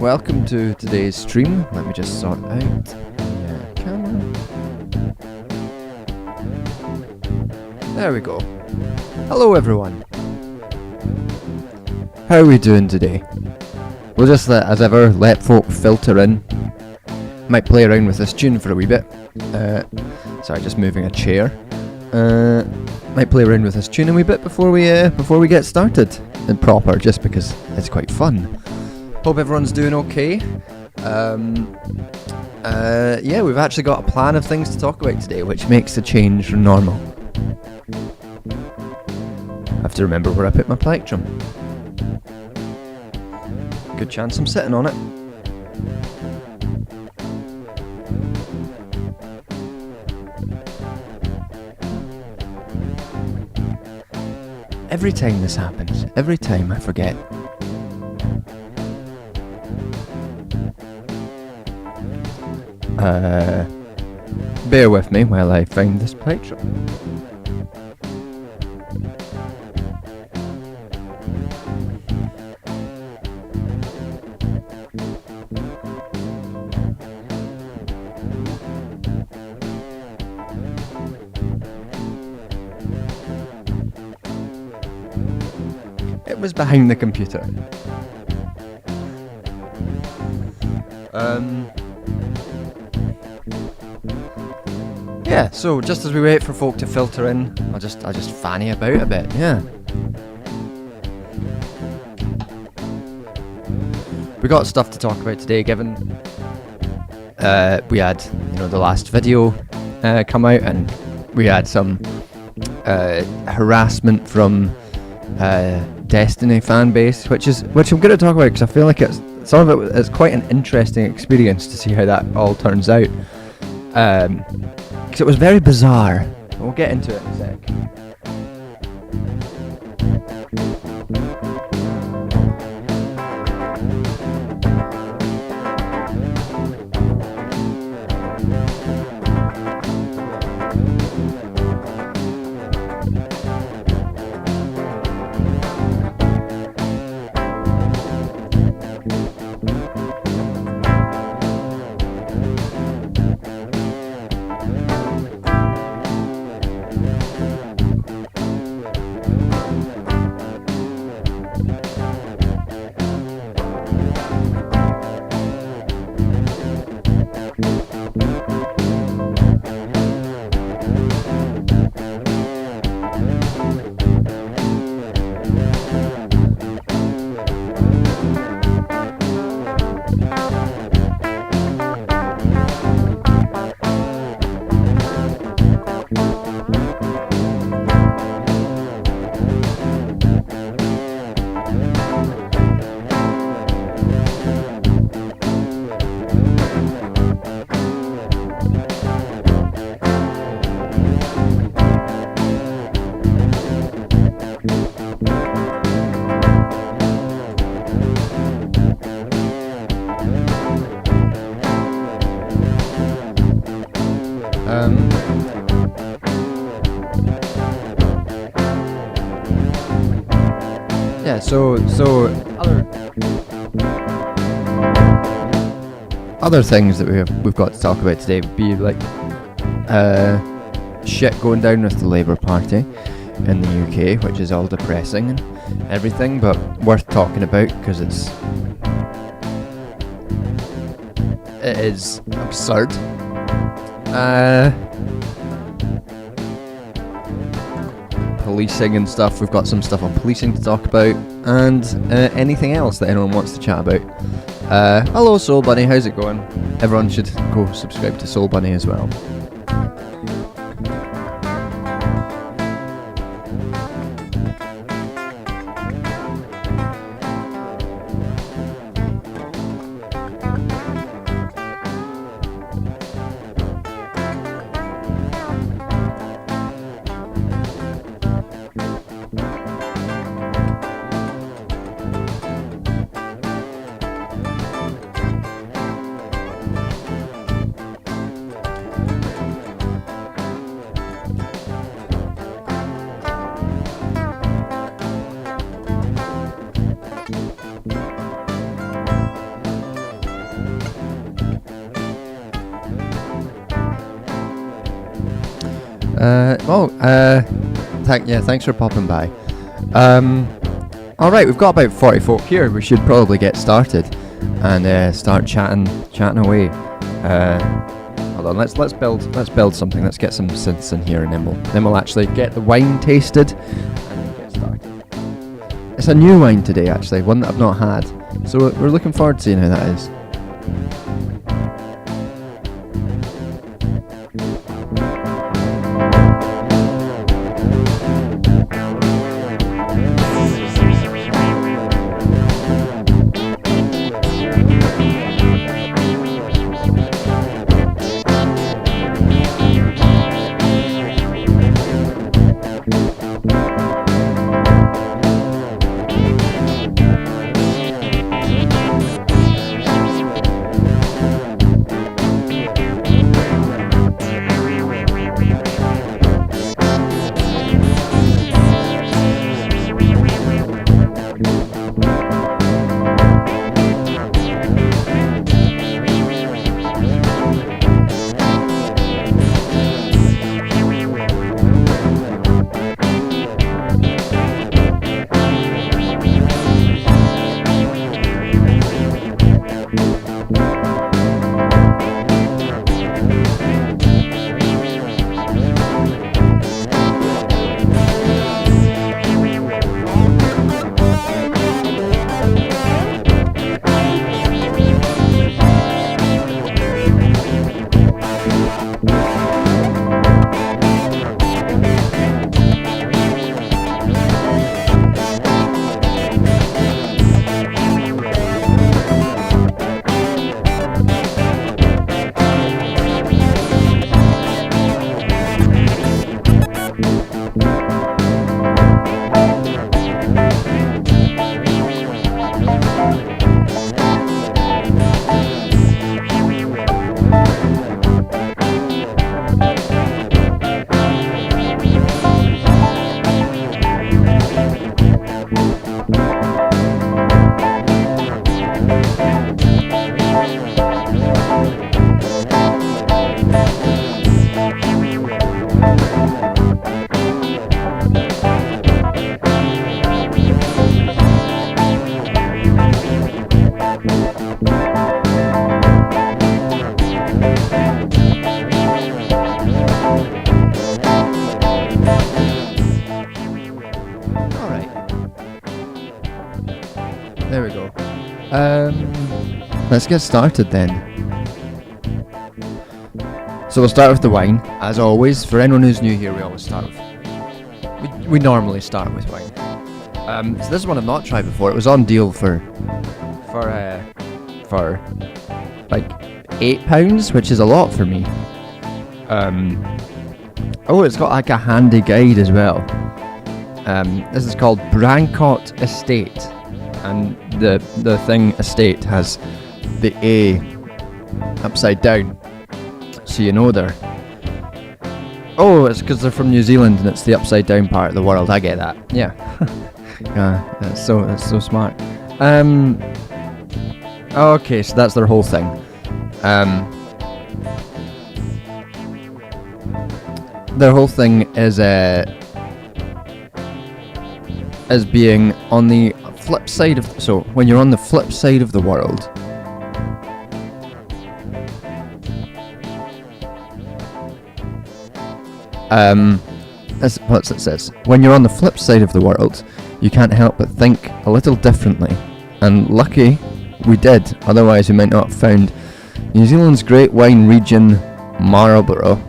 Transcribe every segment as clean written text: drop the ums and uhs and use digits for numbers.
Welcome to today's stream. Let me just sort out the camera. There we go. Hello everyone. How are we doing today? We'll just as ever let folk filter in. Might play around with this tune for a wee bit. Sorry, just moving a chair. Might play around with this tune a wee bit before we get started in proper, just because it's quite fun. Hope everyone's doing okay. Yeah, we've actually got a plan of things to talk about today, which makes the change from normal. I have to remember where I put my plectrum. Good chance I'm sitting on it. Every time this happens, every time I forget. Bear with me while I find this plectrum. It was behind the computer. Yeah, so just as we wait for folk to filter in, I'll just fanny about a bit, yeah. We got stuff to talk about today, given we had, the last video come out, and we had some harassment from Destiny fan base, which I'm going to talk about because I feel like some of it's quite an interesting experience to see how that all turns out. Because it was very bizarre. We'll get into it in a sec. Yeah, so other things that we've got to talk about today would be like shit going down with the Labour Party in the UK, which is all depressing and everything, but worth talking about because it is absurd. Policing and stuff. We've got some stuff on policing to talk about, and anything else that anyone wants to chat about. Hello Soul Bunny, how's it going? Everyone should go subscribe to Soul Bunny as well. Thanks for popping by. Alright, we've got about 40 folk here. We should probably get started and start chatting away. Hold on, let's build something. Let's get some synths in here, and then we'll actually get the wine tasted and then get started. It's a new wine today, actually, one that I've not had. So we're looking forward to seeing how that is. There we go. Let's get started then. So we'll start with the wine, as always. For anyone who's new here, we always start with... We normally start with wine. So this is one I've not tried before. It was on deal for like £8, which is a lot for me. Oh, it's got like a handy guide as well. This is called Brancott Estate, and the thing estate has the A upside down, so you know they're... Oh, it's because they're from New Zealand and it's the upside down part of the world. I get that. Yeah. Yeah, that's so smart. Okay, so that's their whole thing. Their whole thing is being on the flip side of. So when you're on the flip side of the world, what it says. When you're on the flip side of the world, you can't help but think a little differently. And lucky we did, otherwise we might not have found New Zealand's great wine region, Marlborough.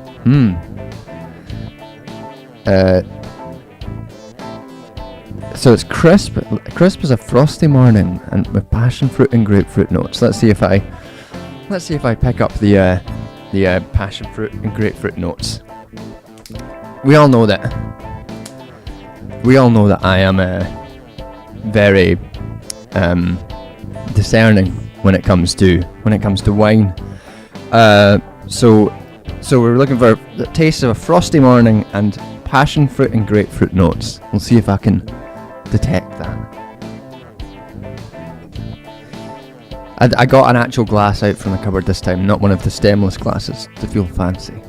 So it's crisp as a frosty morning, and with passion fruit and grapefruit notes. Let's see if I pick up the passion fruit and grapefruit notes. We all know that I am very discerning when it comes to wine. So we're looking for the taste of a frosty morning and passion fruit and grapefruit notes. We'll see if I can detect that. I got an actual glass out from the cupboard this time, not one of the stemless glasses to feel fancy.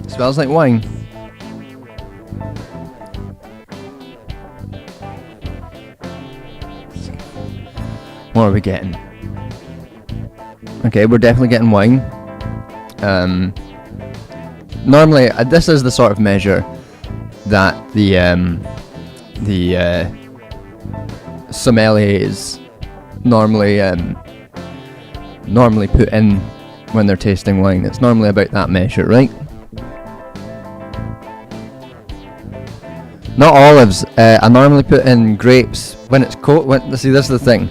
Smells like wine. What are we getting? Okay, we're definitely getting wine. Normally, this is the sort of measure that the sommeliers normally put in when they're tasting wine. It's normally about that measure, right? Not olives. I normally put in grapes when it's cold. See, this is the thing.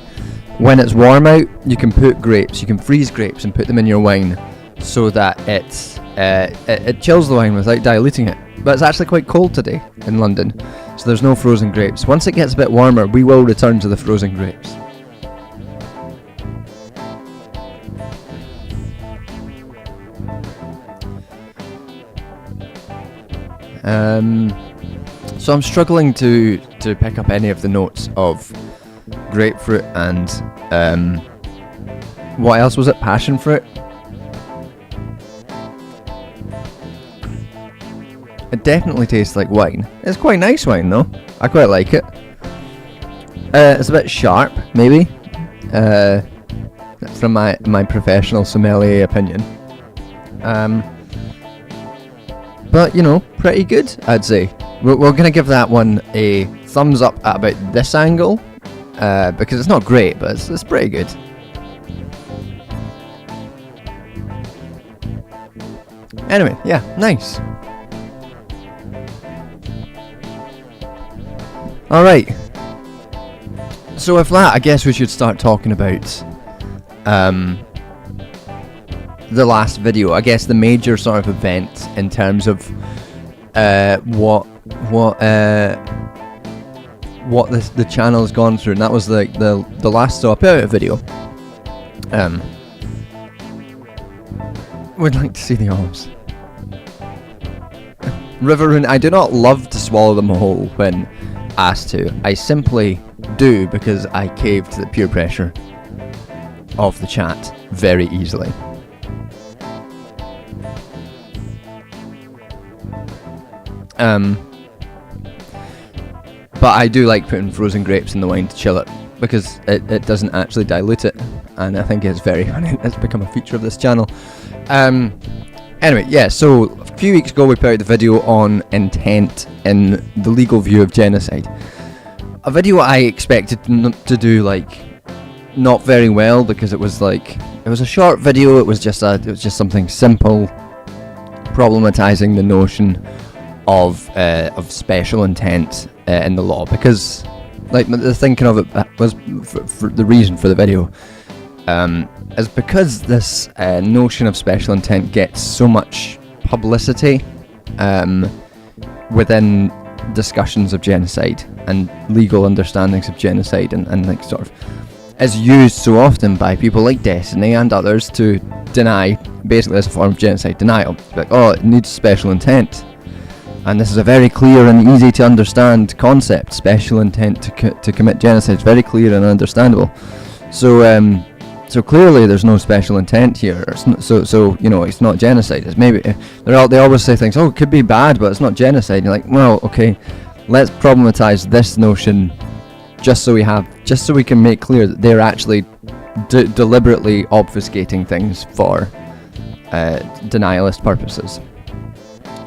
When it's warm out, you can put grapes. You can freeze grapes and put them in your wine, so that it chills the wine without diluting it. But it's actually quite cold today in London, so there's no frozen grapes. Once it gets a bit warmer, we will return to the frozen grapes. So I'm struggling to pick up any of the notes of grapefruit and what else was it? Passion fruit. It definitely tastes like wine. It's quite nice wine though. I quite like it. It's a bit sharp, maybe. From my professional sommelier opinion. But you know, pretty good, I'd say. We're gonna give that one a thumbs up at about this angle, because it's not great, but it's pretty good. Anyway, yeah, nice. Alright. So with that, I guess we should start talking about the last video. I guess the major sort of event in terms of what the channel has gone through, and that was like the last. So I put out a video. Would like to see the olives. Riverine. I do not love to swallow them whole when asked to. I simply do because I cave to the peer pressure of the chat very easily. But I do like putting frozen grapes in the wine to chill it, because it doesn't actually dilute it, and I think it's very funny. It's become a feature of this channel. Anyway, yeah, so a few weeks ago we put out the video on intent in the legal view of genocide. A video I expected to do like not very well, because it was a short video. It was just something simple, problematizing the notion of special intent in the law, because like the thinking of it was for the reason for the video is because this notion of special intent gets so much publicity within discussions of genocide and legal understandings of genocide, and like sort of is used so often by people like Destiny and others to deny, basically as a form of genocide denial. Like, oh, it needs special intent, and this is a very clear and easy to understand concept. Special intent to commit genocide is very clear and understandable. So clearly there's no special intent here. So you know, it's not genocide. It's maybe they always say things. Oh, it could be bad, but it's not genocide. And you're like, well, okay, let's problematize this notion, just so we can make clear that they're actually deliberately obfuscating things for denialist purposes.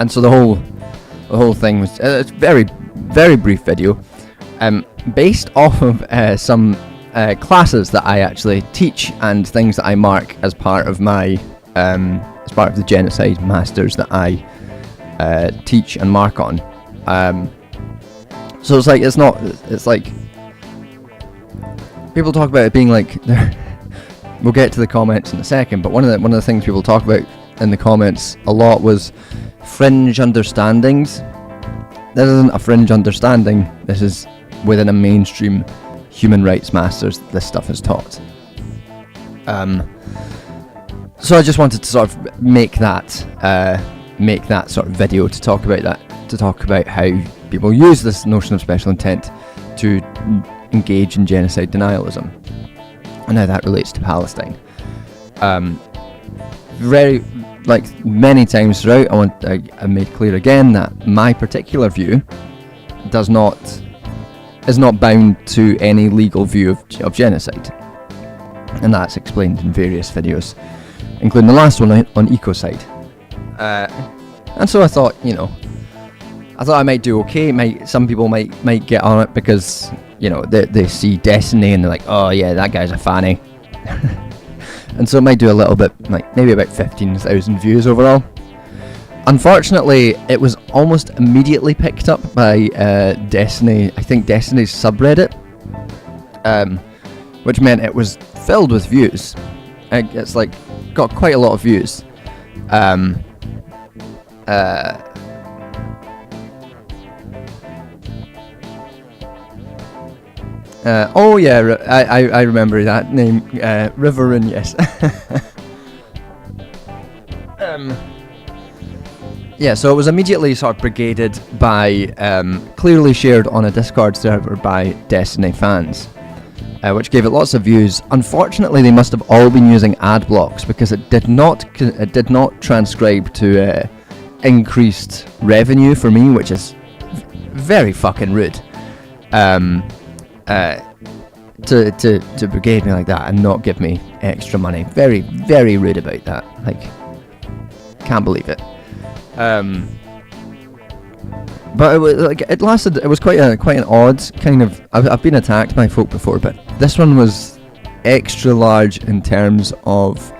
And so the whole thing was a very, very brief video, based off of some classes that I actually teach and things that I mark as part of my as part of the genocide masters that I teach and mark on. So it's like people talk about it being like, we'll get to the comments in a second, but one of the things people talk about in the comments a lot was fringe understandings. This isn't a fringe understanding. This is within a mainstream human rights masters this stuff is taught. So I just wanted to sort of make that sort of video to talk about that, to talk about how people use this notion of special intent to engage in genocide denialism and how that relates to Palestine. Very, like many times throughout, I made clear again that my particular view is not bound to any legal view of genocide, and that's explained in various videos, including the last one on ecocide. And so I thought, I might do okay. Some people might get on it because, they see Destiny and they're like, oh yeah, that guy's a fanny. And so it might do a little bit, like maybe about 15,000 views overall. Unfortunately, it was almost immediately picked up by Destiny. I think Destiny's subreddit, which meant it was filled with views. It's like got quite a lot of views. Oh yeah, I remember that name, Riverin, yes. Yeah, so it was immediately sort of brigaded by, clearly shared on a Discord server by Destiny fans, which gave it lots of views. Unfortunately, they must have all been using ad blocks because it did not transcribe to increased revenue for me, which is very fucking rude. To brigade me like that and not give me extra money. Very, very rude about that. Like, can't believe it. But it lasted. It was quite an odd kind of. I've been attacked by folk before, but this one was extra large in terms of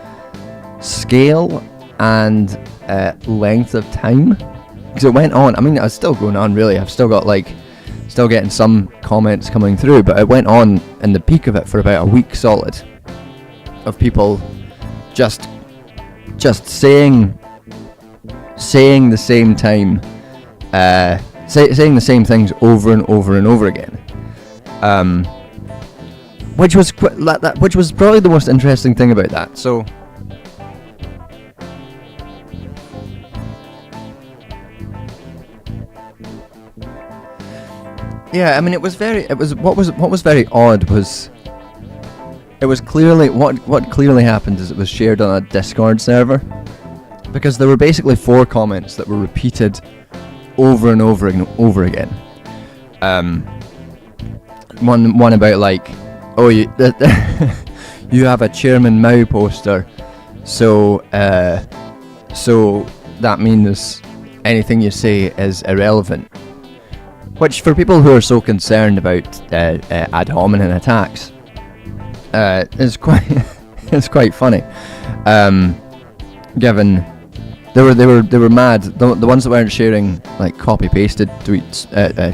scale and length of time, because it went on. I mean, it's still going on. Really, I've still got still getting some comments coming through, but it went on in the peak of it for about a week solid, of people just saying the same time, saying the same things over and over and over again, which was probably the most interesting thing about that. So yeah, I mean, what was very odd was, it was clearly what clearly happened is it was shared on a Discord server, because there were basically 4 comments that were repeated over and over and over again. One about like, oh, you have a Chairman Mao poster, so that means anything you say is irrelevant. Which, for people who are so concerned about ad hominem attacks, is quite funny. Given they were mad. The ones that weren't sharing like copy pasted tweets,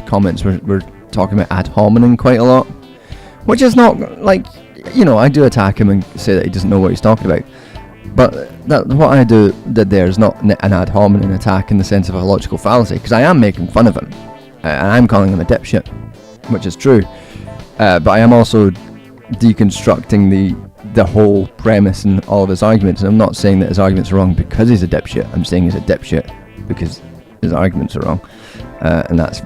comments were talking about ad hominem quite a lot, which is not like, I do attack him and say that he doesn't know what he's talking about. But what I did there is not an ad hominem attack in the sense of a logical fallacy, because I am making fun of him. and I'm calling him a dipshit, which is true. But I am also deconstructing the whole premise and all of his arguments. And I'm not saying that his arguments are wrong because he's a dipshit. I'm saying he's a dipshit because his arguments are wrong. And that's,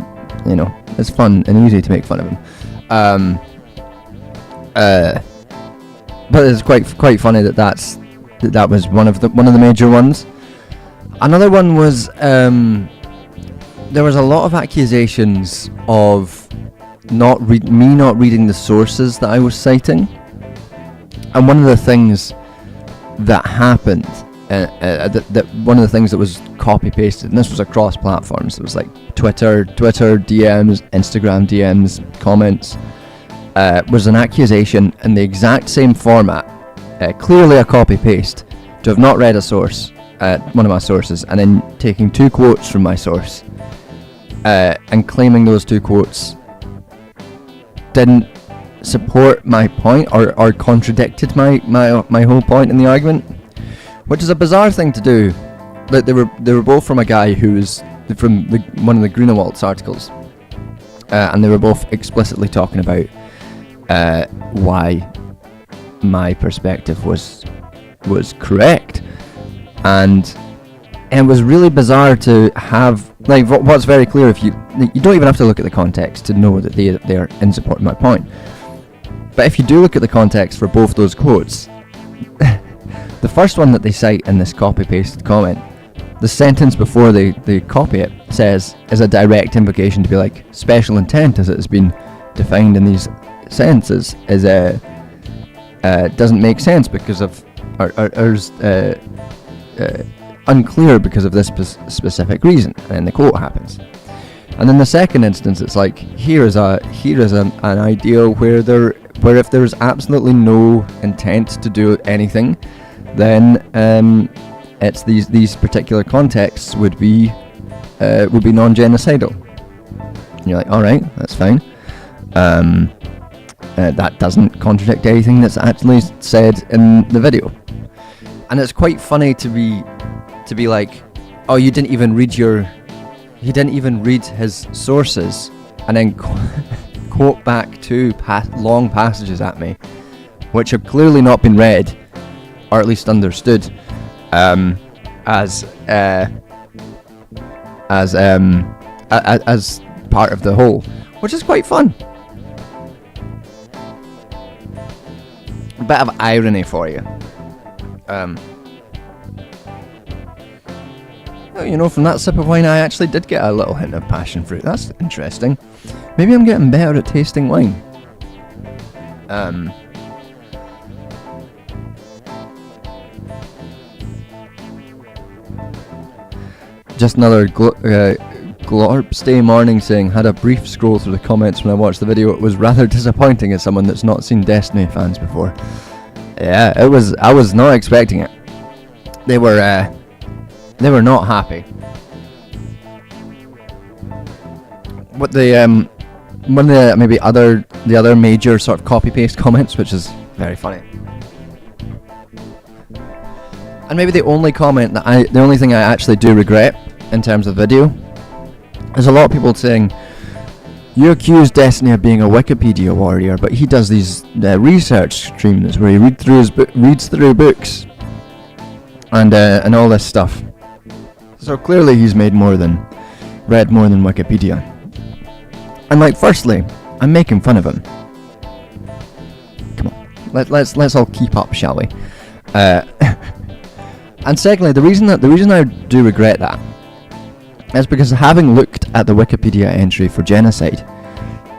it's fun and easy to make fun of him. But it's quite funny that was one of the major ones. Another one was there was a lot of accusations of not reading the sources that I was citing, and one of the things that happened, that one of the things that was copy pasted, and this was across platforms. It was like Twitter DMs, Instagram DMs, comments. Was an accusation in the exact same format, clearly a copy paste, to have not read a source, one of my sources, and then taking 2 quotes from my source, and claiming those 2 quotes didn't support my point or contradicted my whole point in the argument, which is a bizarre thing to do. But they were both from a guy who was from one of the Grunewald's articles, and they were both explicitly talking about why my perspective was correct, and it was really bizarre to have, like, what's very clear, if you don't even have to look at the context to know that they're in support of my point. But if you do look at the context for both those quotes, the first one that they cite in this copy-pasted comment, the sentence before they copy it says, is a direct invocation to be like, special intent as it has been defined in these sentences is doesn't make sense because of unclear because of this specific reason, and then the quote happens. And then the second instance, it's like, here is an ideal where if there's absolutely no intent to do anything, then it's these particular contexts would be non-genocidal. And you're like, all right, that's fine. That doesn't contradict anything that's actually said in the video. And it's quite funny to be like, oh, he didn't even read his sources, and then quote back 2 long passages at me, which have clearly not been read, or at least understood, as part of the whole, which is quite fun. A bit of irony for you. From that sip of wine, I actually did get a little hint of passion fruit. That's interesting. Maybe I'm getting better at tasting wine. Just another Glorpstay morning saying, had a brief scroll through the comments when I watched the video. It was rather disappointing as someone that's not seen Destiny fans before. Yeah, it was. I was not expecting it. They were not happy. What one of the other major sort of copy paste comments, which is very funny. And maybe the only thing I actually do regret in terms of video, there's a lot of people saying, you accuse Destiny of being a Wikipedia warrior, but he does these research streams where he reads through books and all this stuff. So clearly he's read more than Wikipedia. And like, firstly, I'm making fun of him. Come on, let's all keep up, shall we? And secondly, the reason I do regret that is because, having looked at the Wikipedia entry for genocide,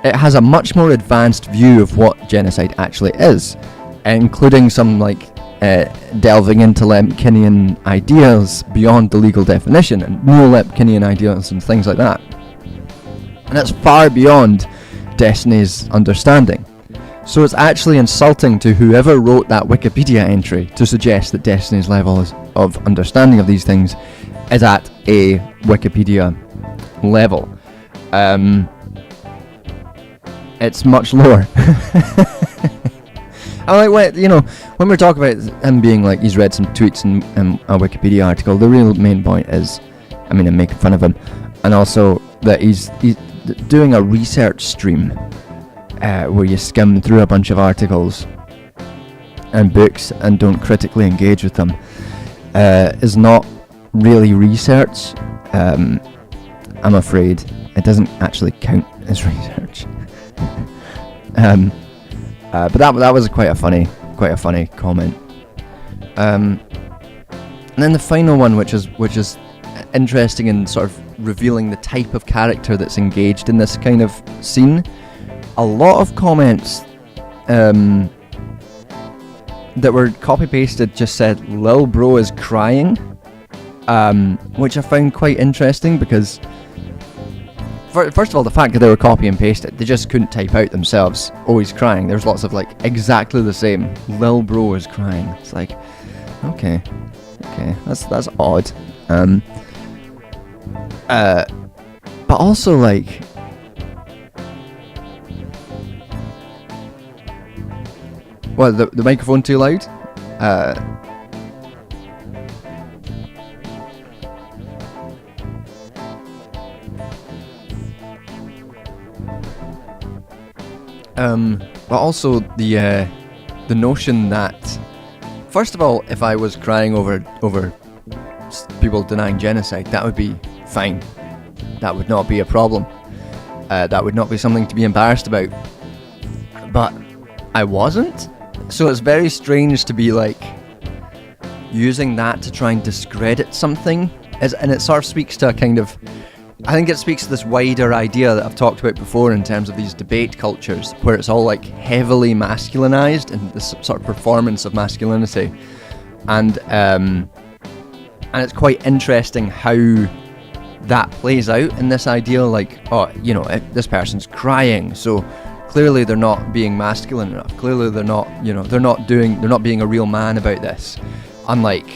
it has a much more advanced view of what genocide actually is, including some delving into Lemkinian ideas beyond the legal definition, and neo-Lemkinian ideas and things like that. And it's far beyond Destiny's understanding. So it's actually insulting to whoever wrote that Wikipedia entry to suggest that Destiny's level of understanding of these things is at a Wikipedia level. It's much lower. I'm like, when we're talking about him being like he's read some tweets and a Wikipedia article, the real main point is, I'm making fun of him, and also that doing a research stream where you skim through a bunch of articles and books and don't critically engage with them is not really research. I'm afraid it doesn't actually count as research. But that was quite a funny comment. And then the final one, which is interesting in sort of revealing the type of character that's engaged in this kind of scene. A lot of comments that were copy pasted just said "Lil bro is crying," which I found quite interesting because first of all, the fact that they were copy and pasted, they just couldn't type out themselves, "Oh, he's crying." There's lots of like exactly the same. "Lil bro is crying." It's like, okay, that's odd. But also like, well, the microphone too loud? But also the notion that, first of all, if I was crying over people denying genocide, that would be fine. That would not be a problem. That would not be something to be embarrassed about. But I wasn't. So it's very strange to be like using that to try and discredit something, and it sort of speaks to a kind of, I think it speaks to this wider idea that I've talked about before in terms of these debate cultures, where it's all like heavily masculinized and this sort of performance of masculinity, and it's quite interesting how that plays out in this idea, like, oh, you know, this person's crying, so clearly they're not being masculine enough. Clearly they're not, you know, they're not being a real man about this. Unlike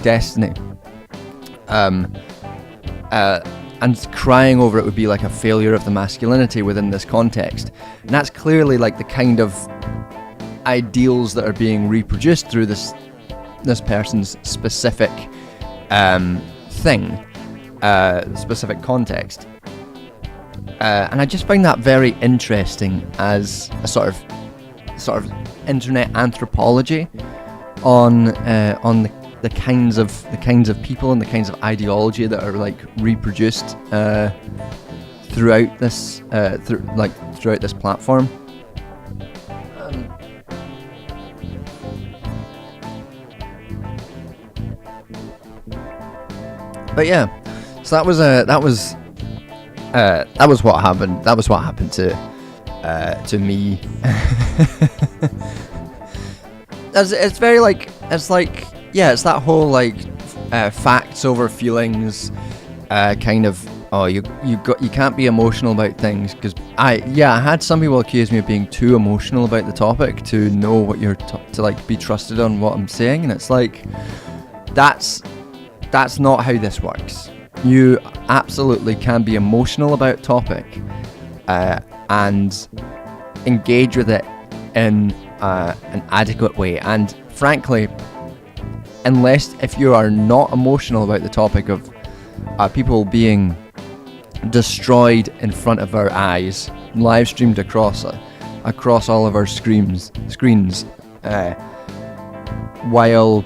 Destiny. And crying over it would be like a failure of the masculinity within this context. And that's clearly like the kind of ideals that are being reproduced through this person's specific thing, specific context. And I just find that very interesting as a sort of internet anthropology on the kinds of people and the kinds of ideology that are like reproduced throughout this throughout this platform. But yeah, so that was what happened. That was what happened to me. It's very like, it's like, yeah, it's that whole like facts over feelings kind of. Oh, you can't be emotional about things, because I had some people accuse me of being too emotional about the topic to know what you're to like be trusted on what I'm saying, and it's like that's not how this works. You absolutely can be emotional about a topic and engage with it in an adequate way. And frankly, unless if you are not emotional about the topic of people being destroyed in front of our eyes, live streamed across all of our screens, while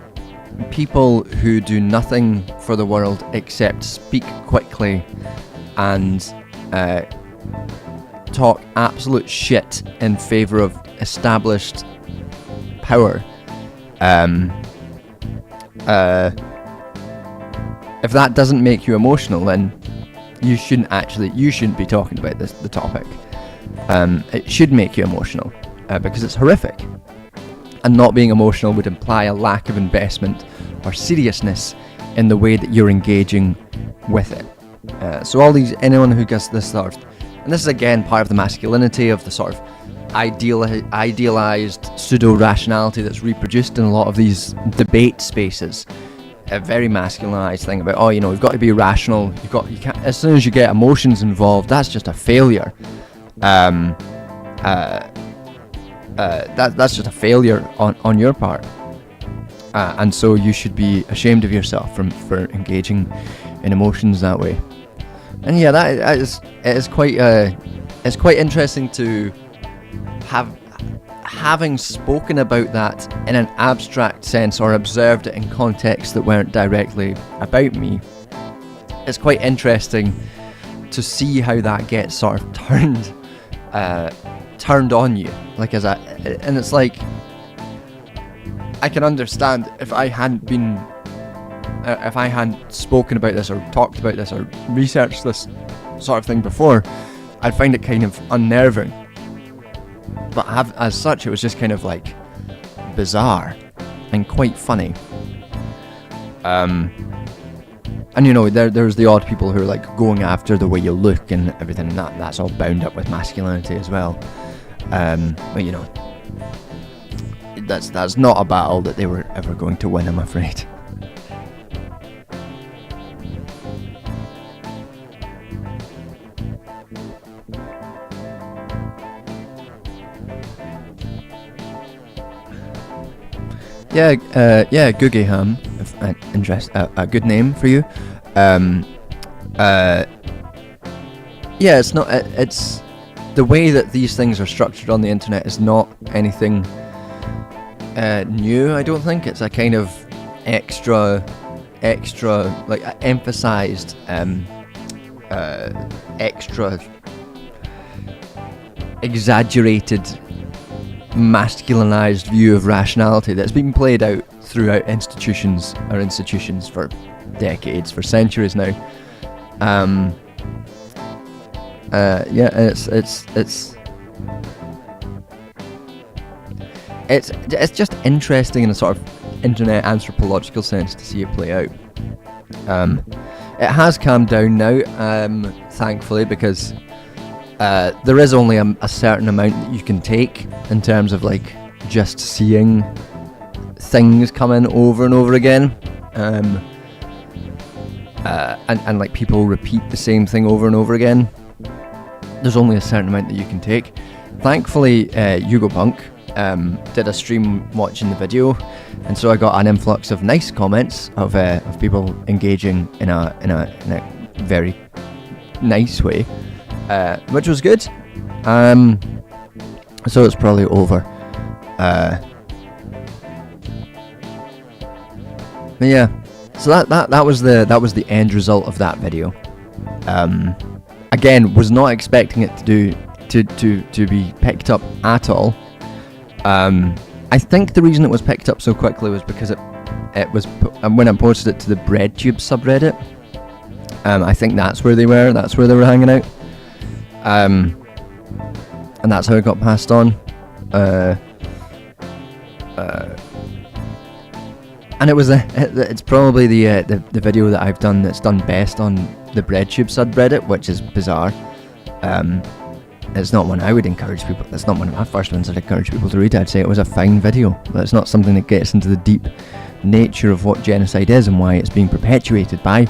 people who do nothing for the world except speak quickly and talk absolute shit in favour of established power, if that doesn't make you emotional, then you shouldn't be talking about the topic. It should make you emotional because it's horrific. And not being emotional would imply a lack of investment or seriousness in the way that you're engaging with it. So anyone who gets this sort of, and this is again part of the masculinity of the sort of idealized pseudo-rationality that's reproduced in a lot of these debate spaces. A very masculinized thing about, we've got to be rational. You can't, as soon as you get emotions involved, that's just a failure. That's just a failure on your part, and so you should be ashamed of yourself for engaging in emotions that way. And yeah, it's quite interesting to having spoken about that in an abstract sense or observed it in contexts that weren't directly about me. It's quite interesting to see how that gets sort of turned on you, like and it's like, I can understand if I hadn't spoken about this or talked about this or researched this sort of thing before, I'd find it kind of unnerving. But as such, it was just kind of like bizarre and quite funny. And you know, there's the odd people who are like going after the way you look and everything, and that's all bound up with masculinity as well. But you know, that's not a battle that they were ever going to win, I'm afraid. Yeah, Guggenheim, a good name for you. Yeah, it's the way that these things are structured on the internet is not anything new, I don't think. It's a kind of extra, like emphasized, extra exaggerated masculinized view of rationality that's been played out throughout institutions for decades, for centuries now. Yeah, it's just interesting in a sort of internet anthropological sense to see it play out. It has calmed down now, thankfully, because there is only a certain amount that you can take in terms of like just seeing things come in over and over again, and like people repeat the same thing over and over again. There's only a certain amount that you can take. Thankfully, YugoPunk did a stream watching the video, and so I got an influx of nice comments of people engaging in a very nice way, which was good. So it's probably over. But yeah, so that was the end result of that video. Again, was not expecting it to be picked up at all. I think the reason it was picked up so quickly was because it was when I posted it to the BreadTube subreddit. I think that's where they were hanging out. And that's how it got passed on. And it's probably the video that I've done that's done best on the BreadTube subreddit, which is bizarre. It's not one I would encourage people. It's not one of my first ones I'd encourage people to read. I'd say it was a fine video, but it's not something that gets into the deep nature of what genocide is and why it's being perpetuated by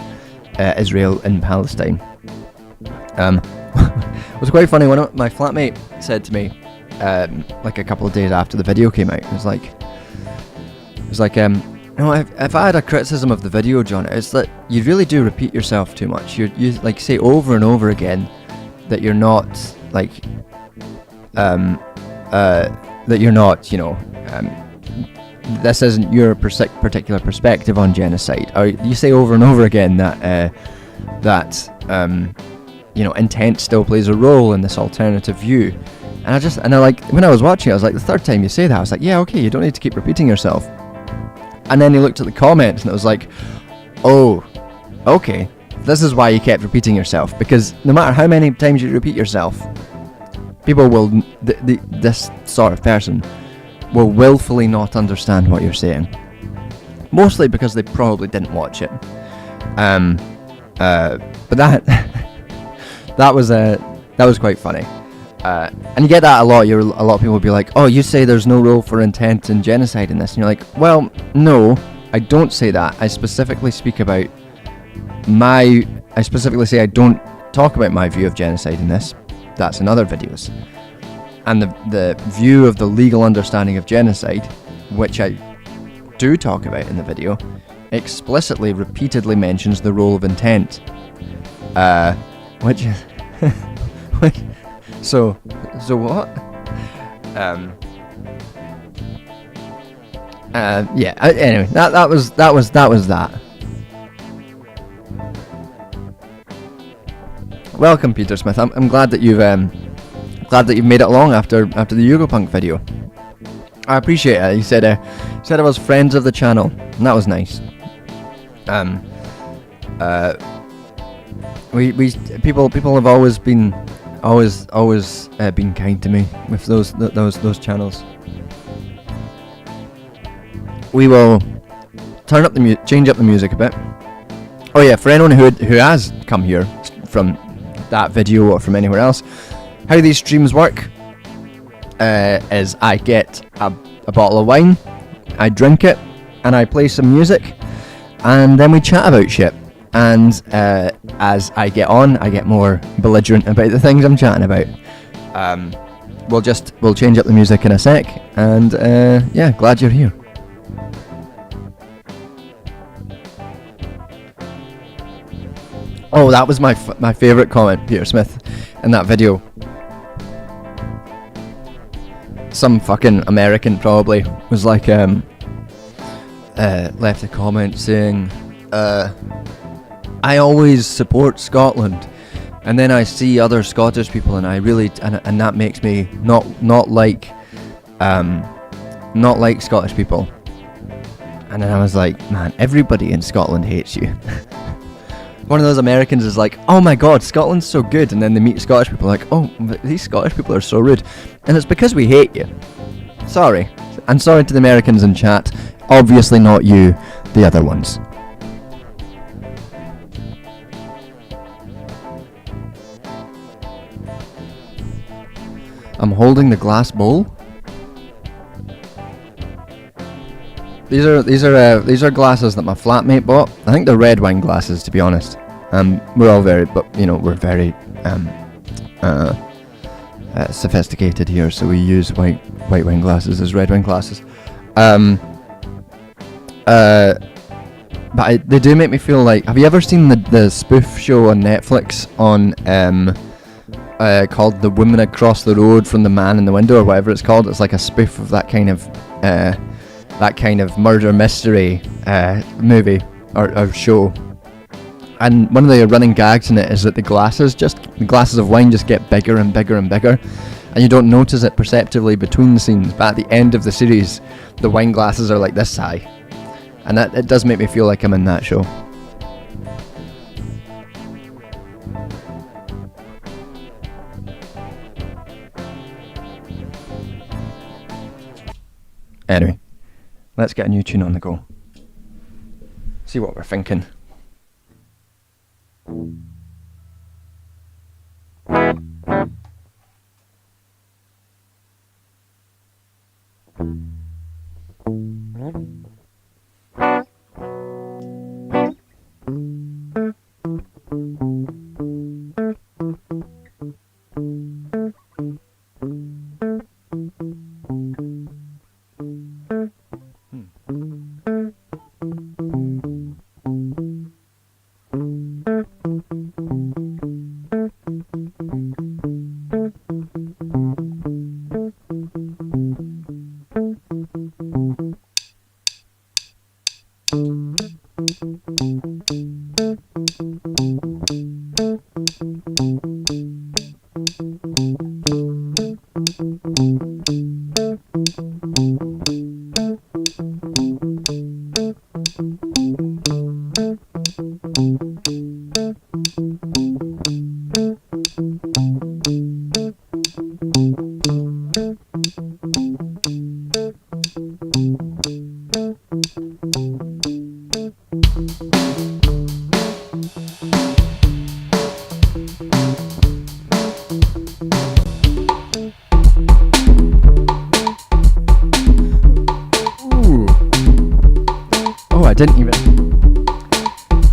Israel in Palestine. It was quite funny. My flatmate said to me, like a couple of days after the video came out, it was like, no, if I had a criticism of the video, John, it's that you really do repeat yourself too much. You like say over and over again that you're not like, that you're not, you know, this isn't your particular perspective on genocide. Or you say over and over again that you know, intent still plays a role in this alternative view. And I like, when I was watching it, I was like, the third time you say that, I was like, yeah, okay, you don't need to keep repeating yourself. And then he looked at the comments and it was like, oh, okay, this is why you kept repeating yourself, because no matter how many times you repeat yourself, people will, this sort of person will willfully not understand what you're saying. Mostly because they probably didn't watch it. But that was quite funny. And you get that a lot. A lot of people will be like, oh, you say there's no role for intent in genocide in this. And you're like, well, no, I don't say that. I specifically say I don't talk about my view of genocide in this. That's in other videos. And the view of the legal understanding of genocide, which I do talk about in the video, explicitly, repeatedly mentions the role of intent. which is which, so what? Yeah. Anyway, that was that. Welcome, Peter Smith. I'm glad that you've made it along after the Yugopunk video. I appreciate it. You said I was friends of the channel, and that was nice. People have always been been kind to me with those channels. We will change up the music a bit. Oh yeah, for anyone who has come here from that video or from anywhere else, how these streams work is I get a bottle of wine, I drink it, and I play some music, and then we chat about shit. And as I get on, I get more belligerent about the things I'm chatting about. We'll change up the music in a sec, and yeah, glad you're here. Oh, that was my favourite comment, Peter Smith, in that video. Some fucking American probably was like, left a comment saying, I always support Scotland, and then I see other Scottish people, and I really, and that makes me not like Scottish people. And then I was like, man, everybody in Scotland hates you. One of those Americans is like, oh my god, Scotland's so good, and then they meet Scottish people like, oh, these Scottish people are so rude. And it's because we hate you. Sorry. And sorry to the Americans in chat. Obviously not you, the other ones. I'm holding the glass bowl. These are glasses that my flatmate bought. I think they're red wine glasses, to be honest. We're very sophisticated here, so we use white wine glasses as red wine glasses. But they do make me feel like. Have you ever seen the spoof show on Netflix on called The Woman Across the Road from the Man in the Window, or whatever it's called? It's like a spoof of that kind of murder mystery movie or show. And one of the running gags in it is that the glasses of wine just get bigger and bigger and bigger, and you don't notice it perceptively between the scenes, but at the end of the series the wine glasses are like this high, and that it does make me feel like I'm in that show. Anyway, let's get a new tune on the go. See what we're thinking.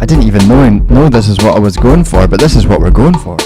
I didn't even know this is what I was going for, but this is what we're going for.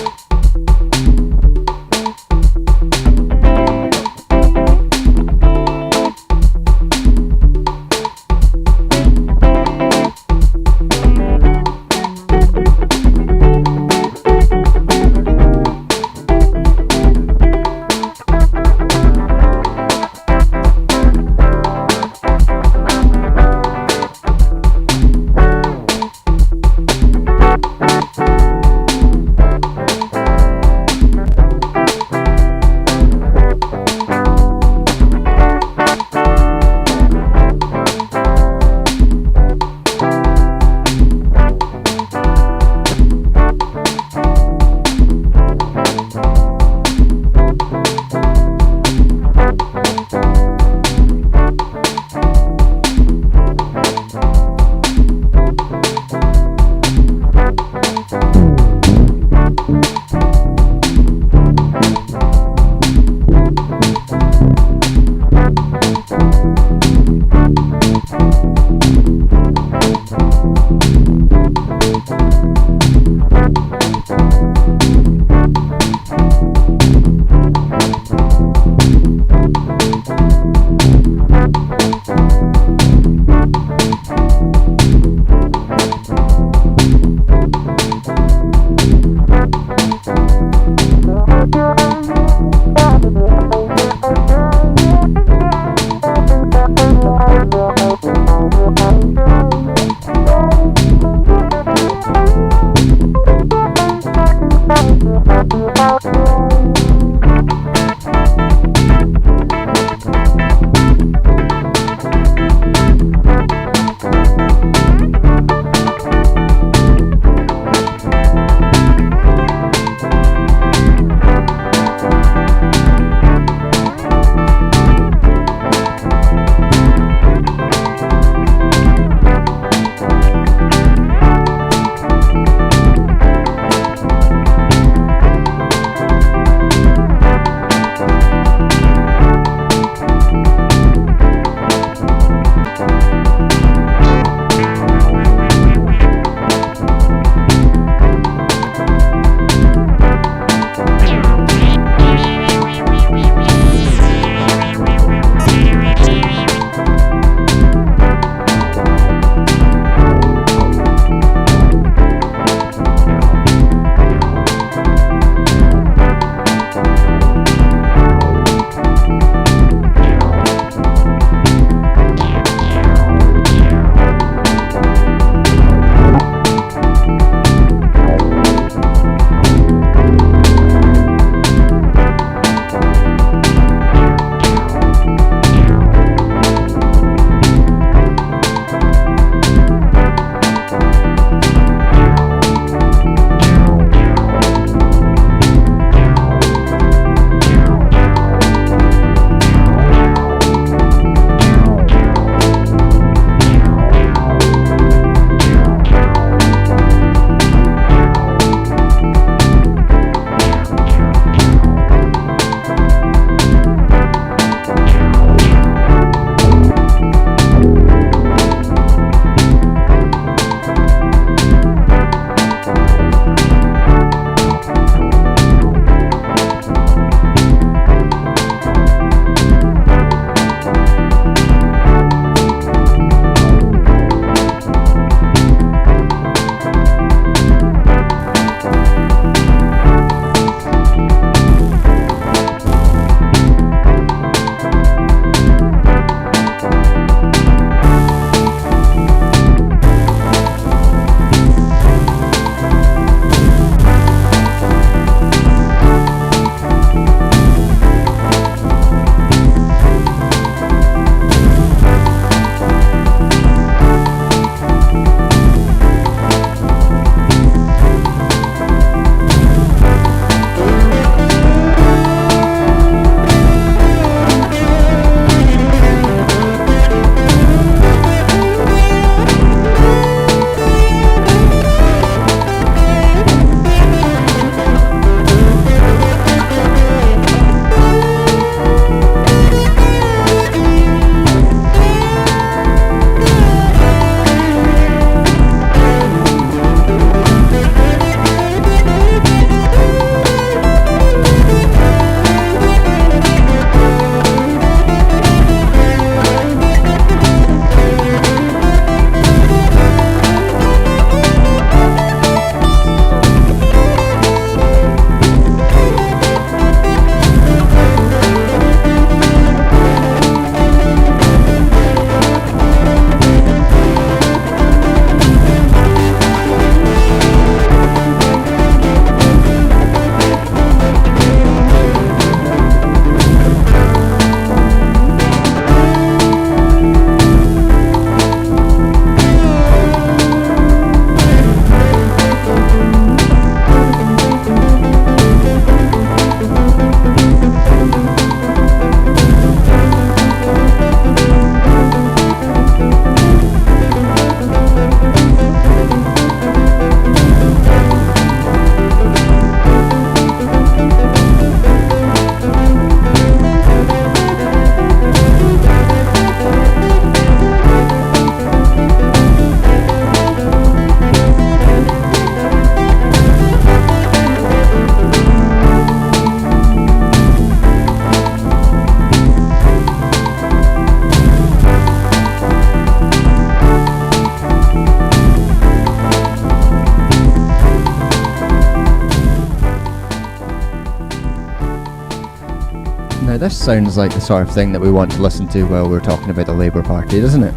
Now this sounds like the sort of thing that we want to listen to while we're talking about the Labour Party, doesn't it?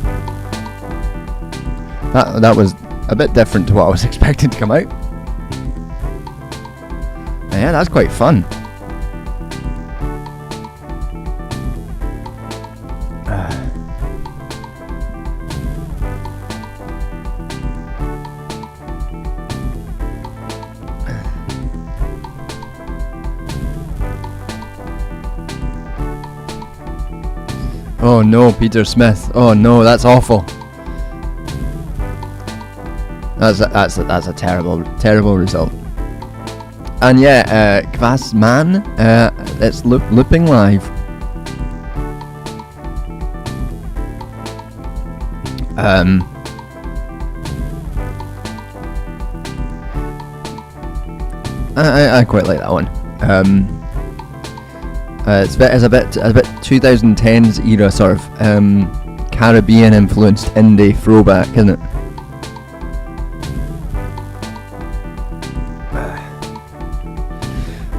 That was a bit different to what I was expecting to come out. Yeah, that's quite fun. Oh no, Peter Smith. Oh no, that's awful. That's a terrible result. And yeah, Kvas Man, it's looping live. I quite like that one. It's a bit 2010s era sort of Caribbean influenced indie throwback, isn't it?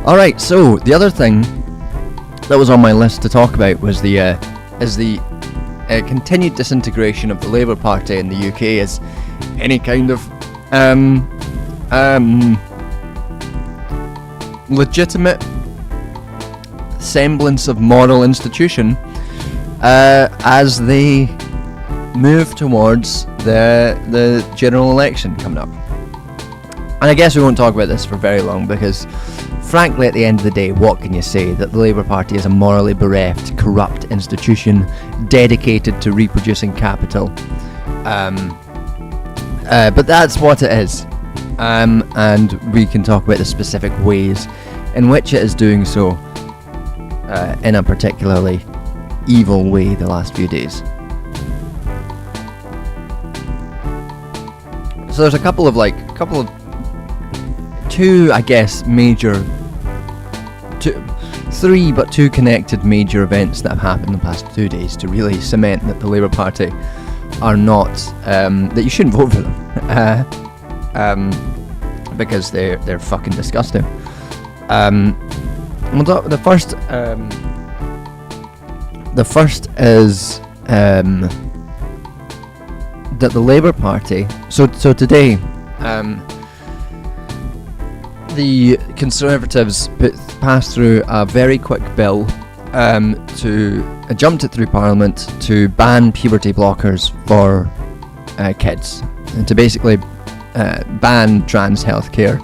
Alright, so the other thing that was on my list to talk about was the continued disintegration of the Labour Party in the UK as any kind of legitimate semblance of moral institution as they move towards the general election coming up. And I guess we won't talk about this for very long because frankly, at the end of the day, what can you say? That the Labour Party is a morally bereft, corrupt institution dedicated to reproducing capital. But that's what it is. And we can talk about the specific ways in which it is doing so in a particularly evil way the last few days. So there's two, I guess, three but two connected major events that have happened in the past 2 days to really cement that the Labour Party are not, that you shouldn't vote for them, because they're fucking disgusting. Well, the first is that the Labour Party. So today, the Conservatives passed through a very quick bill jumped it through Parliament to ban puberty blockers for kids, and to basically ban trans healthcare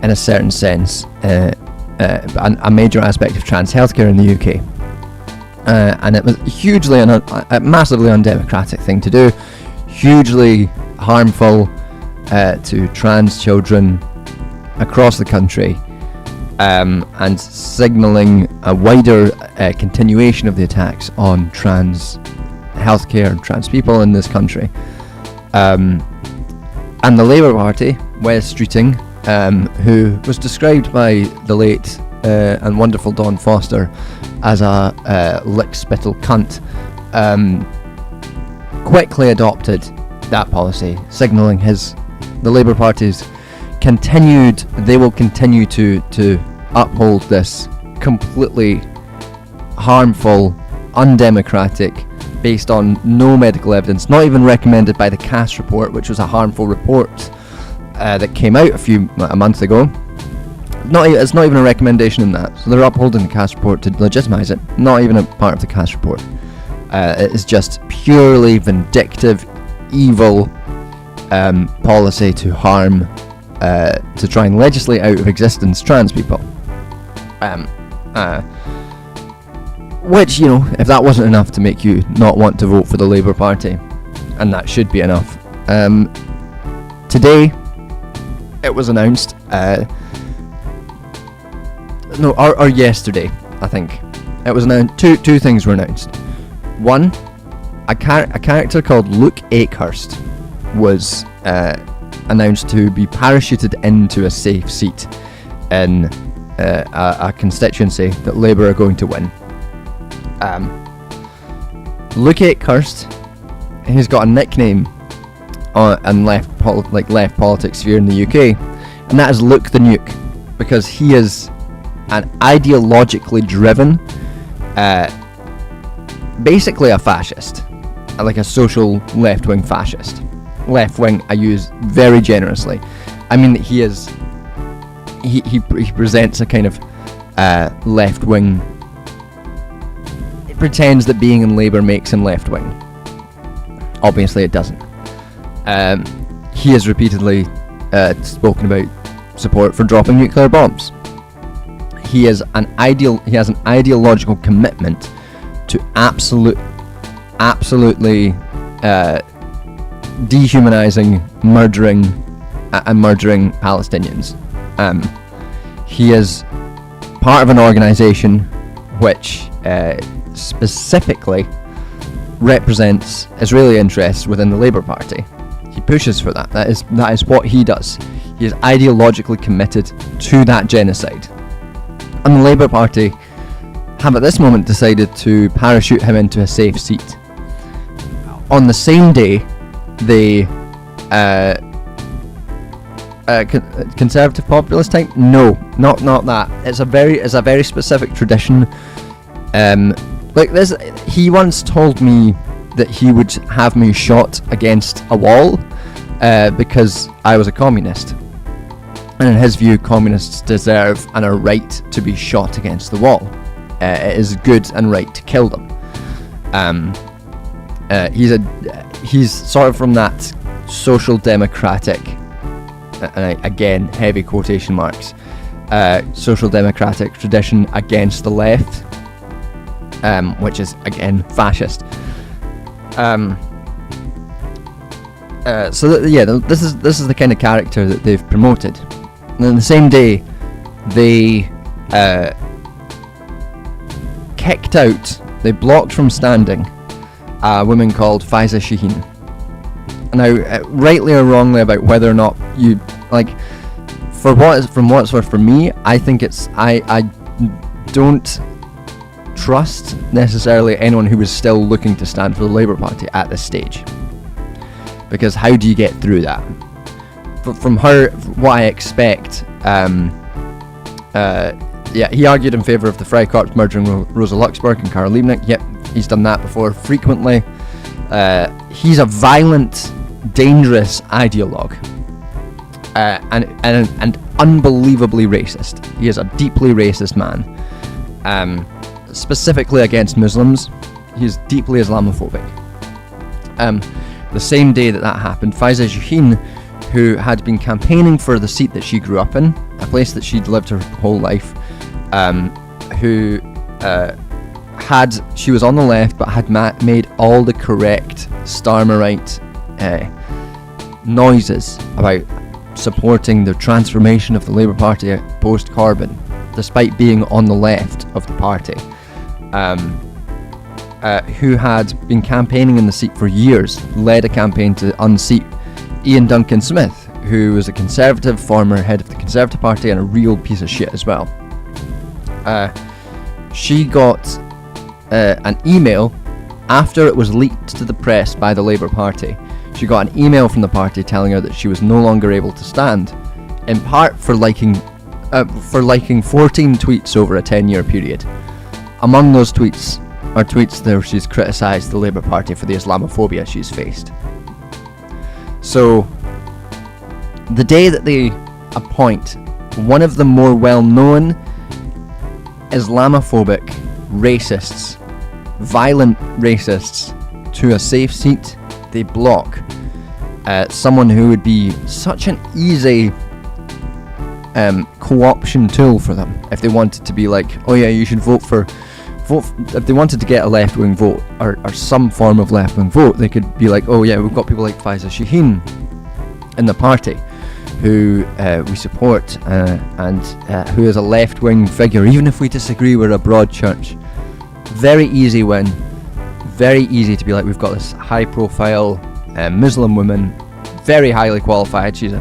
in a certain sense, a major aspect of trans healthcare in the UK. And it was a massively undemocratic thing to do, hugely harmful to trans children across the country, and signalling a wider continuation of the attacks on trans healthcare and trans people in this country. And the Labour Party, Wes Streeting, who was described by the late and wonderful Don Foster as a lick-spittle cunt, quickly adopted that policy, signalling the Labour Party's they will continue to uphold this completely harmful, undemocratic, based on no medical evidence, not even recommended by the Cass report, which was a harmful report that came out a month ago. It's not even a recommendation in that, so they're upholding the Cass report to legitimise it, not even a part of the Cass report. It is just purely vindictive, evil policy to harm, to try and legislate out of existence trans people. Which, if that wasn't enough to make you not want to vote for the Labour Party, and that should be enough, today it was announced, or yesterday, I think, it was announced, two things were announced. One, a character called Luke Akehurst was announced to be parachuted into a safe seat in a constituency that Labour are going to win. Luke Akehurst, he's got a nickname in left politics sphere in the UK, and that is Luke the Nuke, because he is an ideologically driven, basically a fascist, like a social left-wing fascist. Left-wing I use very generously. I mean, he is he presents a kind of left wing. It pretends that being in Labour makes him left wing. Obviously, it doesn't. He has repeatedly spoken about support for dropping nuclear bombs. He has an ideological commitment to absolutely dehumanizing, murdering Palestinians. He is part of an organization which specifically represents Israeli interests within the Labour Party. He pushes for that. That is what he does. He is ideologically committed to that genocide. And the Labour Party have at this moment decided to parachute him into a safe seat. On the same day, the conservative populist type? No, not that. It's a very specific tradition. Like this, he once told me that he would have me shot against a wall because I was a communist. And in his view, communists deserve and are right to be shot against the wall. It is good and right to kill them. He's sort of from that social democratic, again heavy quotation marks, social democratic tradition against the left, which is again fascist. This is the kind of character that they've promoted. And on the same day, they kicked out, they blocked from standing a woman called Faiza Shaheen. Now, rightly or wrongly about whether or not you like, from what it's worth for me, I think I don't trust necessarily anyone who is still looking to stand for the Labour Party at this stage, because how do you get through that? But from her, what I expect, he argued in favour of the Freikorps murdering Rosa Luxemburg and Karl Liebknecht. Yep, he's done that before frequently. He's a violent, dangerous ideologue, and unbelievably racist. He is a deeply racist man, specifically against Muslims. He is deeply Islamophobic. The same day that happened, Faiza Shaheen, who had been campaigning for the seat that she grew up in, a place that she'd lived her whole life, she was on the left but had made all the correct Starmerite noises about supporting the transformation of the Labour Party post-Corbyn, despite being on the left of the party, who had been campaigning in the seat for years, led a campaign to unseat Ian Duncan Smith, who was a Conservative, former head of the Conservative Party and a real piece of shit as well. She got an email after it was leaked to the press by the Labour Party. She got an email from the party telling her that she was no longer able to stand, in part for liking 14 tweets over a 10-year period. Among those tweets are tweets where she's criticised the Labour Party for the Islamophobia she's faced. So, the day that they appoint one of the more well-known Islamophobic racists, violent racists, to a safe seat, they block someone who would be such an easy co-option tool for them if they wanted to be like, oh yeah, you should vote if they wanted to get a left-wing vote or some form of left-wing vote, they could be like, oh yeah, we've got people like Faiza Shaheen in the party who we support and who is a left-wing figure, even if we disagree with a broad church. Very easy win. Very easy to be like, we've got this high-profile Muslim woman, very highly qualified. She's a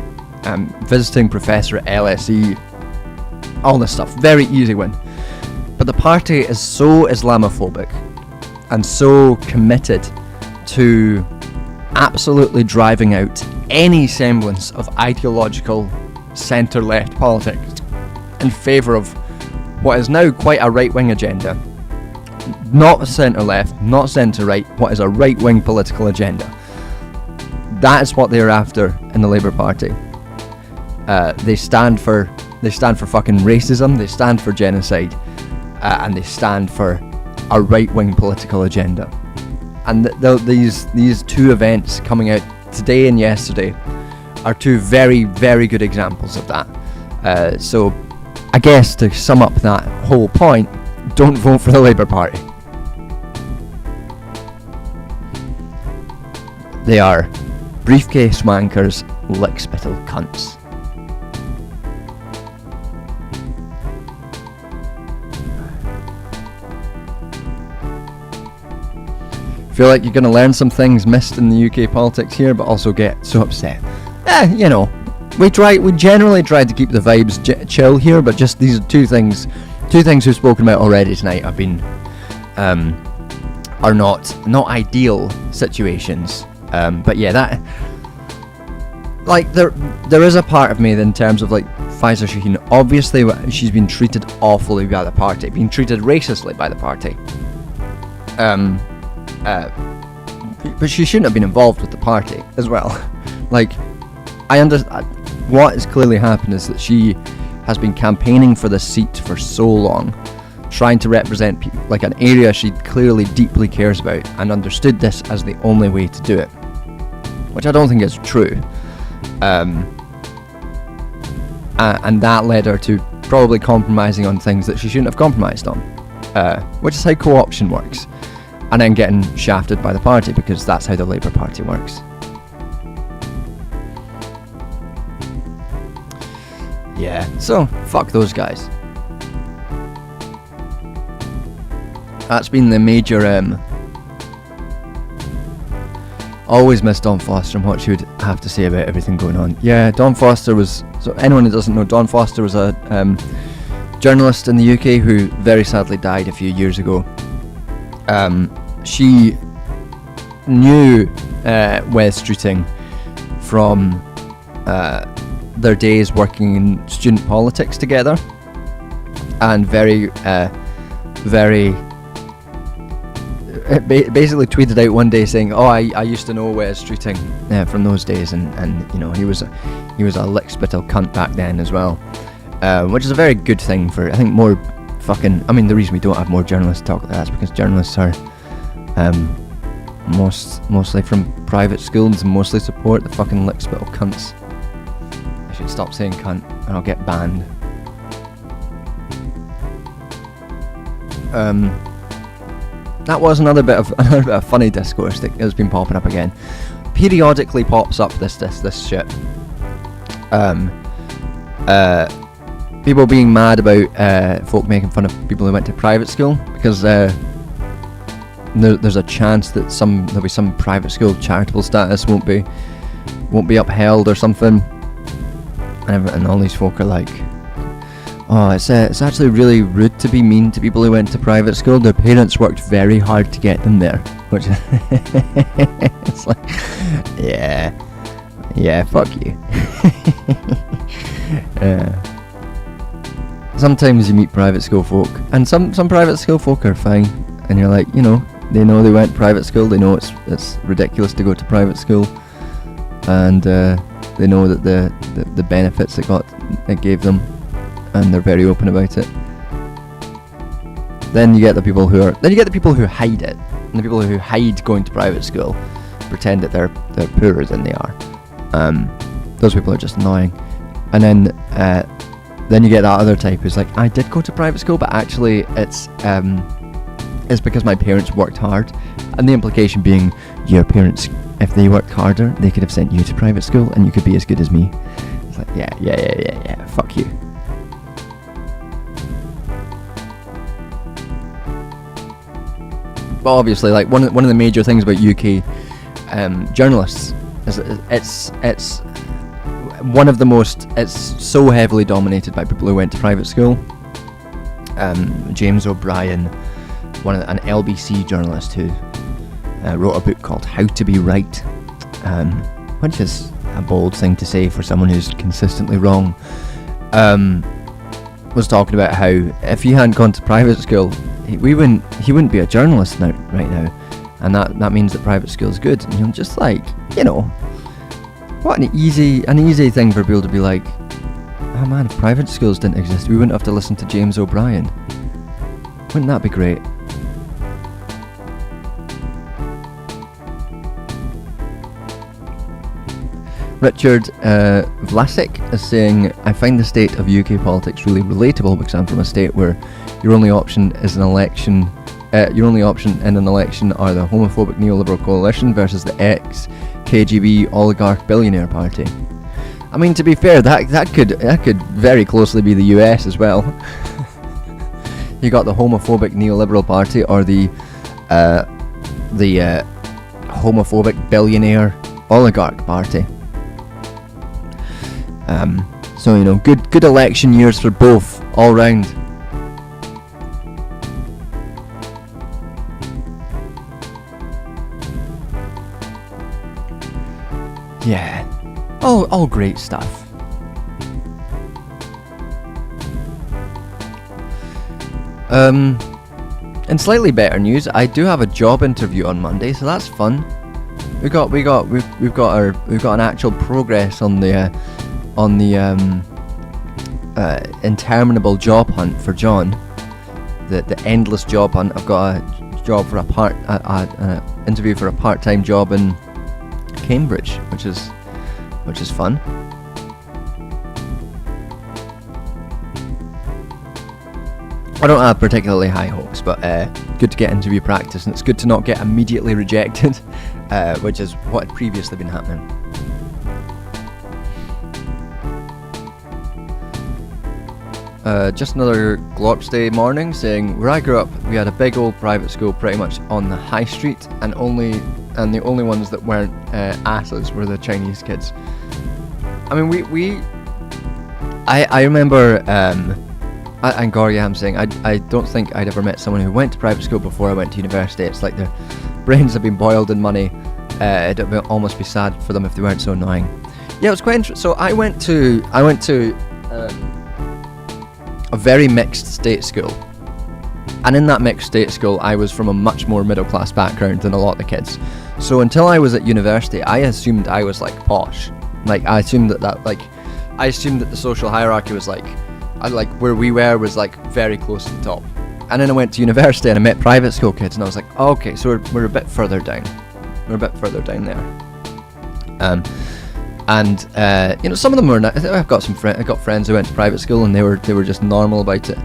visiting professor at LSE. All this stuff. Very easy win. But the party is so Islamophobic and so committed to absolutely driving out any semblance of ideological centre-left politics in favour of what is now quite a right-wing agenda. Not centre-left, not centre-right, what is a right-wing political agenda. That is what they are after in the Labour Party. They stand for They stand for fucking racism, they stand for genocide, and they stand for a right-wing political agenda. And these two events coming out today and yesterday are two very, very good examples of that. So I guess to sum up that whole point, don't vote for the Labour Party. They are briefcase wankers, lick-spittle cunts. Feel like you're going to learn some things missed in the UK politics here, but also get so upset. You know, we generally try to keep the vibes chill here, but just these are two things we've spoken about already tonight have been are not ideal situations. But yeah, that, like, there is a part of me that in terms of like Faiza Shaheen, obviously she's been treated awfully by the party, been treated racistly by the party. But she shouldn't have been involved with the party as well. Like, I understand what has clearly happened is that she has been campaigning for the seat for so long, trying to represent like an area she clearly deeply cares about, and understood this as the only way to do it, which I don't think is true. And that led her to probably compromising on things that she shouldn't have compromised on, which is how co-option works. And then getting shafted by the party, because that's how the Labour Party works. Yeah, so fuck those guys. That's been the major. Always miss Dawn Foster and what she would have to say about everything going on. Yeah, Dawn Foster was. So anyone who doesn't know, Dawn Foster was a journalist in the UK who very sadly died a few years ago. She knew Wes Streeting from their days working in student politics together, and basically tweeted out one day saying, "Oh, I used to know Wes Streeting from those days, and you know he was a lick-spittle cunt back then as well," which is a very good thing for, I think, more fucking. I mean, the reason we don't have more journalists talk like that is because journalists are mostly from private schools and mostly support the fucking lick-spittle cunts. I should stop saying cunt and I'll get banned. That was another bit of funny discourse that has been popping up again. Periodically pops up this shit. People being mad about folk making fun of people who went to private school, because there's a chance that there'll be some private school charitable status won't be upheld or something, and all these folk are like, "Oh, it's actually really rude to be mean to people who went to private school. Their parents worked very hard to get them there." Which it's like, yeah, fuck you. Sometimes you meet private school folk, and some private school folk are fine, and you're like, you know, they know they went to private school, they know it's ridiculous to go to private school, and they know that the benefits it gave them, and they're very open about it. Then you get the people who hide it, and the people who hide going to private school, pretend that they're poorer than they are. Those people are just annoying. And then you get that other type who's like, I did go to private school, but actually it's because my parents worked hard. And the implication being, your parents, if they worked harder, they could have sent you to private school and you could be as good as me. It's like, yeah, fuck you. But obviously, like, one of the major things about UK journalists is it's one of the most, it's so heavily dominated by people who went to private school. James O'Brien, an LBC journalist who wrote a book called How to Be Right, which is a bold thing to say for someone who's consistently wrong, was talking about how if he hadn't gone to private school, he wouldn't be a journalist right now, and that means that private school is good. And you're just like, you know, what an easy thing for people to be like, Oh man, if private schools didn't exist, we wouldn't have to listen to James O'Brien. Wouldn't that be great? Richard Vlasic is saying, I find the state of UK politics really relatable because I'm from a state where your only option is an election. Your only option in an election are the homophobic neoliberal coalition versus the ex-KGB oligarch billionaire party. I mean, to be fair, that could very closely be the US as well. You got the homophobic neoliberal party or the homophobic billionaire oligarch party. So you know, good election years for both, all round. Yeah, all great stuff. In slightly better news, I do have a job interview on Monday, so that's fun. We've got an actual progress on the interminable job hunt for John, the endless job hunt. I've got a job for an interview for a part-time job in Cambridge, which is fun. I don't have particularly high hopes, but good to get interview practice, and it's good to not get immediately rejected, which is what had previously been happening. Just another Glorps Day morning saying, where I grew up, we had a big old private school pretty much on the high street, and the only ones that weren't asses were the Chinese kids. I mean, I remember, and Goryam saying, I don't think I'd ever met someone who went to private school before I went to university. It's like their brains have been boiled in money. It'd almost be sad for them if they weren't so annoying. Yeah, it was quite interesting. So I went to a very mixed state school, and in that mixed state school I was from a much more middle class background than a lot of the kids. So until I was at university, I assumed I was like posh. Like I assumed that the social hierarchy was like where we were was like very close to the top. And then I went to university and I met private school kids, and I was like, oh, okay, so we're a bit further down. We're a bit further down there. And you know, some of them were. I've got friends who went to private school, and they were just normal about it.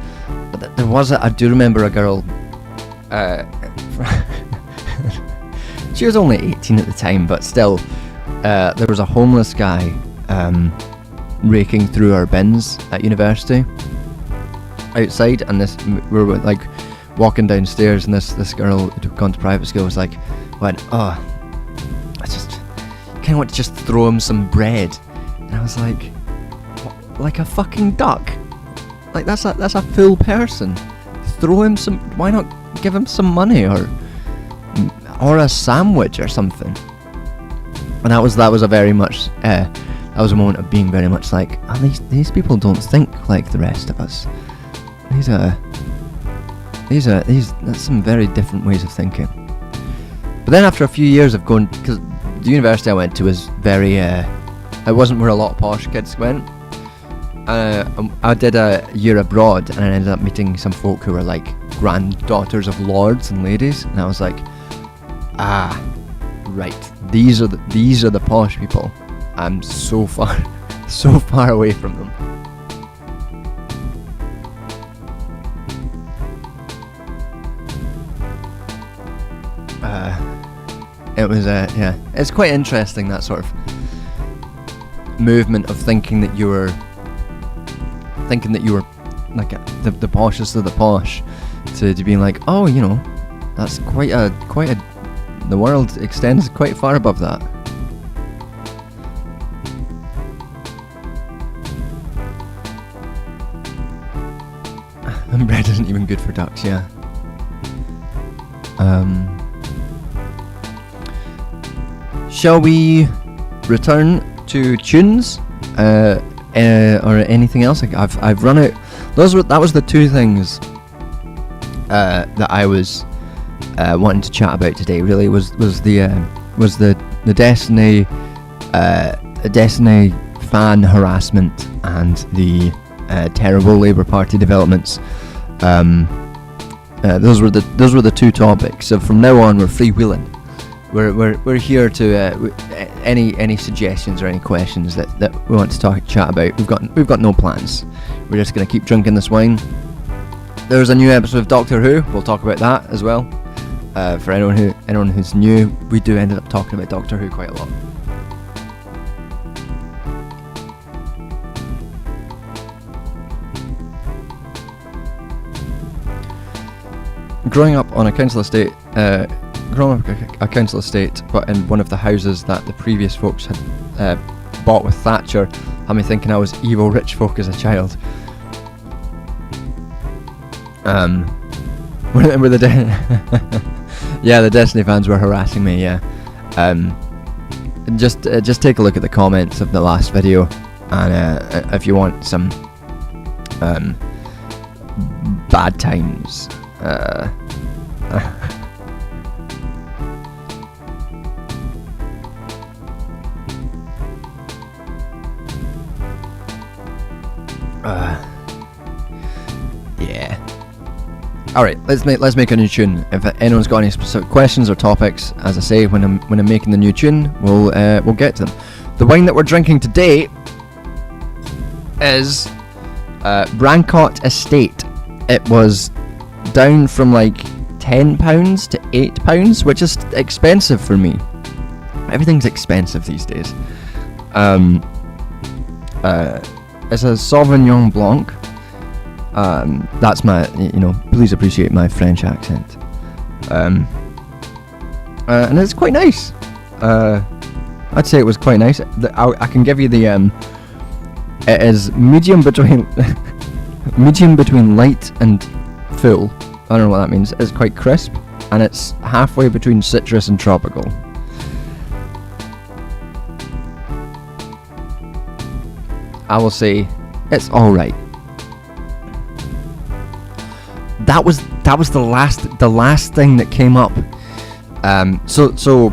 But there was I do remember a girl. She was only 18 at the time, but still, there was a homeless guy raking through our bins at university outside, and we were like walking downstairs, and this girl who'd gone to private school went, oh, I just kind of want to just throw him some bread. And I was like, what? Like a fucking duck? Like that's a full person. Throw him some. Why not give him some money or a sandwich or something? And that was a very much that was a moment of being very much like, oh, these people don't think like the rest of us. That's some very different ways of thinking. But then after a few years of going, because the university I went to was very, it wasn't where a lot of posh kids went. I did a year abroad, and I ended up meeting some folk who were like granddaughters of lords and ladies, and I was like, right, these are the posh people. I'm so far away from them. It was yeah, it's quite interesting, that sort of movement of thinking that you were like the poshest of the posh, to being like, oh, you know, that's quite a the world extends quite far above that. And bread isn't even good for ducks, yeah. Shall we return to tunes or anything else? I've run out. That was the two things that I was wanting to chat about today. Really was the Destiny fan harassment and the terrible Labour Party developments. Those were the two topics. So from now on, we're freewheeling. We're here to any suggestions or any questions that we want to chat about. We've got no plans. We're just gonna keep drinking this wine. There's a new episode of Doctor Who. We'll talk about that as well. For anyone who's new, we do end up talking about Doctor Who quite a lot. Growing up on a council estate, but in one of the houses that the previous folks had bought with Thatcher, had me thinking I was evil rich folk as a child. Were the yeah, the Destiny fans were harassing me. Yeah, just take a look at the comments of the last video, and if you want some bad times. Yeah. All right, let's make a new tune. If anyone's got any specific questions or topics, as I say, when I'm making the new tune, we'll get to them. The wine that we're drinking today is Brancott Estate. It was down from like £10 to £8, which is expensive for me. Everything's expensive these days. It's a Sauvignon Blanc. That's my, please appreciate my French accent. And it's quite nice. I'd say it was quite nice. I can give you the, it is medium between light and full. I don't know what that means. It's quite crisp, and it's halfway between citrus and tropical. I will say it's all right. That was the last thing that came up. So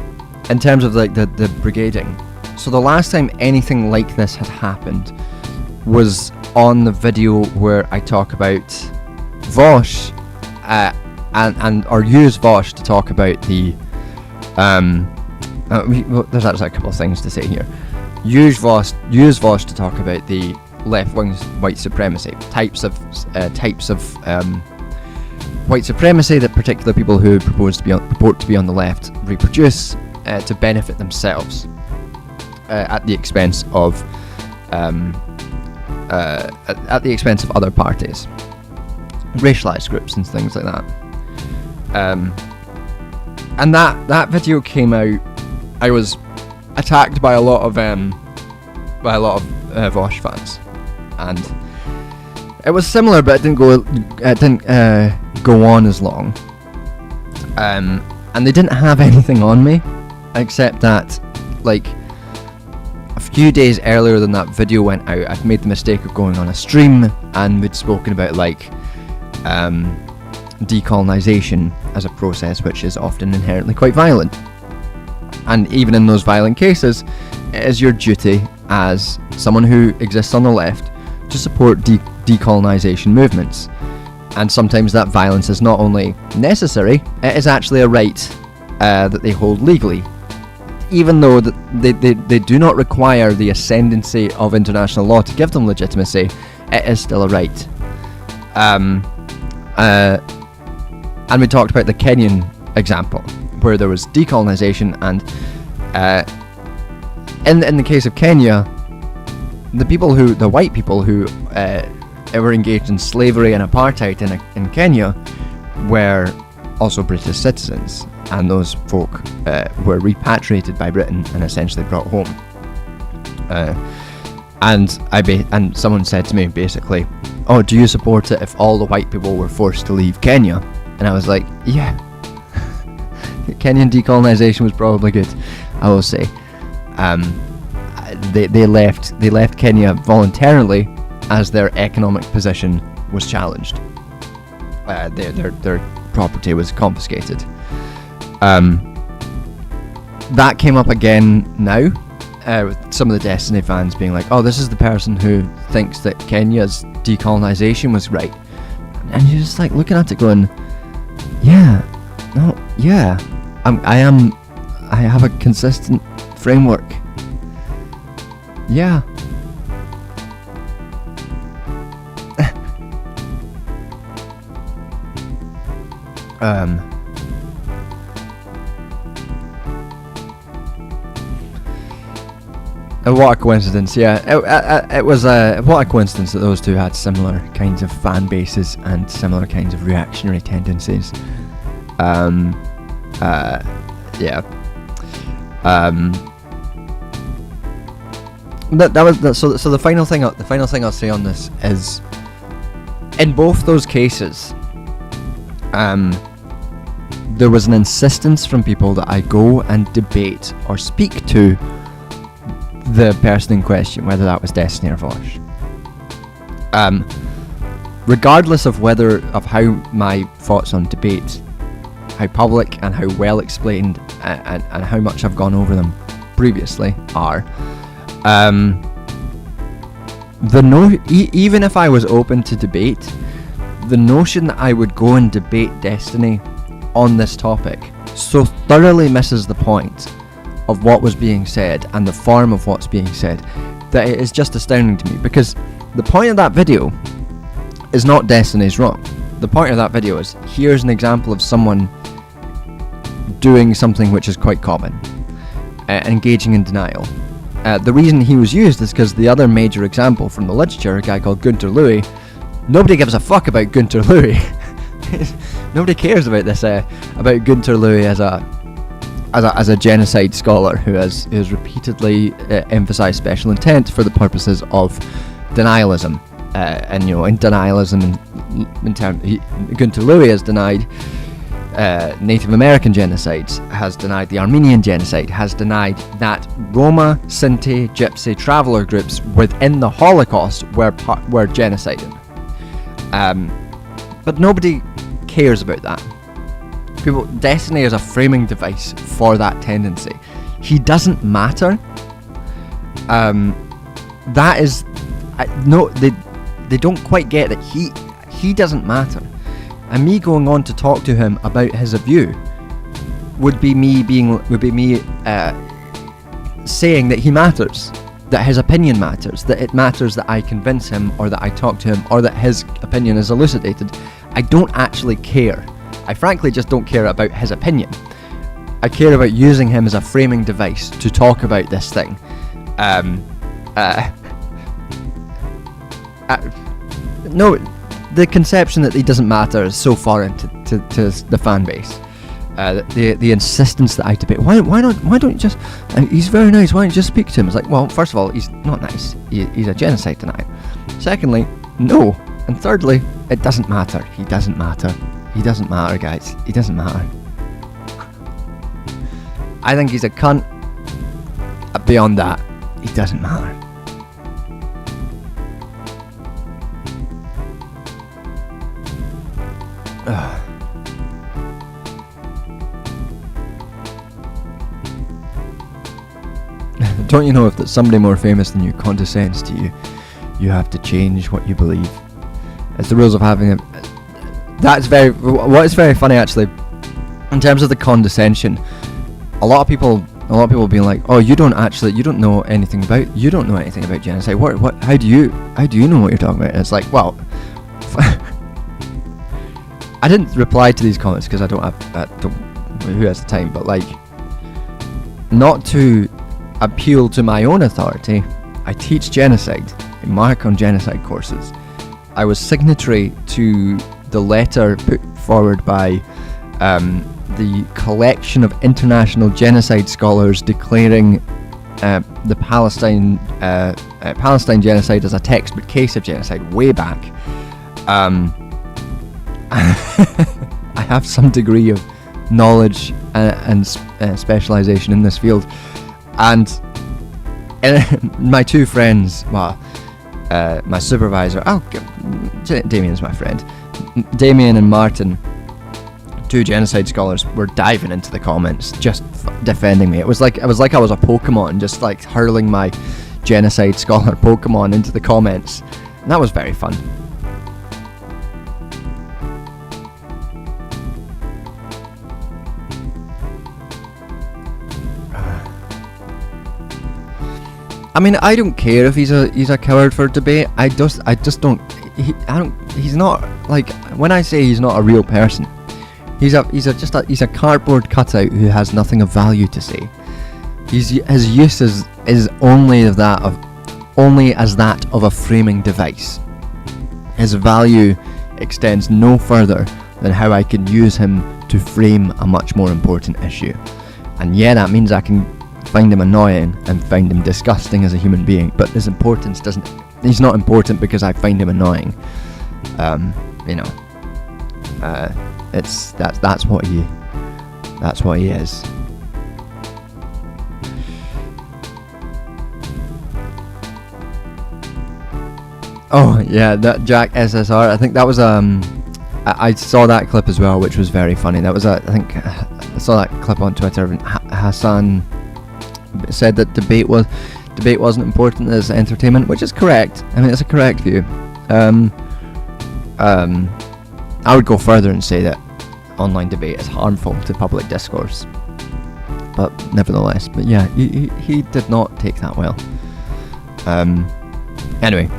in terms of like the brigading, so the last time anything like this had happened was on the video where I talk about Vosh, and or use Vosh to talk about the there's actually a couple of things to say here. Use Vosh to talk about the left-wing white supremacy, types of white supremacy that particular people who purport to be on the left reproduce to benefit themselves at the expense of other parties, racialized groups and things like that. And that video came out. I was attacked by a lot of Vosh fans, and it was similar, but it didn't go on as long. And they didn't have anything on me, except that, like, a few days earlier than that video went out, I'd made the mistake of going on a stream, and we'd spoken about, like, decolonization as a process which is often inherently quite violent. And even in those violent cases, it is your duty as someone who exists on the left to support decolonization movements. And sometimes that violence is not only necessary, it is actually a right that they hold legally. Even though they do not require the ascendancy of international law to give them legitimacy, it is still a right. And we talked about the Kenyan example, where there was decolonization, and in the case of Kenya, the white people who were engaged in slavery and apartheid in Kenya were also British citizens, and those folk were repatriated by Britain and essentially brought home. And someone said to me basically, "Oh, do you support it if all the white people were forced to leave Kenya?" And I was like, "Yeah." Kenyan decolonization was probably good, I will say. They left Kenya voluntarily as their economic position was challenged. Their property was confiscated. That came up again now, with some of the Destiny fans being like, oh, this is the person who thinks that Kenya's decolonization was right. And you're just like looking at it going, yeah, no, yeah, I have a consistent framework. Yeah. What a coincidence, yeah. It was what a coincidence that those two had similar kinds of fan bases and similar kinds of reactionary tendencies. Yeah. So the final thing I'll say on this is, in both those cases, there was an insistence from people that I go and debate or speak to the person in question, whether that was Destiny or Vosh. Regardless of how my thoughts on debate, how public and how well explained and how much I've gone over them previously are, even if I was open to debate, the notion that I would go and debate Destiny on this topic so thoroughly misses the point of what was being said and the form of what's being said that it is just astounding to me, because the point of that video is not Destiny's wrong. The point of that video is, here's an example of someone doing something which is quite common, engaging in denial. The reason he was used is because the other major example from the literature, a guy called Gunter Louis, nobody gives a fuck about Gunter Louis. Nobody cares about this, about Gunter Louis as a genocide scholar who has repeatedly emphasised special intent for the purposes of denialism. And in denialism, Gunter Louis has denied Native American genocides, has denied the Armenian genocide, has denied that Roma, Sinti, Gypsy traveller groups within the Holocaust were genocided. But nobody cares about that. Destiny is a framing device for that tendency. He doesn't matter. That is, they don't quite get that he doesn't matter. And me going on to talk to him about his view would be me saying that he matters, that his opinion matters, that it matters that I convince him, or that I talk to him, or that his opinion is elucidated. I don't actually care. I frankly just don't care about his opinion. I care about using him as a framing device to talk about this thing. No, the conception that he doesn't matter is so far into the fan base. The insistence that I debate. Why don't you just? He's very nice. Why don't you just speak to him? It's like, well, first of all, he's not nice. He's a genocide denier. Secondly, no. And thirdly, it doesn't matter. He doesn't matter. He doesn't matter, guys. He doesn't matter. I think he's a cunt. Beyond that, he doesn't matter. Don't you know if that somebody more famous than you condescends to you, you have to change what you believe? It's the rules of having a... What is very funny actually, in terms of the condescension, a lot of people being like, oh, you don't know anything about genocide. What? How do you know what you're talking about? And it's like, well, I didn't reply to these comments because I don't have who has the time, but like, not to appeal to my own authority, I teach genocide, I mark on genocide courses. I was signatory to the letter put forward by the collection of international genocide scholars declaring the Palestine genocide as a textbook case of genocide way back. I have some degree of knowledge and specialisation in this field, and my two friends, my supervisor, Damien's my friend, Damien and Martin, two genocide scholars were diving into the comments, just defending me. It was like I was a Pokemon, just like hurling my genocide scholar Pokemon into the comments, and that was very fun. I mean, I don't care if he's a coward for debate. I just don't. He's not, like, when I say he's not a real person, he's a cardboard cutout who has nothing of value to say. His use is only as that of a framing device. His value extends no further than how I can use him to frame a much more important issue. And yeah, that means I can find him annoying and find him disgusting as a human being, but his importance doesn't. He's not important because I find him annoying. That's what he is. Oh yeah, that Jack SSR. I think that was I saw that clip as well, which was very funny. That was I think I saw that clip on Twitter. And Hassan said that debate wasn't important as entertainment, which is correct. I mean, it's a correct view. I would go further and say that online debate is harmful to public discourse. But nevertheless, but yeah, he did not take that well. Anyway,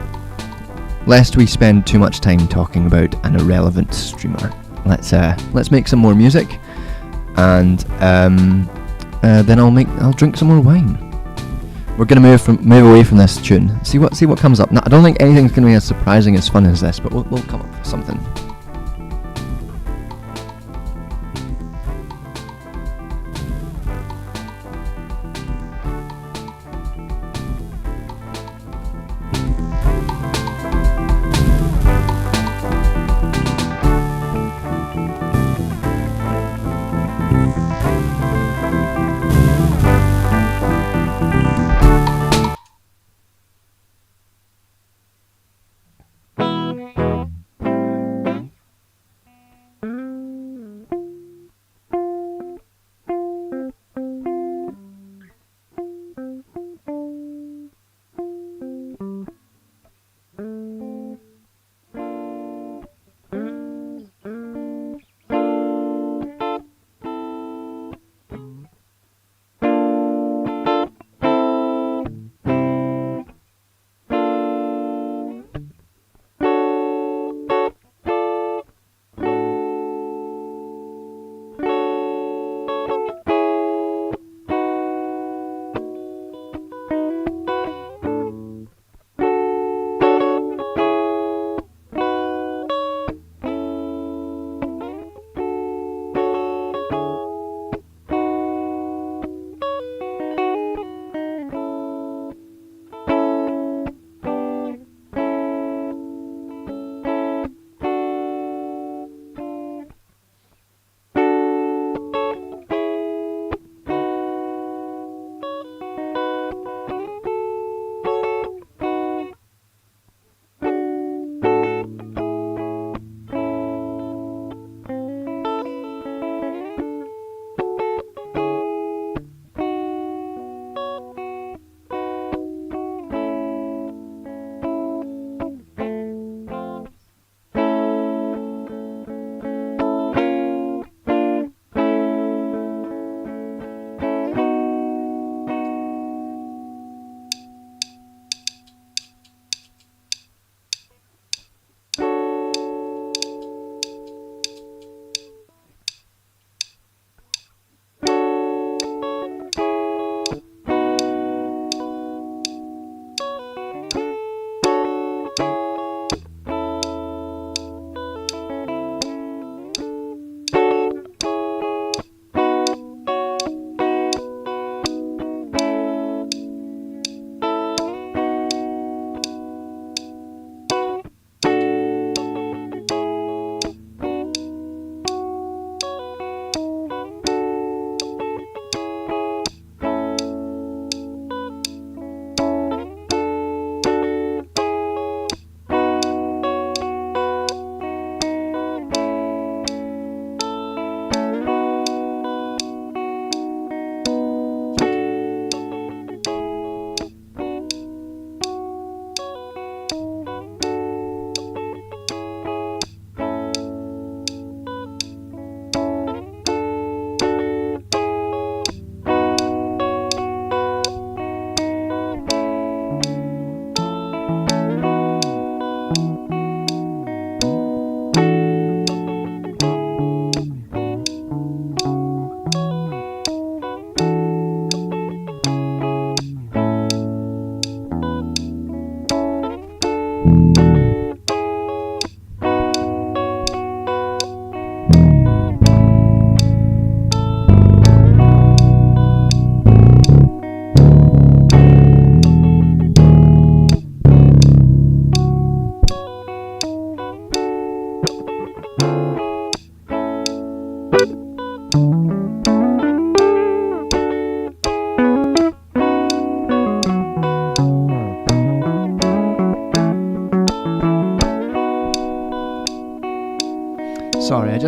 lest we spend too much time talking about an irrelevant streamer, let's make some more music, and then I'll drink some more wine. We're gonna move away from this tune. See what comes up. Now, I don't think anything's gonna be as surprising as fun as this, but we'll come up with something.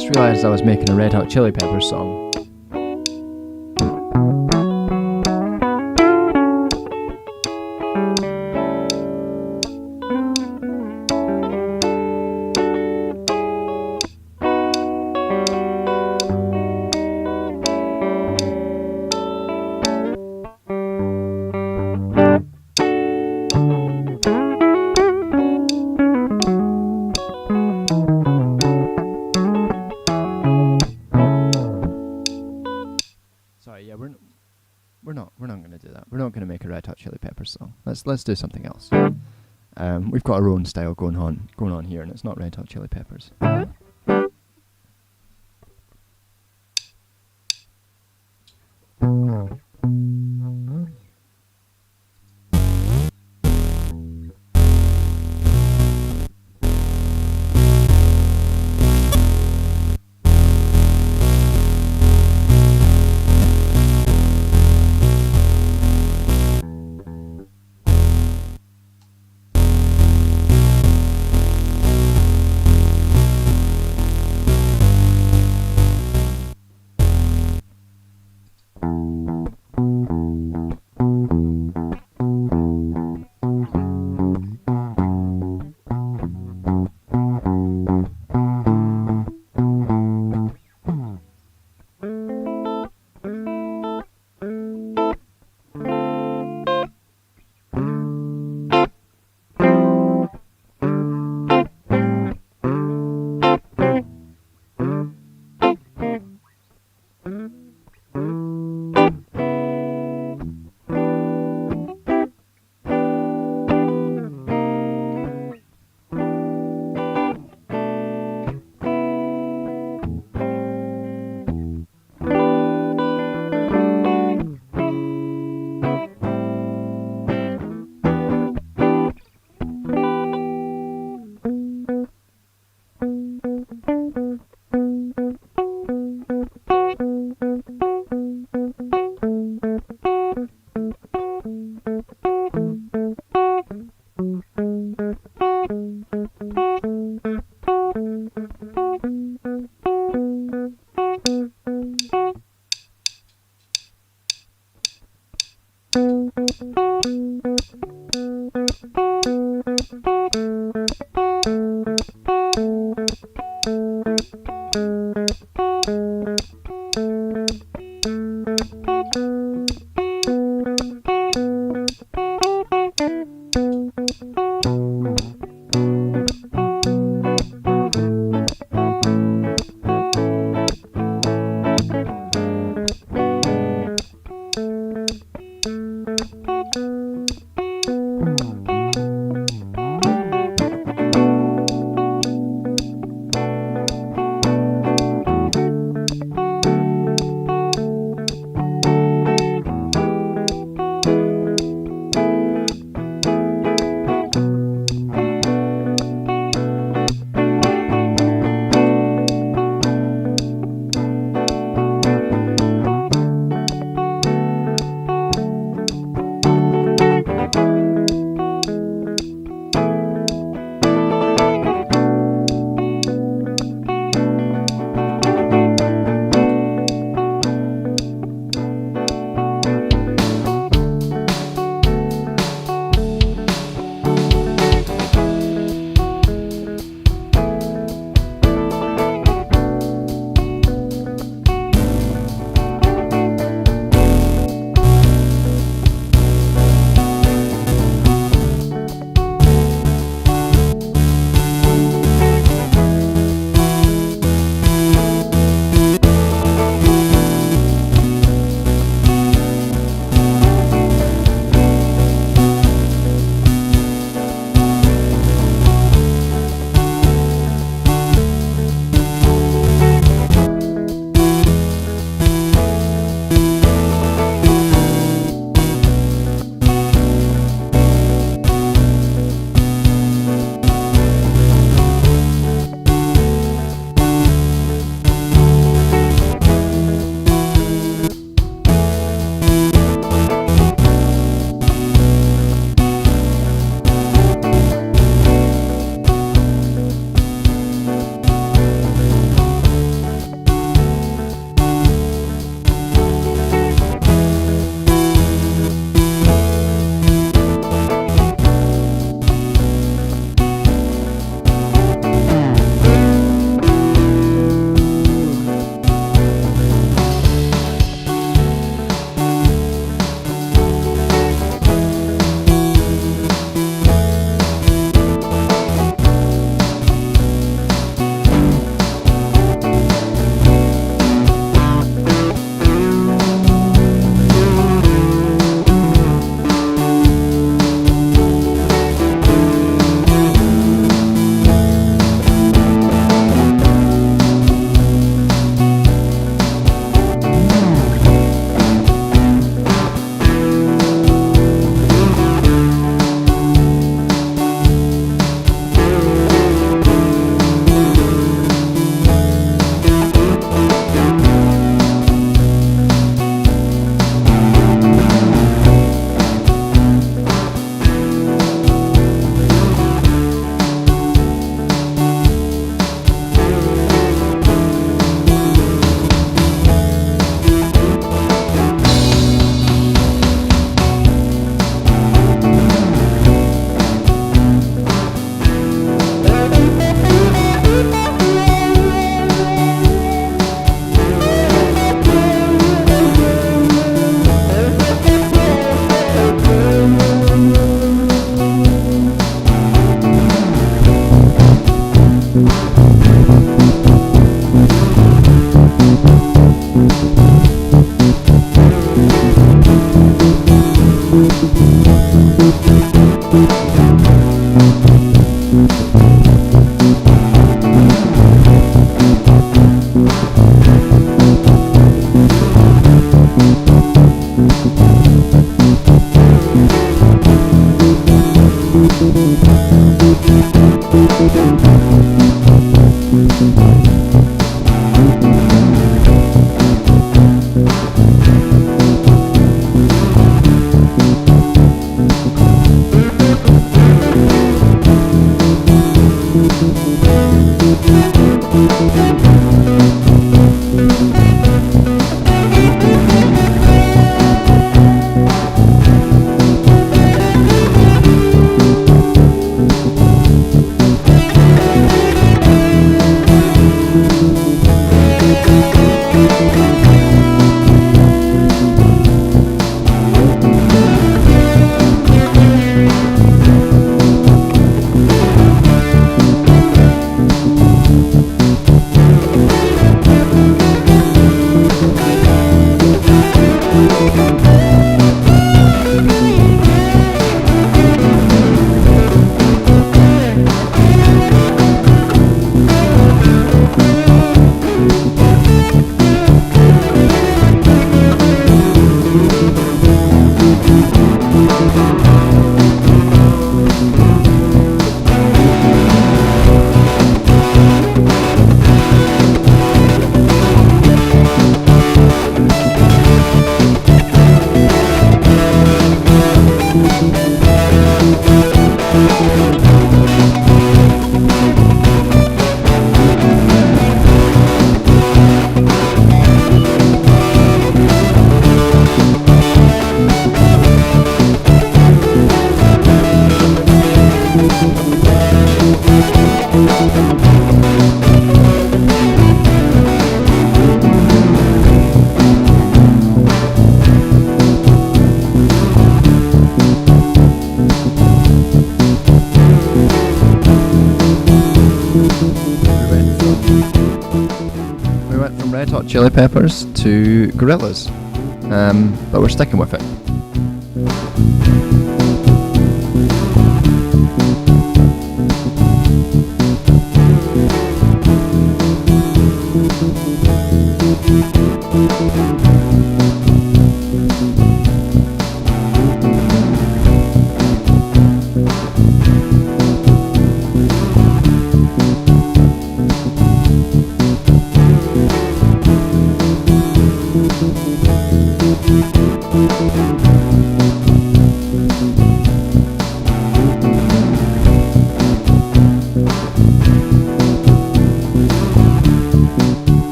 just realised I was making a Red Hot Chili Peppers song. Sorry, yeah, we're not going to do that. We're not going to make a Red Hot Chili Peppers song. Let's do something else. We've got our own style going on here, and it's not Red Hot Chili Peppers. Hot Chili Peppers to Gorillaz. But we're sticking with it.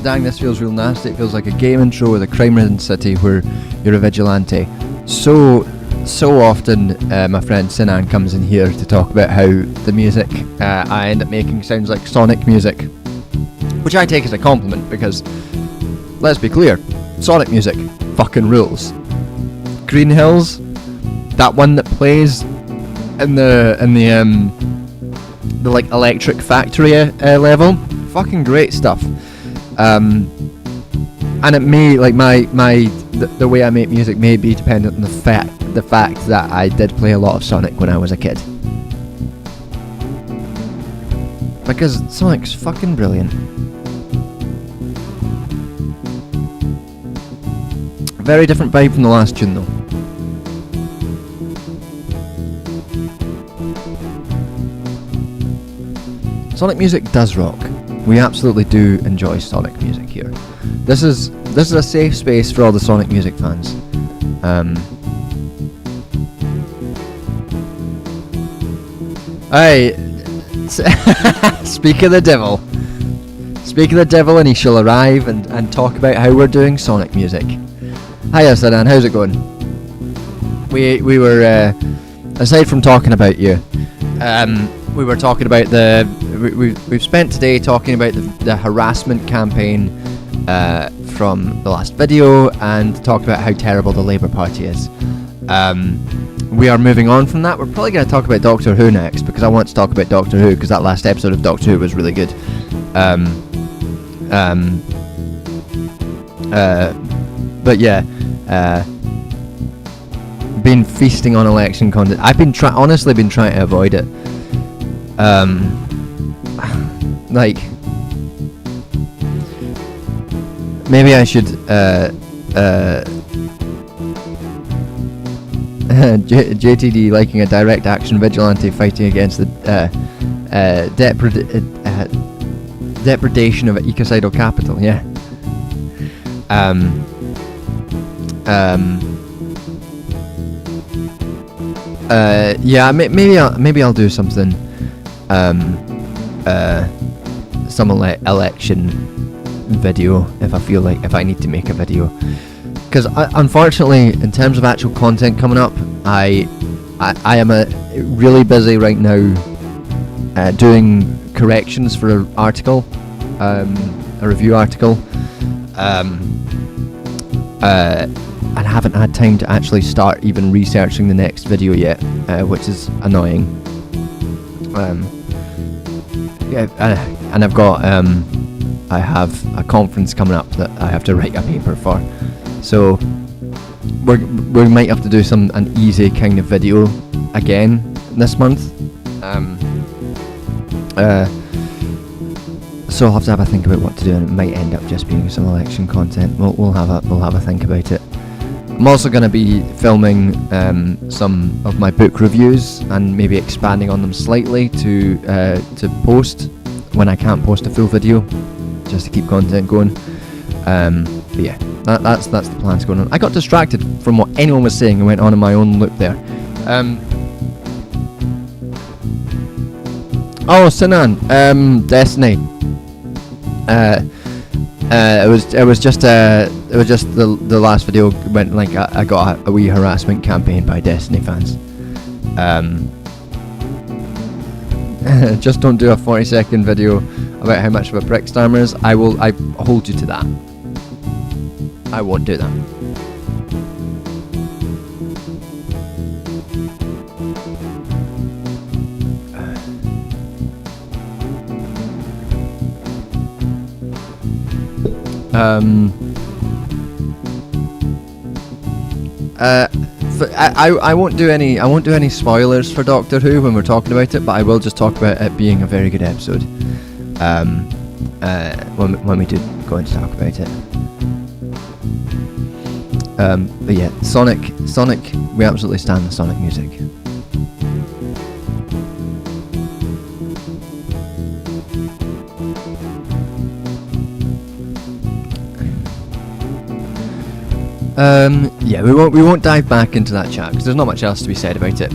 Dang, this feels real nasty. It feels like a game intro with a crime-ridden city where you're a vigilante. So often my friend Sinan comes in here to talk about how the music I end up making sounds like Sonic music, which I take as a compliment because, let's be clear, Sonic music fucking rules. Green Hills, that one that plays in the like Electric Factory level, fucking great stuff. And it may, like, the way I make music may be dependent on the fact that I did play a lot of Sonic when I was a kid. Because Sonic's fucking brilliant. Very different vibe from the last tune though. Sonic music does rock. We absolutely do enjoy Sonic music here. This is a safe space for all the Sonic music fans. Speak of the devil. Speak of the devil, and he shall arrive and talk about how we're doing Sonic music. Hiya, Sadan, how's it going? We were aside from talking about you, we were talking about we've spent today talking about the harassment campaign from the last video, and talked about how terrible the Labour Party is. We are moving on from that. We're probably going to talk about Doctor Who next, because I want to talk about Doctor Who, because that last episode of Doctor Who was really good. But yeah, been feasting on election content. I've been honestly been trying to avoid it. Like, maybe I should JTD liking a direct action vigilante fighting against the depredation of ecocidal capital. Yeah. Yeah. Maybe I'll do something. Some election video if I feel like, if I need to make a video, because unfortunately, in terms of actual content coming up, I am really busy right now doing corrections for an article, a review article, and haven't had time to actually start even researching the next video yet, which is annoying. Yeah, and I've got I have a conference coming up that I have to write a paper for, so we might have to do an easy kind of video again this month. So I'll have to have a think about what to do, and it might end up just being some election content. We'll have a think about it. I'm also going to be filming some of my book reviews, and maybe expanding on them slightly to post when I can't post a full video, just to keep content going. But yeah, that's the plans going on. I got distracted from what anyone was saying and went on in my own loop there. Oh, Sinan, Destiny. It was just the last video went like I got a wee harassment campaign by Destiny fans. Just don't do a 40-second video about how much of a prick Starmer is. I hold you to that. I won't do that. I won't do any spoilers for Doctor Who when we're talking about it, but I will just talk about it being a very good episode. When we do go into talk about it. But yeah, Sonic, we absolutely stand the Sonic music. Yeah, we won't dive back into that chat because there's not much else to be said about it.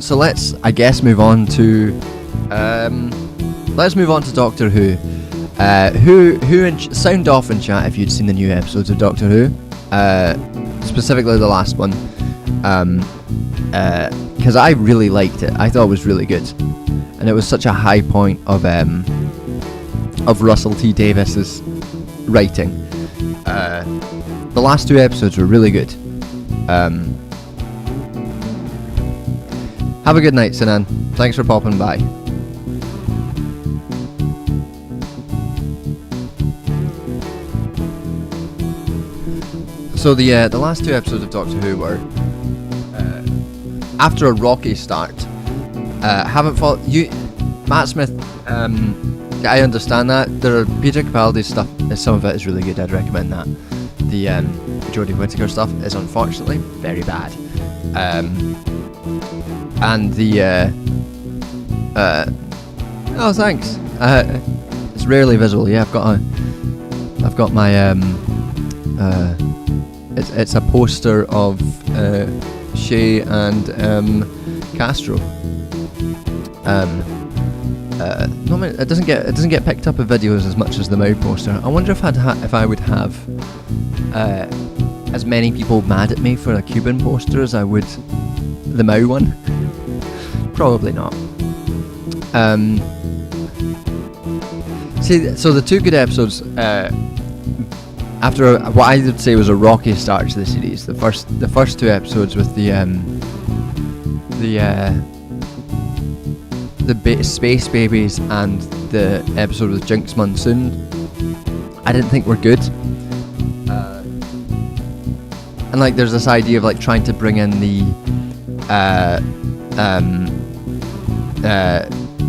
So let's, I guess, move on to Doctor Who. Sound off in chat if you'd seen the new episodes of Doctor Who, specifically the last one, because I really liked it. I thought it was really good, and it was such a high point of Russell T Davis's writing. The last 2 episodes were really good. Have a good night, Sinan. Thanks for popping by. So the last 2 episodes of Doctor Who were after a rocky start. Haven't followed you, Matt Smith. I understand that there are Peter Capaldi's stuff. Some of it is really good. I'd recommend that. The Jodie Whittaker stuff is unfortunately very bad. And the oh, thanks. It's rarely visible. Yeah, I've got my it's a poster of Shay and Castro. Normally it doesn't get picked up in videos as much as the Mau poster. I wonder if I would have as many people mad at me for a Cuban poster as I would the Mau one. Probably not. See, so the 2 good episodes. After what I would say was a rocky start to the series, the first 2 episodes with the Space Babies and the episode with Jinx Monsoon, I didn't think were good. And like, there's this idea of like trying to bring in the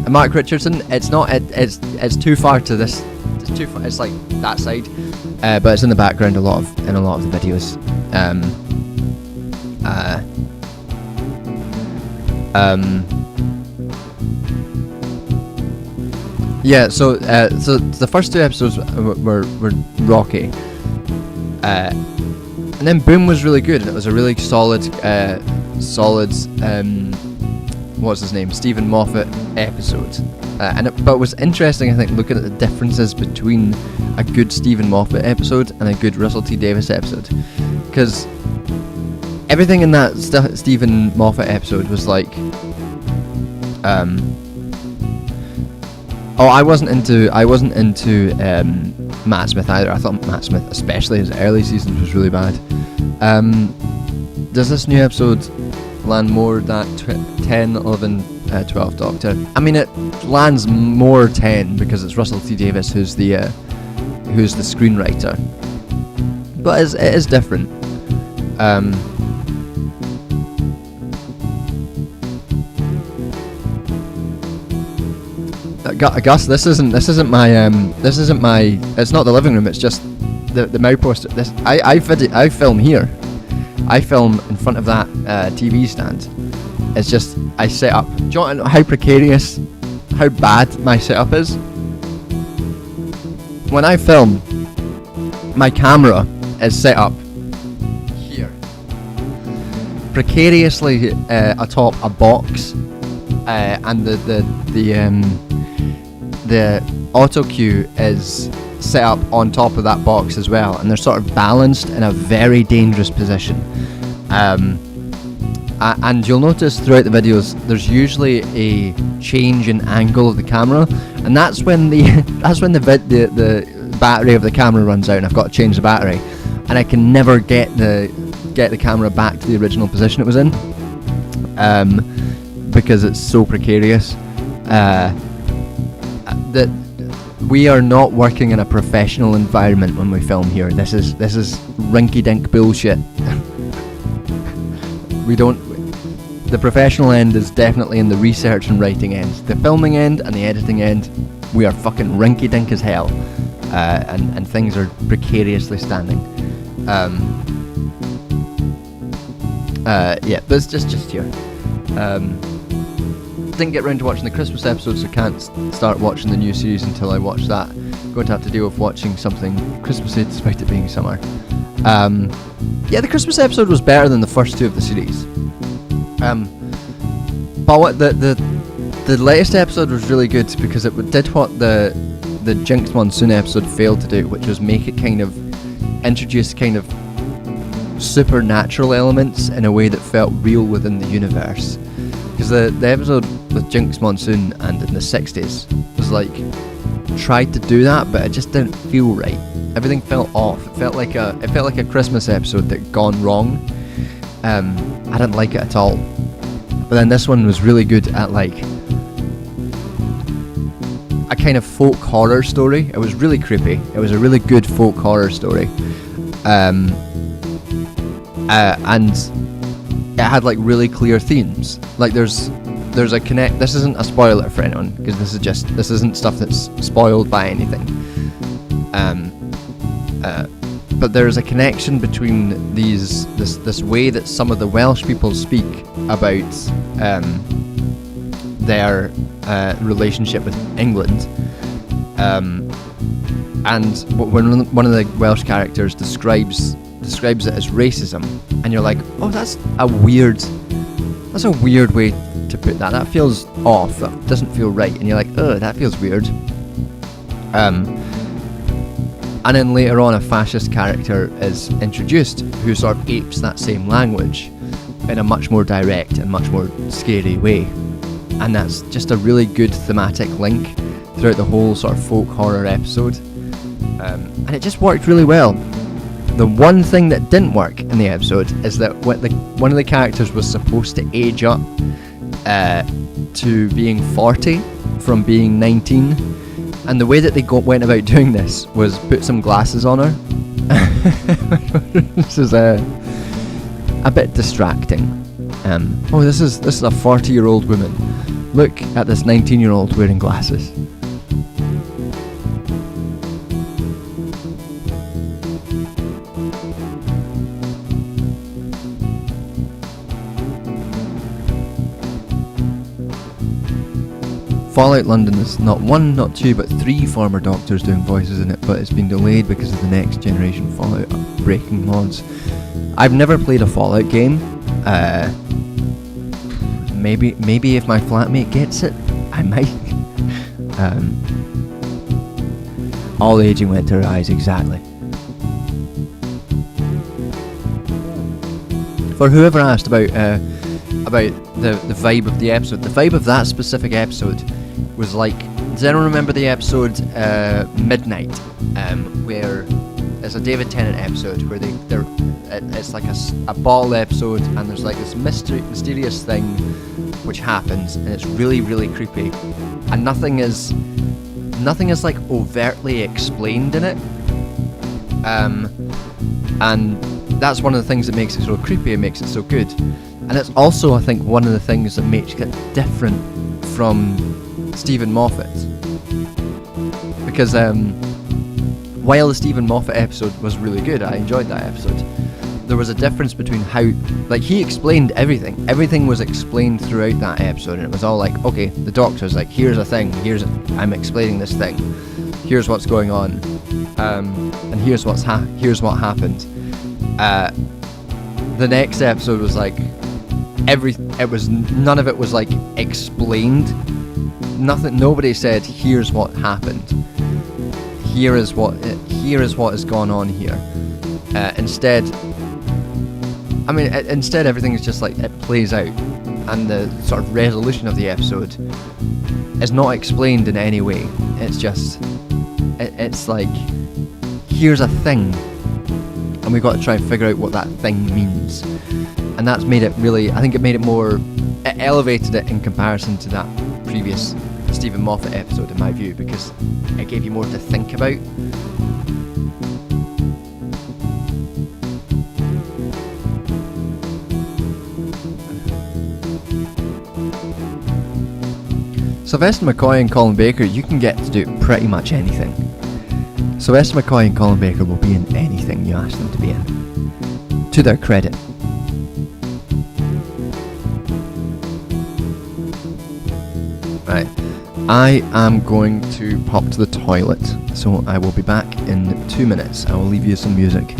Mark Richardson. It's not. It's too far to this. It's too far. It's like that side. But it's in the background in a lot of the videos. Yeah. So the first 2 episodes were rocky, and then Boom was really good, and it was a really solid. What's his name? Stephen Moffat episode. But it was interesting, I think, looking at the differences between a good Stephen Moffat episode and a good Russell T Davies episode, because everything in that Stephen Moffat episode was like, I wasn't into Matt Smith either. I thought Matt Smith, especially his early seasons, was really bad. Does this new episode land more that 10, 11, 12 Doctor? I mean, it lands more 10 because it's Russell T Davies who's the screenwriter, but it is different. Gus, this isn't my it's not the living room, it's just the Mau poster. I film here. I film in front of that TV stand. It's just, I set up. Do you want to know how precarious, how bad my setup is? When I film, my camera is set up here, precariously atop a box, and the auto cue is set up on top of that box as well, and they're sort of balanced in a very dangerous position. And you'll notice throughout the videos there's usually a change in angle of the camera, and that's when the battery of the camera runs out, and I've got to change the battery, and I can never get the camera back to the original position it was in, we are not working in a professional environment when we film here. This is rinky-dink bullshit. We don't. The professional end is definitely in the research and writing end. The filming end and the editing end, we are fucking rinky-dink as hell, and things are precariously standing. Yeah, but it's just here. Didn't get round to watching the Christmas episode, so can't start watching the new series until I watch that. Going to have to deal with watching something Christmassy despite it being summer. Yeah, the Christmas episode was better than the first two of the series. But what the latest episode was really good because it did what the Jinx Monsoon episode failed to do, which was make it kind of introduce kind of supernatural elements in a way that felt real within the universe. Because the episode with Jinx Monsoon and in the 60s was like tried to do that, but it just didn't feel right. Everything felt off. It felt like a Christmas episode that had gone wrong. I didn't like it at all. But then this one was really good at like a kind of folk horror story. It was really creepy. It was a really good folk horror story. And it had like really clear themes. Like there's a connect. This isn't a spoiler for anyone because this isn't stuff that's spoiled by anything. But there's a connection between this way that some of the Welsh people speak about their relationship with England. And when one of the Welsh characters describes it as racism, and you're like, oh, that's a weird way to put that. That feels off. That doesn't feel right. And you're like, oh, that feels weird. And then later on, a fascist character is introduced who sort of apes that same language in a much more direct and much more scary way. And that's just a really good thematic link throughout the whole sort of folk horror episode. And it just worked really well. The one thing that didn't work in the episode is that one of the characters was supposed to age up to being 40 from being 19. And the way that they went about doing this was put some glasses on her. This is a bit distracting. This is a 40-year-old woman. Look at this 19-year-old wearing glasses. Fallout London is not one, not two, but three former Doctors doing voices in it, but it's been delayed because of the next generation Fallout breaking mods. I've never played a Fallout game. Maybe if my flatmate gets it, I might. All aging went to her eyes, exactly. For whoever asked about the vibe of the episode, the vibe of that specific episode was like, does anyone remember the episode Midnight, where it's a David Tennant episode where it's like a ball episode, and there's like this mysterious thing which happens, and it's really, really creepy, and nothing is like overtly explained in it, and that's one of the things that makes it so creepy and makes it so good. And it's also, I think, one of the things that makes it different from Stephen Moffat. Because while the Stephen Moffat episode was really good, I enjoyed that episode, there was a difference between how, like, he explained everything. Everything was explained throughout that episode, and it was all like, okay, the Doctor's like, here's a thing, I'm explaining this thing, here's what's going on, and here's what happened. The next episode was like, none of it was like explained. Nobody said, here's what happened. Here is what has gone on here. Instead everything is just like, it plays out, and the sort of resolution of the episode is not explained in any way. It's just, it's like, here's a thing, and we've got to try and figure out what that thing means. And that's made it really, I think it made it more, it elevated it in comparison to that previous Stephen Moffat episode in my view, because it gave you more to think about. Sylvester McCoy and Colin Baker, you can get to do pretty much anything. Sylvester McCoy and Colin Baker will be in anything you ask them to be in, to their credit. Right, I am going to pop to the toilet, so I will be back in 2 minutes. I will leave you some music.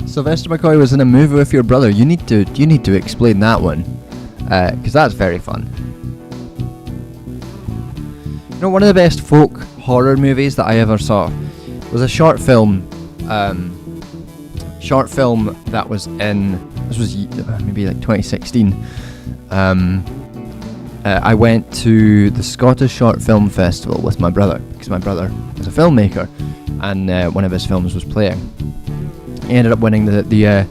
Sylvester McCoy was in a movie with your brother. You need to explain that one, because that's very fun. You know, one of the best folk horror movies that I ever saw was a short film. That was in, this was maybe like 2016. I went to the Scottish Short Film Festival with my brother, because my brother is a filmmaker, and one of his films was playing. He ended up winning the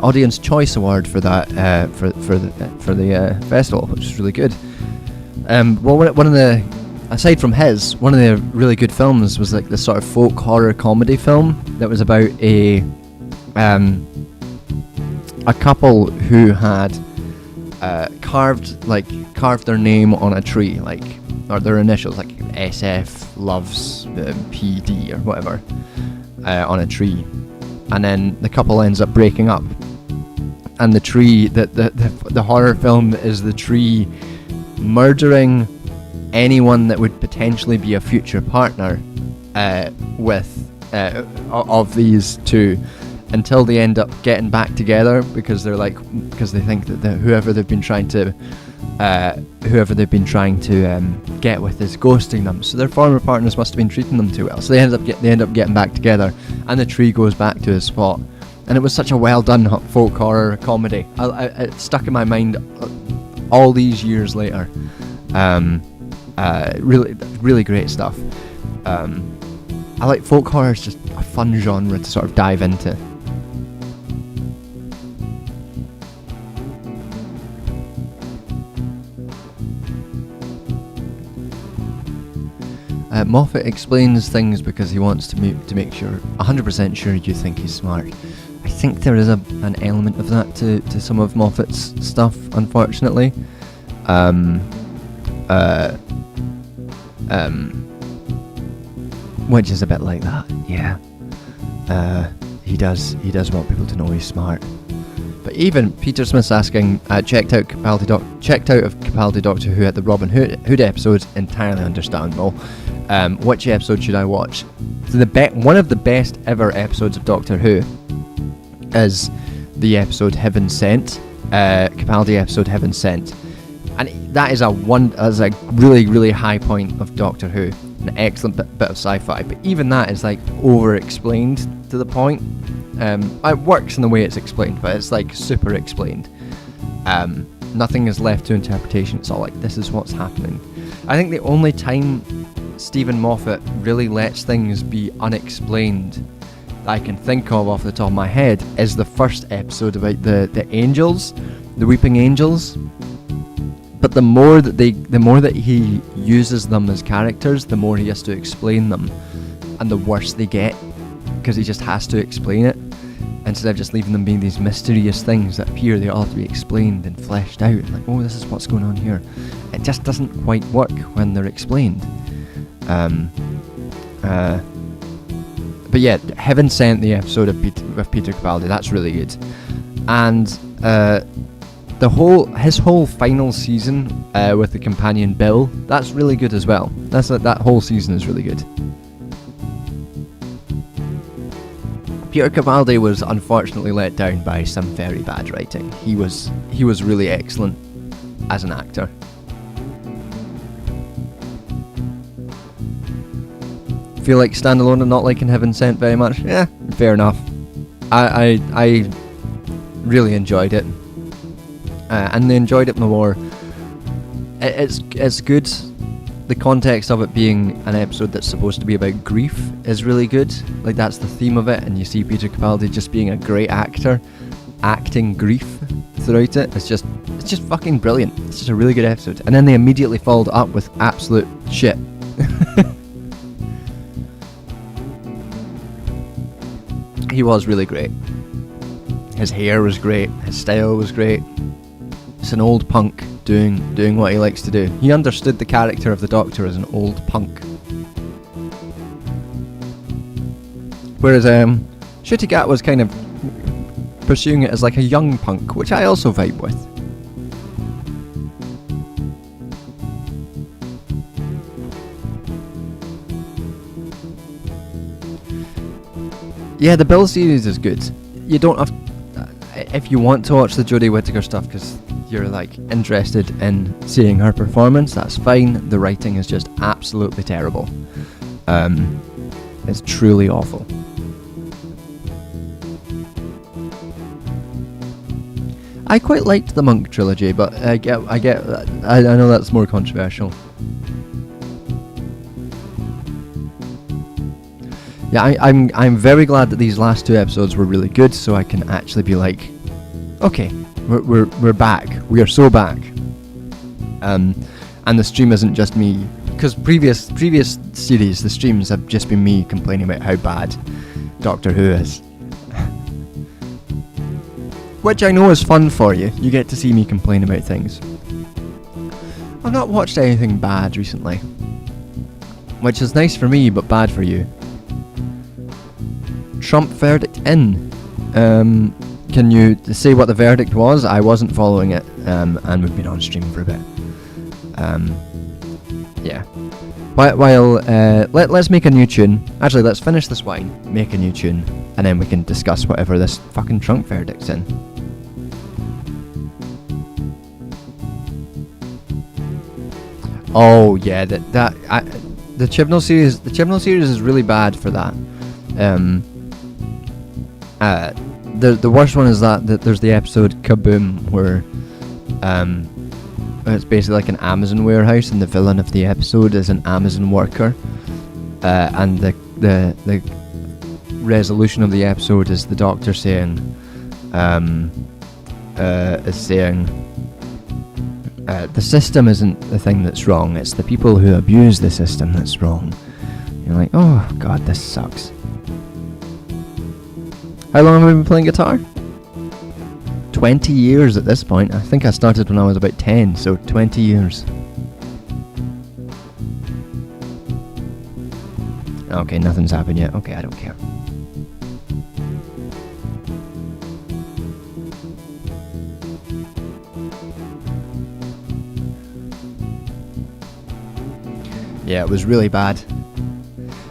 Audience Choice Award for that for the festival, which is really good. Well, one of the, aside from his, one of the really good films was like this sort of folk horror comedy film that was about a couple who had carved their name on a tree, like, or their initials, like SF loves PD or whatever, on a tree. And then the couple ends up breaking up, and the tree, the horror film is the tree murdering anyone that would potentially be a future partner of these two, until they end up getting back together, because they think that whoever they've been trying to get with is ghosting them. So their former partners must have been treating them too well. So they end up getting back together, and the tree goes back to his spot. And it was such a well done folk horror comedy. It stuck in my mind all these years later. Really great stuff. I like folk horror. It's just a fun genre to sort of dive into. Moffat explains things because he wants to make sure, 100% sure you think he's smart. I think there is an element of that to some of Moffat's stuff, unfortunately. Which is a bit like that, yeah. He does want people to know he's smart. But even Peter Smith's asking, checked out of Capaldi Doctor Who at the Robin Hood episode, entirely understandable. Which episode should I watch? So one of the best ever episodes of Doctor Who is the episode Heaven Sent, Capaldi episode Heaven Sent, and that is a really, really high point of Doctor Who, an excellent bit of sci-fi. But even that is like over-explained to the point. It works in the way it's explained, but it's like super explained. Nothing is left to interpretation. It's all like, this is what's happening. I think the only time Stephen Moffat really lets things be unexplained that I can think of off the top of my head is the first episode about the angels, the weeping angels. But the more that he uses them as characters, the more he has to explain them, and the worse they get, because he just has to explain it. Instead of just leaving them being these mysterious things that appear, they all have to be explained and fleshed out. Like, oh, this is what's going on here. It just doesn't quite work when they're explained. But yeah, Heaven Sent, the episode of Peter Capaldi, that's really good. And his whole final season with the companion Bill, that's really good as well. That whole season is really good. Peter Capaldi was unfortunately let down by some very bad writing. He was really excellent as an actor. Feel like standalone and not liking Heaven Sent very much? Yeah, fair enough. I really enjoyed it, and they enjoyed it more. It's good. The context of it being an episode that's supposed to be about grief is really good. Like, that's the theme of it, and you see Peter Capaldi just being a great actor, acting grief throughout it. It's just fucking brilliant. It's just a really good episode. And then they immediately followed up with absolute shit. He was really great. His hair was great. His style was great. It's an old punk doing what he likes to do. He understood the character of the Doctor as an old punk. Whereas Ncuti Gat was kind of pursuing it as like a young punk, which I also vibe with. Yeah, the Bill series is good. You don't have... if you want to watch the Jodie Whittaker stuff because you're like interested in seeing her performance, that's fine. The writing is just absolutely terrible. It's truly awful. I quite liked the Monk trilogy, but I know that's more controversial. Yeah, I'm very glad that these last two episodes were really good, so I can actually be like, okay, we're back. We are so back. And the stream isn't just me, because previous series, the streams have just been me complaining about how bad Doctor Who is. Which I know is fun for you. You get to see me complain about things. I've not watched anything bad recently, which is nice for me, but bad for you. Trump verdict in. Can you say what the verdict was? I wasn't following it, and we've been on stream for a bit. Yeah. While let's make a new tune. Actually, let's finish this wine, make a new tune, and then we can discuss whatever this fucking Trump verdict's in. Oh yeah, the Chibnall series. The Chibnall series is really bad for that. The worst one is that there's the episode Kaboom where it's basically like an Amazon warehouse, and the villain of the episode is an Amazon worker, and the resolution of the episode is the Doctor saying The system isn't the thing that's wrong, it's the people who abuse the system that's wrong. You're like, oh god, this sucks. How long have I been playing guitar? 20 years at this point. I think I started when I was about 10, so 20 years. Okay, nothing's happened yet. Okay, I don't care. Yeah, it was really bad.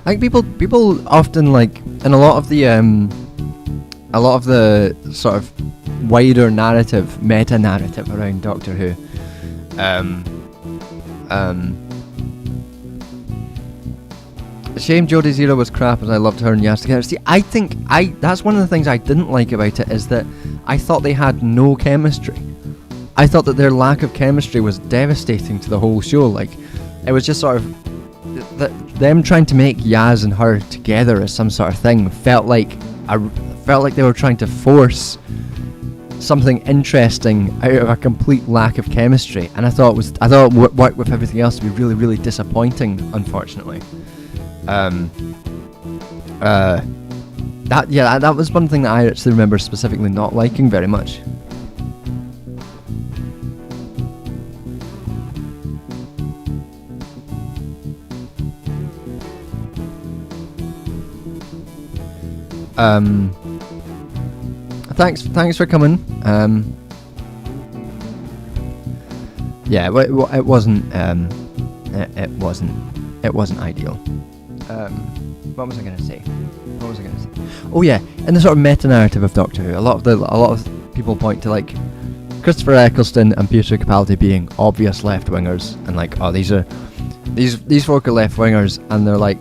I think people often, like, in a lot of the sort of wider narrative, meta narrative around Doctor Who, shame Jodie's era was crap, as I loved her and Yas together. See, I think that's one of the things I didn't like about it, is that I thought they had no chemistry. I thought that their lack of chemistry was devastating to the whole show. Like, it was just sort of them trying to make Yaz and her together as some sort of thing felt like they were trying to force something interesting out of a complete lack of chemistry, and I thought it worked with everything else to be really, really disappointing, unfortunately. That was one thing that I actually remember specifically not liking very much. Thanks for coming. Yeah, it wasn't ideal. What was I going to say? Oh yeah, in the sort of meta narrative of Doctor Who, a lot of people point to, like, Christopher Eccleston and Peter Capaldi being obvious left wingers, and like, oh, these folk are left wingers, and they're like,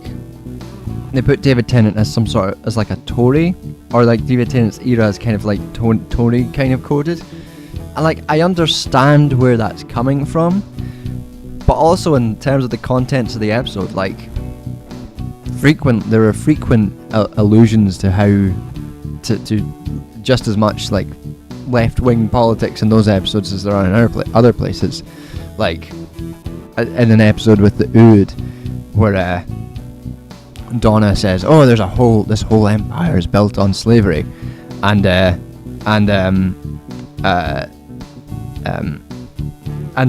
they put David Tennant as some sort of, as like a Tory, or like David Tennant's era is kind of like Tory kind of coded. And like, I understand where that's coming from, but also in terms of the contents of the episode, like, there are frequent allusions to how to just as much like left-wing politics in those episodes as there are in other places. Like in an episode with the Ood, where Donna says, "Oh, this whole empire is built on slavery," and the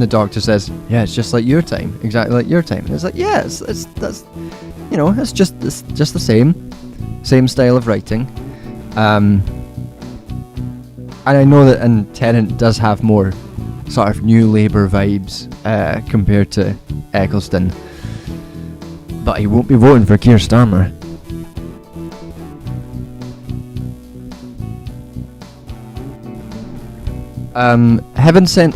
Doctor says, "Yeah, it's just like your time, exactly like your time." And it's like, yeah, that's you know, it's just the same style of writing. And I know that, and Tennant does have more sort of New Labour vibes compared to Eccleston, but he won't be voting for Keir Starmer. Heaven Sent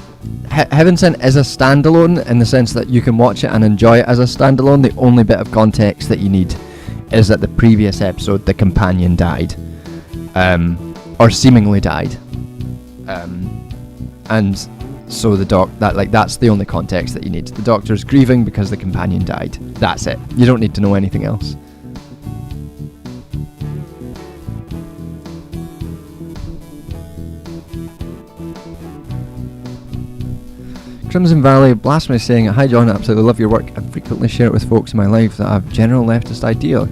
is a standalone, in the sense that you can watch it and enjoy it as a standalone. The only bit of context that you need is that the previous episode, the companion died, or seemingly died, and so that's the only context that you need. The Doctor's grieving because the companion died. That's it. You don't need to know anything else. Crimson Valley Blasphemy saying, "Hi John, I absolutely love your work and frequently share it with folks in my life that have general leftist idea."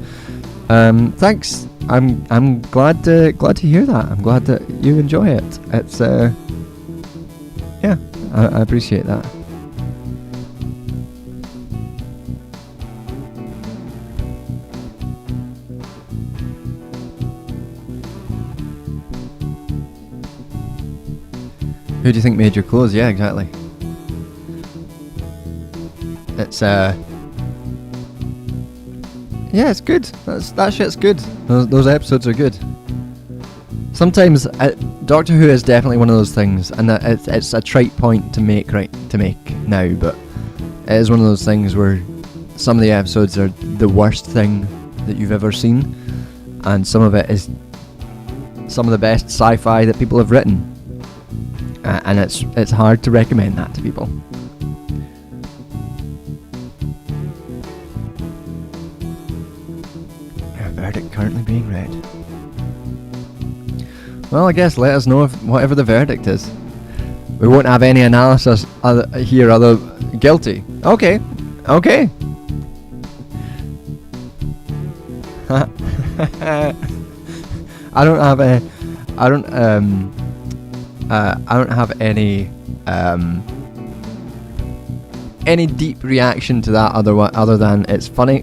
Thanks. I'm glad to hear that. I'm glad that you enjoy it. It's yeah, I appreciate that. Who do you think made your clothes? Yeah, exactly. It's yeah, it's good. That shit's good. Those episodes are good. Sometimes Doctor Who is definitely one of those things, and it's a trite point to make now, but it is one of those things where some of the episodes are the worst thing that you've ever seen, and some of it is some of the best sci-fi that people have written, and it's hard to recommend that to people. Verdict currently being read. Well, I guess let us know if whatever the verdict is. We won't have any analysis here other guilty. Okay. Okay. I don't have a I don't have any deep reaction to that other than it's funny.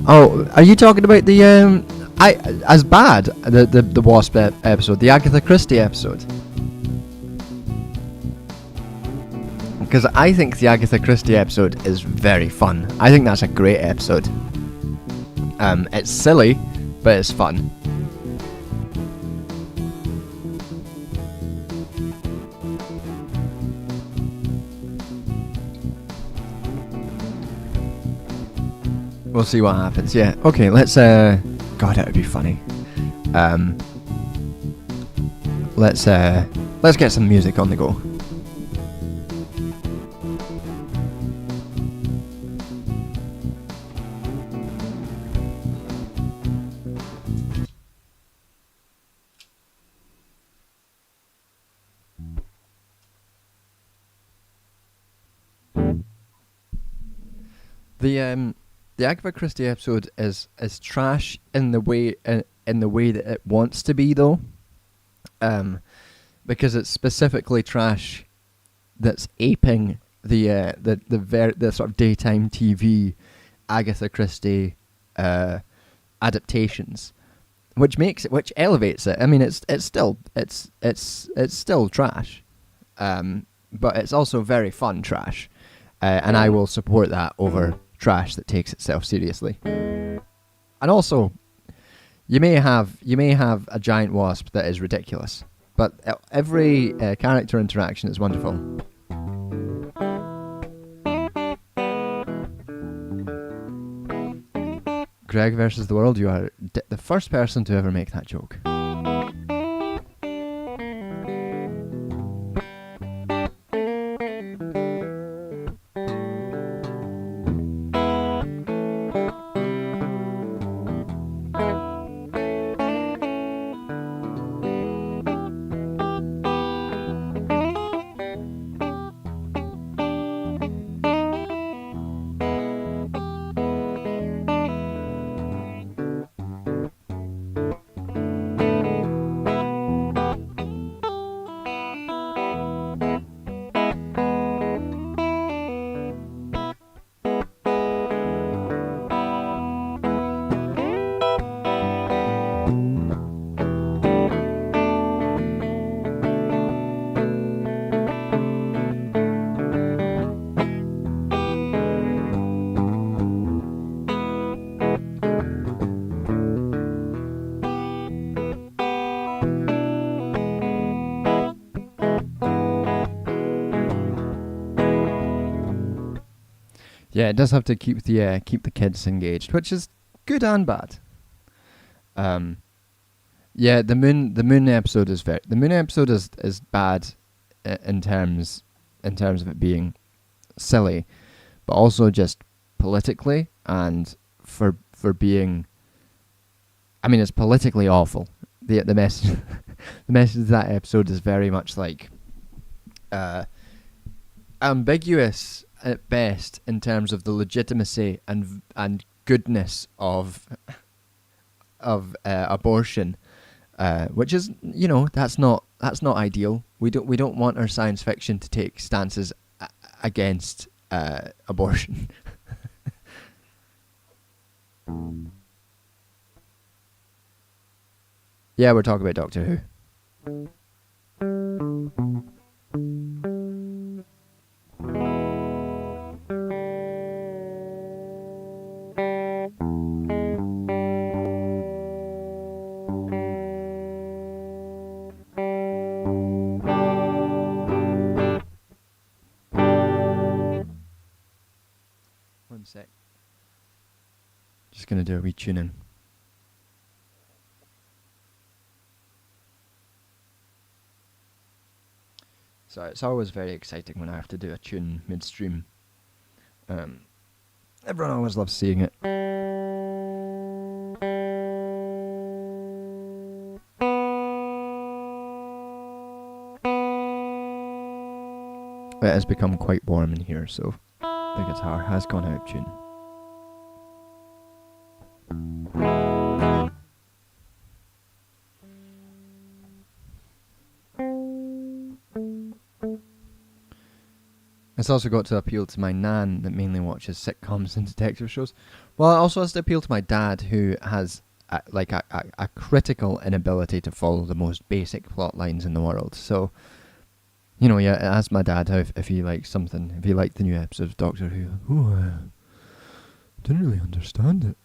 Oh, are you talking about the as bad the Wasp episode, the Agatha Christie episode? Because I think the Agatha Christie episode is very fun. I think that's a great episode. It's silly, but it's fun. We'll see what happens. Yeah. Okay. Let's. God, that would be funny. Let's get some music on the go. The Agatha Christie episode is trash in the way that it wants to be, though, because it's specifically trash that's aping the sort of daytime TV Agatha Christie adaptations, which elevates it. I mean, it's still trash, but it's also very fun trash, and I will support that over trash that takes itself seriously. And also, you may have a giant wasp that is ridiculous, but every character interaction is wonderful. Greg versus the world, you are the first person to ever make that joke. Yeah, it does have to keep the kids engaged, which is good and bad. Yeah, the moon episode is bad in terms of it being silly, but also just politically and for being. I mean, it's politically awful. The message the message of that episode is very much like ambiguous at best in terms of the legitimacy and goodness of abortion, which is, that's not ideal. We don't want our science fiction to take stances against abortion. Yeah, we're talking about Doctor Who. 1 sec. Just gonna do a wee tuning. So it's always very exciting when I have to do a tune midstream. Everyone always loves seeing it. It has become quite warm in here, so the guitar has gone out of tune. It's also got to appeal to my nan that mainly watches sitcoms and detective shows. Well, it also has to appeal to my dad, who has a critical inability to follow the most basic plot lines in the world. So, you know, yeah, ask my dad if he likes something, if he liked the new episode of Doctor Who. Oh, I didn't really understand it.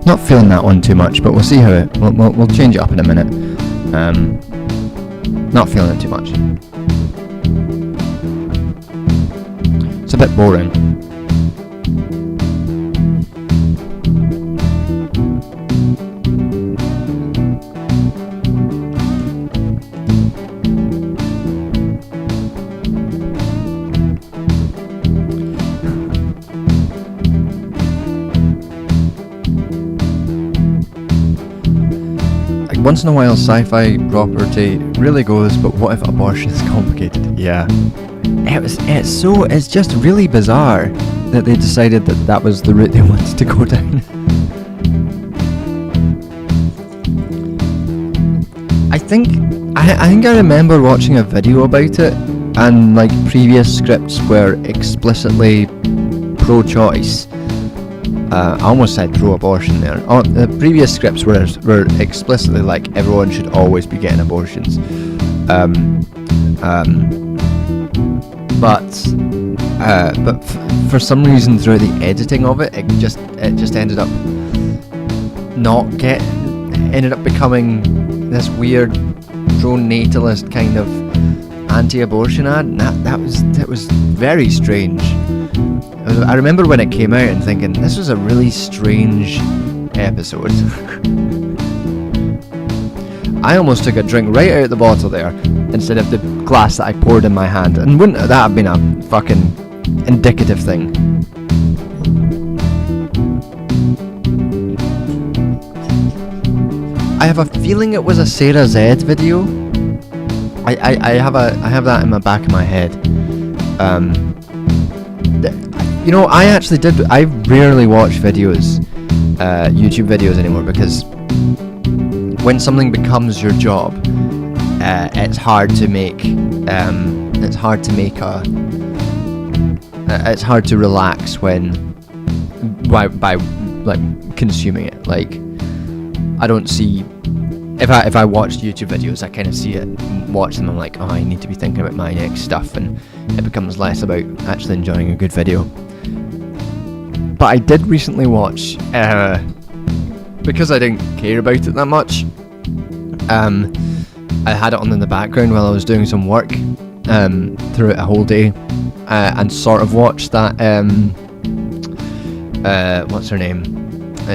Not feeling that one too much, but we'll see how it. We'll change it up in a minute. Not feeling it too much. It's a bit boring. Once in a while, sci-fi property really goes, but what if abortion is complicated? Yeah. It's just really bizarre that they decided that was the route they wanted to go down. I think I remember watching a video about it, and like previous scripts were explicitly pro-choice. I almost said pro-abortion there. The previous scripts were explicitly like everyone should always be getting abortions. But for some reason throughout the editing of it, it just ended up ended up becoming this weird pro-natalist kind of anti-abortion ad. And that was very strange. I remember when it came out and thinking, this was a really strange episode. I almost took a drink right out of the bottle there, instead of the glass that I poured in my hand. And wouldn't that have been a fucking indicative thing? I have a feeling it was a Sarah Z video. I have that in the back of my head. I rarely watch videos, YouTube videos anymore, because when something becomes your job, it's hard to relax by like consuming it. Like, I don't see. If I watch YouTube videos, I kind of see it, watch them, I'm like, oh, I need to be thinking about my next stuff, and it becomes less about actually enjoying a good video. But I did recently watch, because I didn't care about it that much, I had it on in the background while I was doing some work throughout a whole day, and sort of watched that, what's her name?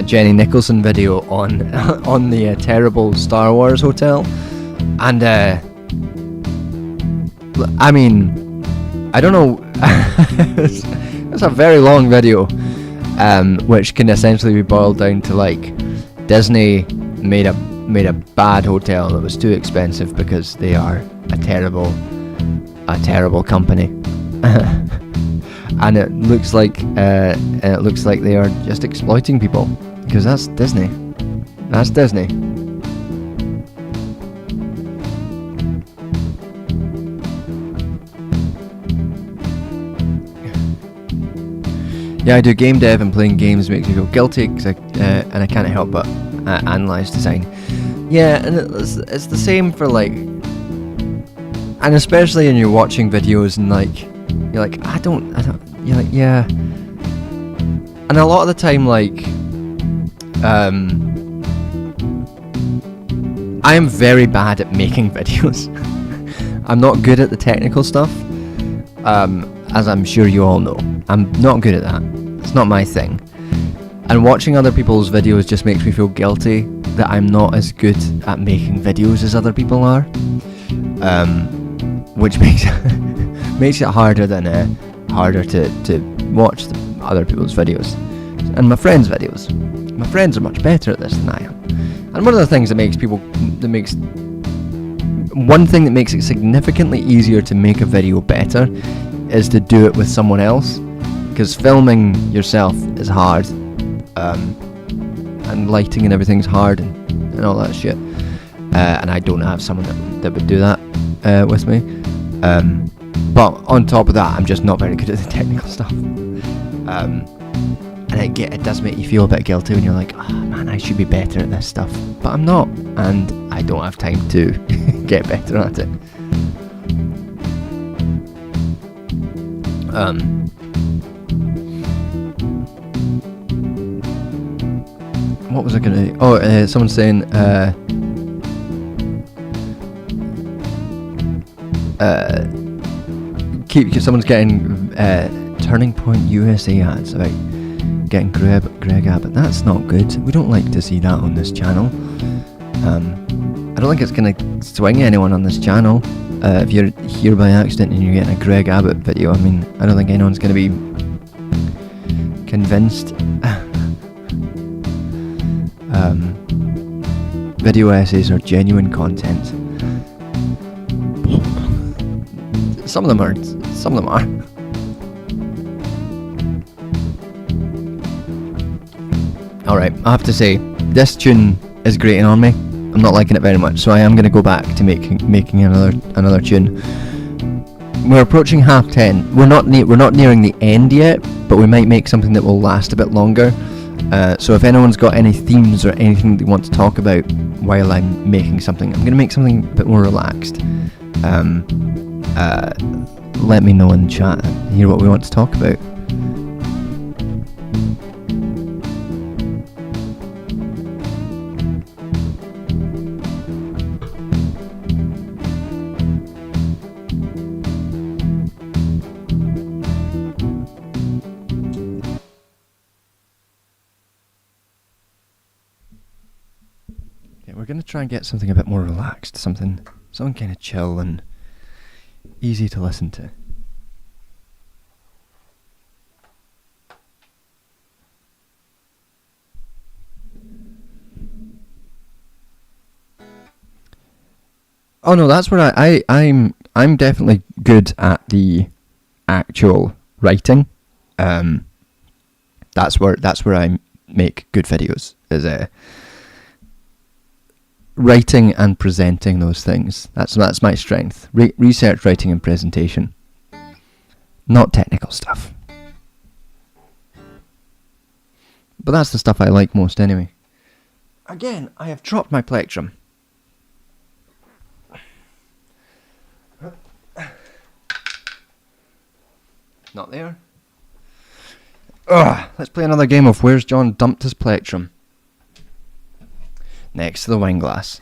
Jenny Nicholson video on on the terrible Star Wars hotel, and I mean, I don't know. It's a very long video, which can essentially be boiled down to like Disney made a bad hotel that was too expensive because they are a terrible company. And it looks like they are just exploiting people, because that's Disney. That's Disney. Yeah, I do game dev, and playing games makes me feel guilty, and I can't help but analyze design. Yeah, and it's the same for like, and especially when you're watching videos and like, you're like, I don't, you're like, yeah. And a lot of the time, like, I am very bad at making videos. I'm not good at the technical stuff, as I'm sure you all know. I'm not good at that. It's not my thing. And watching other people's videos just makes me feel guilty that I'm not as good at making videos as other people are, which makes makes it harder to watch other people's videos and my friends' videos. My friends are much better at this than I am. And one of the things that makes it significantly easier to make a video better is to do it with someone else, because filming yourself is hard, and lighting and everything's hard, and all that shit, and I don't have someone that would do that with me, but on top of that, I'm just not very good at the technical stuff, and it does make you feel a bit guilty when you're like, oh man, I should be better at this stuff, but I'm not, and I don't have time to get better at it. What was I gonna do? Oh, someone's saying, someone's getting Turning Point USA ads about getting Greg Abbott. That's not good. We don't like to see that on this channel. I don't think it's gonna swing anyone on this channel. If you're here by accident and you're getting a Greg Abbott video, I mean, I don't think anyone's gonna be convinced. Video essays are genuine content. Some of them are. Alright, I have to say, this tune is grating on me. I'm not liking it very much, so I am going to go back to making another tune. We're approaching 10:30. We're not nearing the end yet, but we might make something that will last a bit longer. So if anyone's got any themes or anything they want to talk about while I'm making something, I'm going to make something a bit more relaxed. Let me know in chat, hear what we want to talk about. We're going to try and get something a bit more relaxed, something kind of chill and easy to listen to. Oh no, that's where I'm definitely good at the actual writing. That's where I make good videos, is writing and presenting those things. That's my strength. Research, writing, and presentation. Not technical stuff. But that's the stuff I like most anyway. Again, I have dropped my plectrum. Not there. Ugh, let's play another game of Where's John Dumped His Plectrum. Next to the wine glass.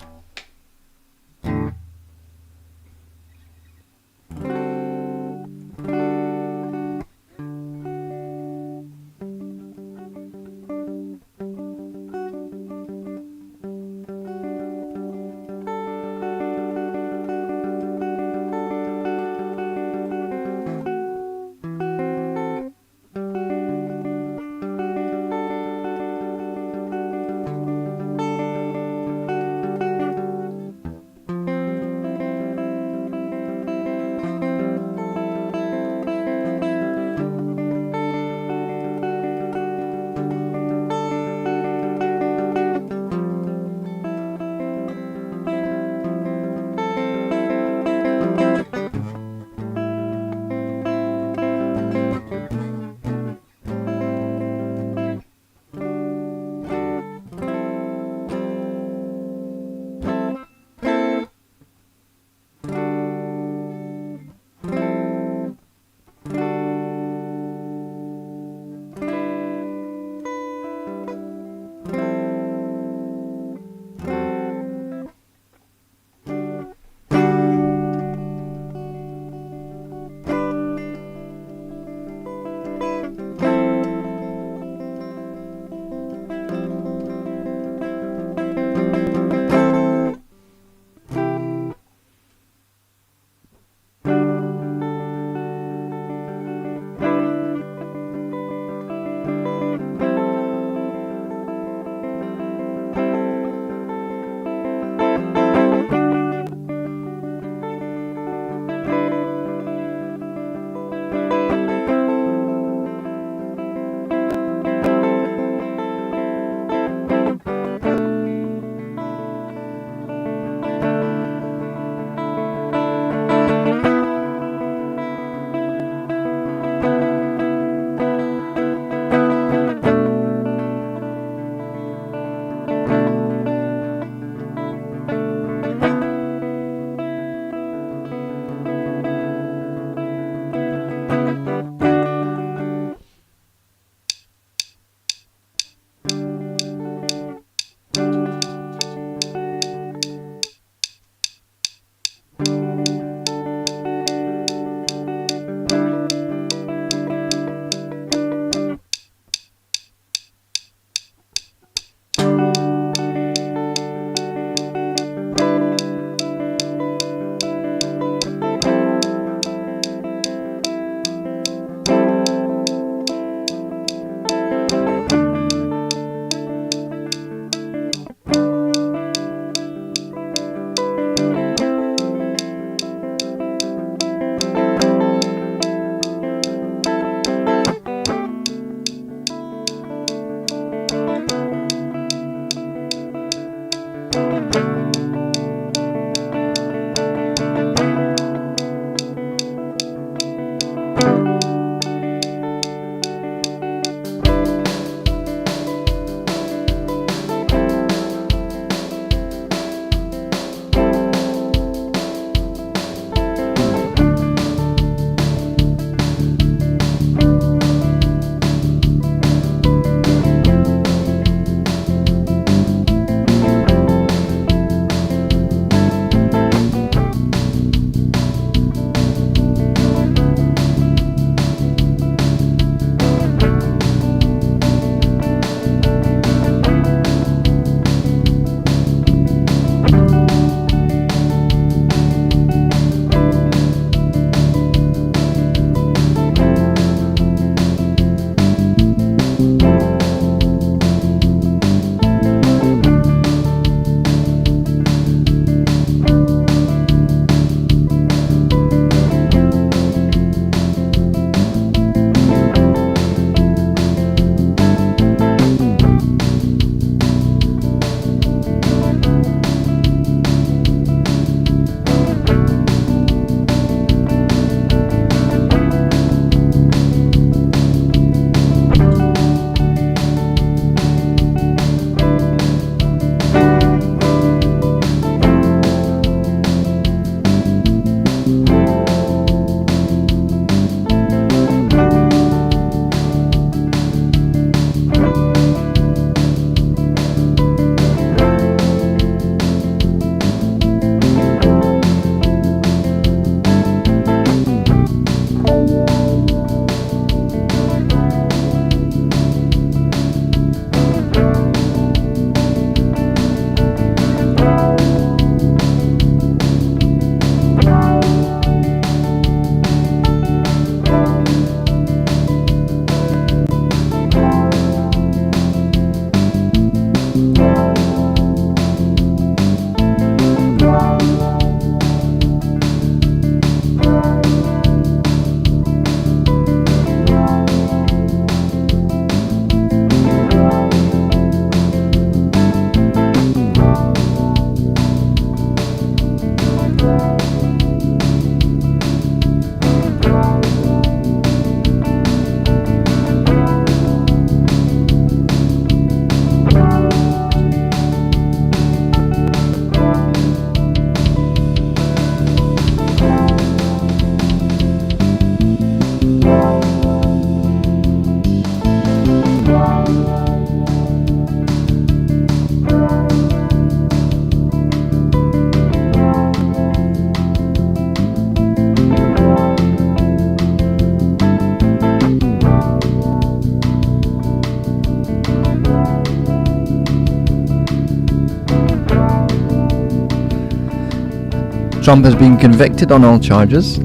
Trump has been convicted on all charges.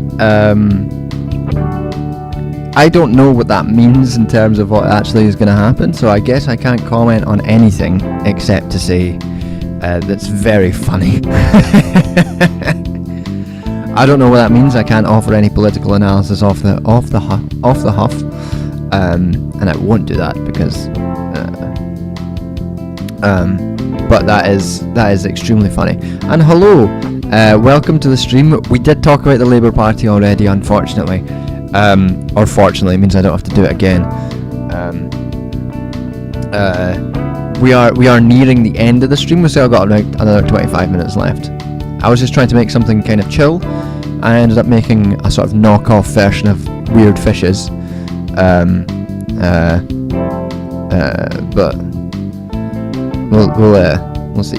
I don't know what that means in terms of what actually is going to happen, so I guess I can't comment on anything except to say that's very funny. I don't know what that means. I can't offer any political analysis off the huff, and I won't do that because. But that is extremely funny. And hello, welcome to the stream. We did talk about the Labour Party already, unfortunately. Or fortunately, it means I don't have to do it again. We are nearing the end of the stream. We've still got another 25 minutes left. I was just trying to make something kind of chill. I ended up making a sort of knockoff version of Weird Fishes. But we'll see.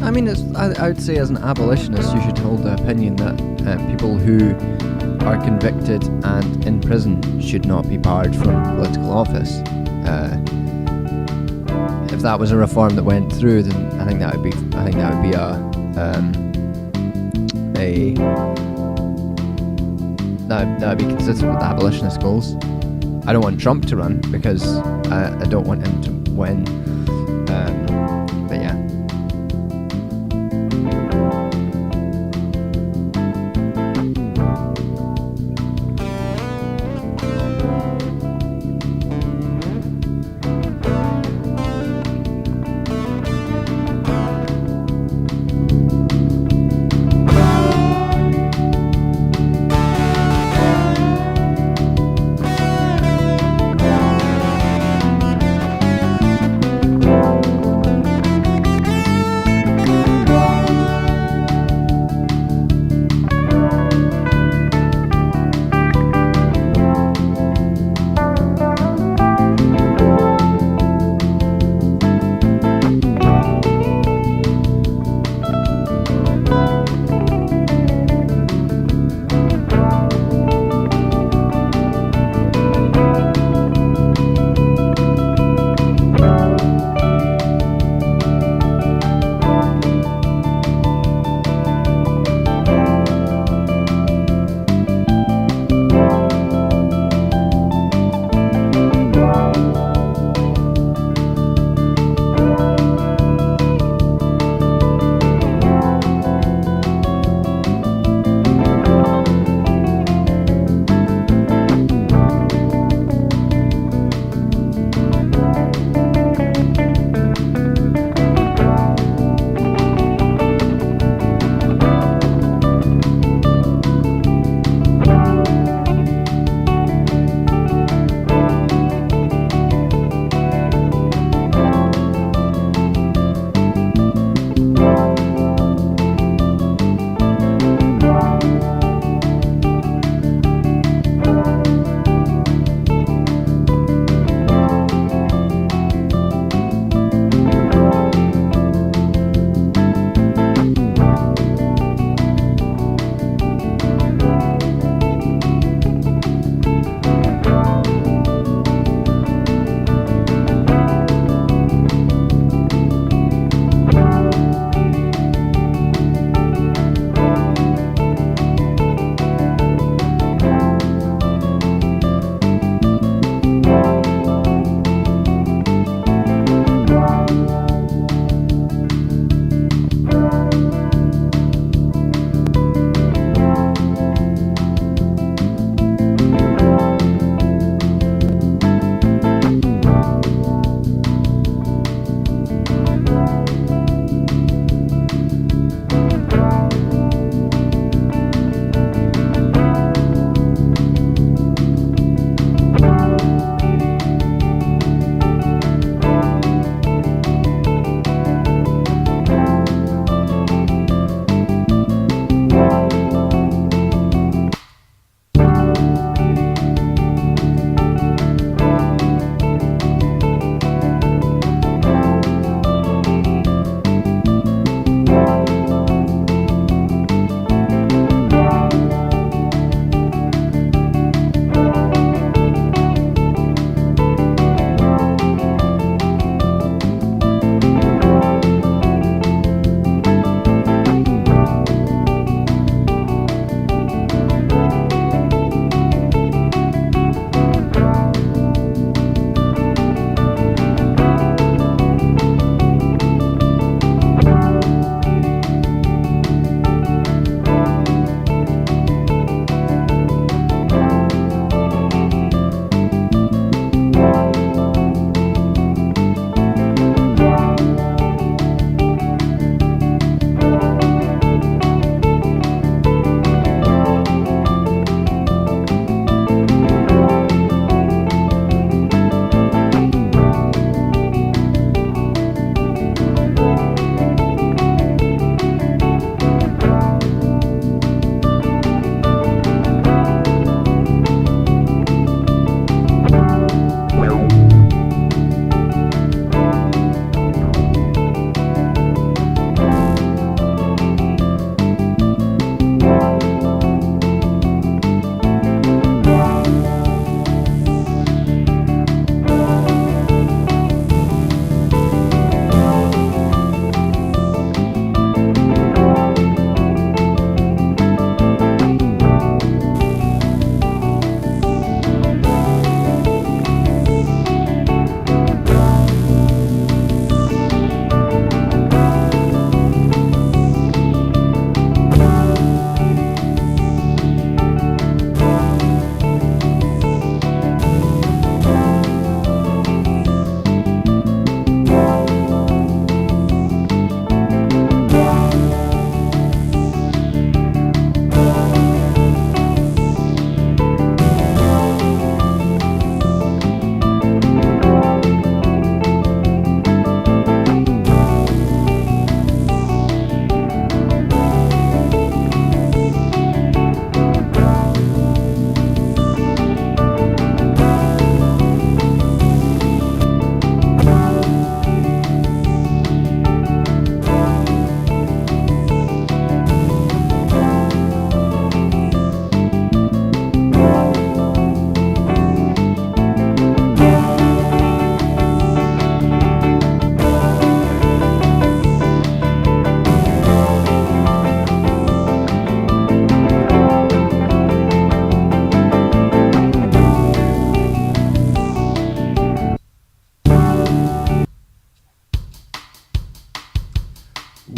I mean, I would say as an abolitionist, you should hold the opinion that people who are convicted and in prison should not be barred from political office. If that was a reform that went through, then I think that would be that would be consistent with abolitionist goals. I don't want Trump to run because I don't want him to win. But yeah.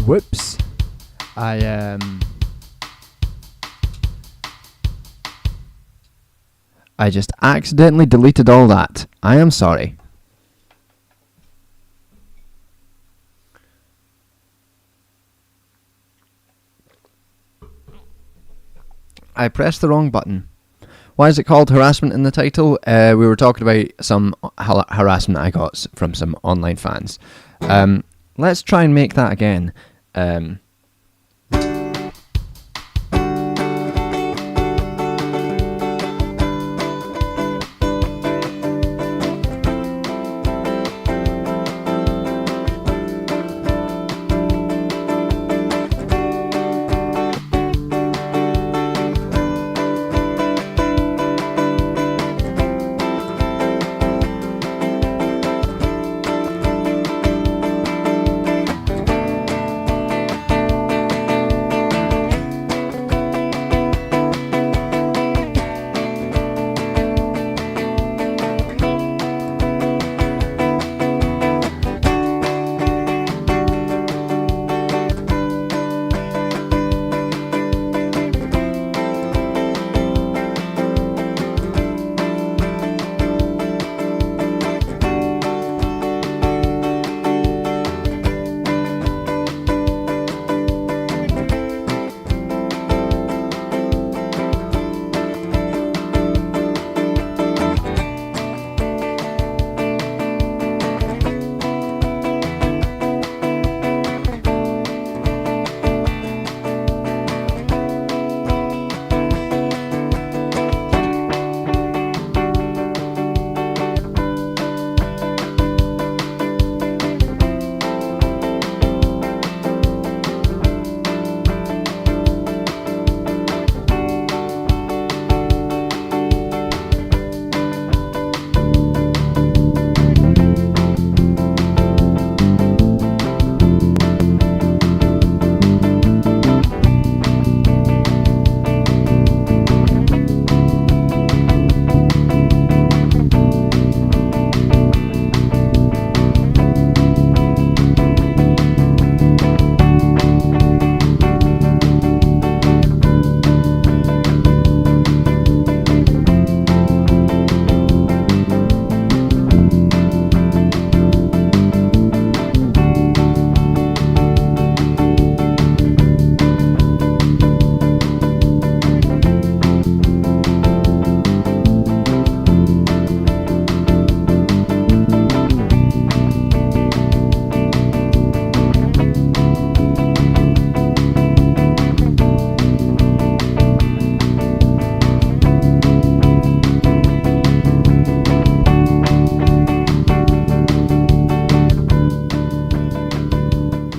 Whoops. I just accidentally deleted all that. I am sorry. I pressed the wrong button. Why is it called Harassment in the title? We were talking about some harassment I got from some online fans. Let's try and make that again.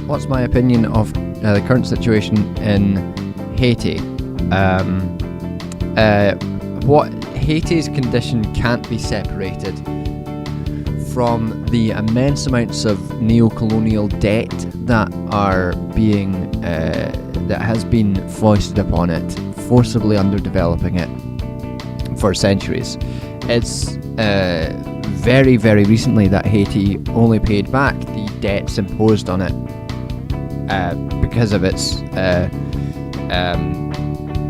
What's my opinion of the current situation in Haiti? What Haiti's condition can't be separated from the immense amounts of neo-colonial debt that are being that has been foisted upon it, forcibly underdeveloping it for centuries. It's very, very recently that Haiti only paid back the debts imposed on it because of its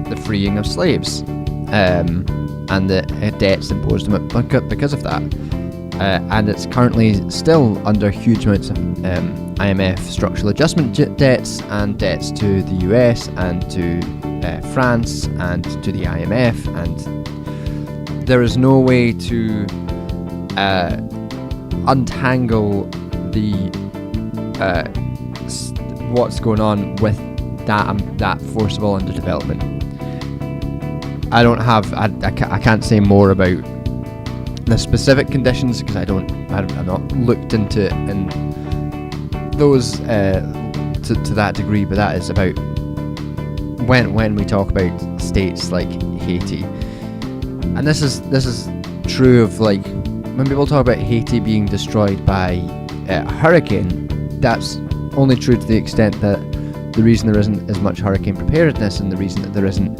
the freeing of slaves and the debts imposed on it because of that. And it's currently still under huge amounts of IMF structural adjustment debts and debts to the US and to France and to the IMF, and there is no way to untangle the what's going on with that forcible underdevelopment. I can't say more about the specific conditions because I've not looked into it in those to that degree, but that is about when we talk about states like Haiti, and this is true of, like, when people talk about Haiti being destroyed by a hurricane, that's only true to the extent that the reason there isn't as much hurricane preparedness and the reason that there isn't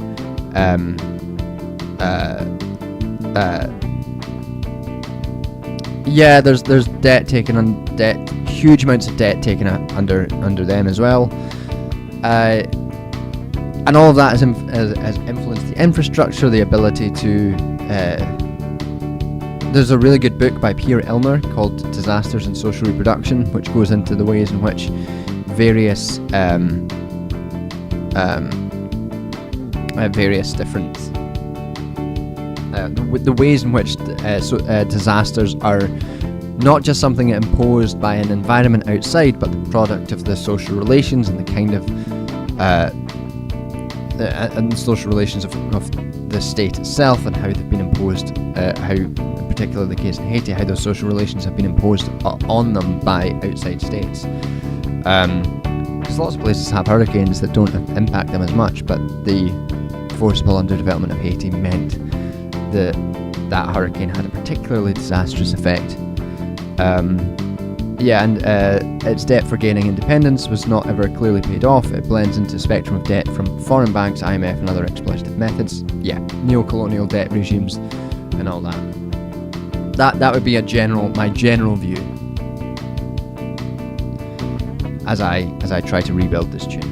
there's debt taken on debt, huge amounts of debt taken under them as well. And all of that has influenced the infrastructure, the ability to... there's a really good book by Pierre Ilmer called Disasters in Social Reproduction, which goes into the ways in which various different... the ways in which disasters are not just something imposed by an environment outside, but the product of the social relations and the kind of and social relations of the state itself, and how they've been imposed, how, in particular the case in Haiti, how those social relations have been imposed on them by outside states. Because lots of places have hurricanes that don't impact them as much, but the forcible underdevelopment of Haiti meant that hurricane had a particularly disastrous effect. Its debt for gaining independence was not ever clearly paid off. It blends into a spectrum of debt from foreign banks, IMF, and other exploitative methods. Yeah, neo-colonial debt regimes and all that. That would be my general view as I try to rebuild this tune.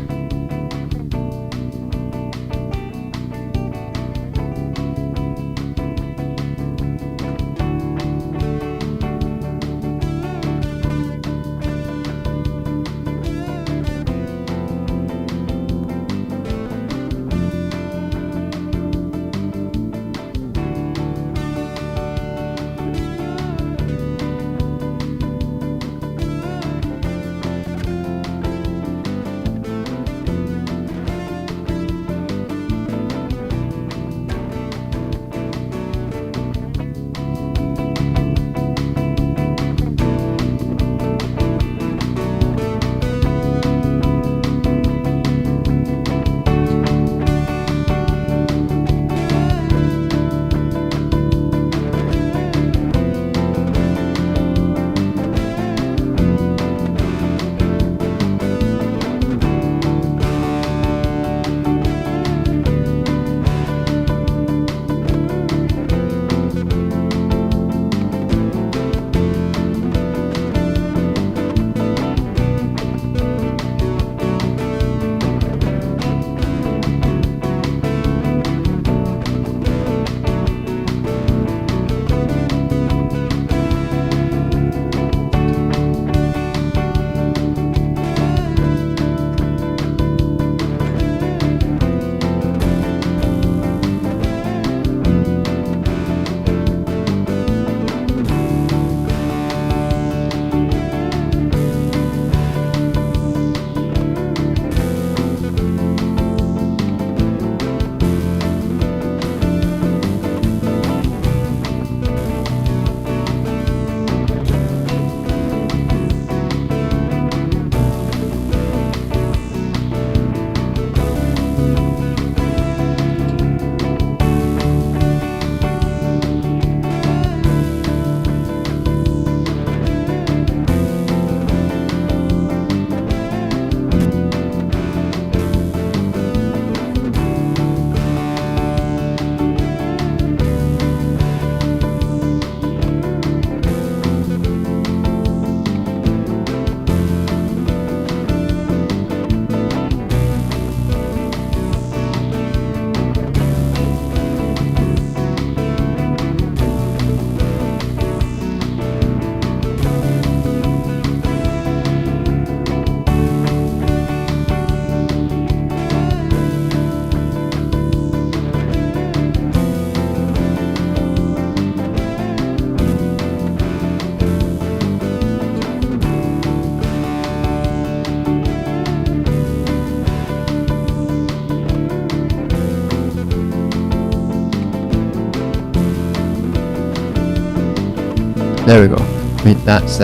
There we go. Wait, that's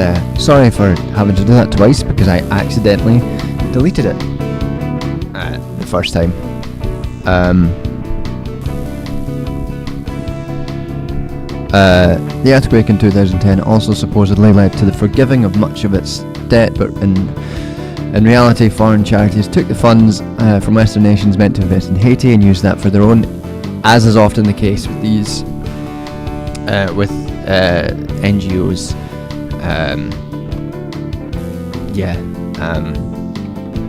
sorry for having to do that twice, because I accidentally deleted it the first time. The earthquake in 2010 also supposedly led to the forgiving of much of its debt, but in reality, foreign charities took the funds from Western nations meant to invest in Haiti and used that for their own, as is often the case with these NGOs yeah,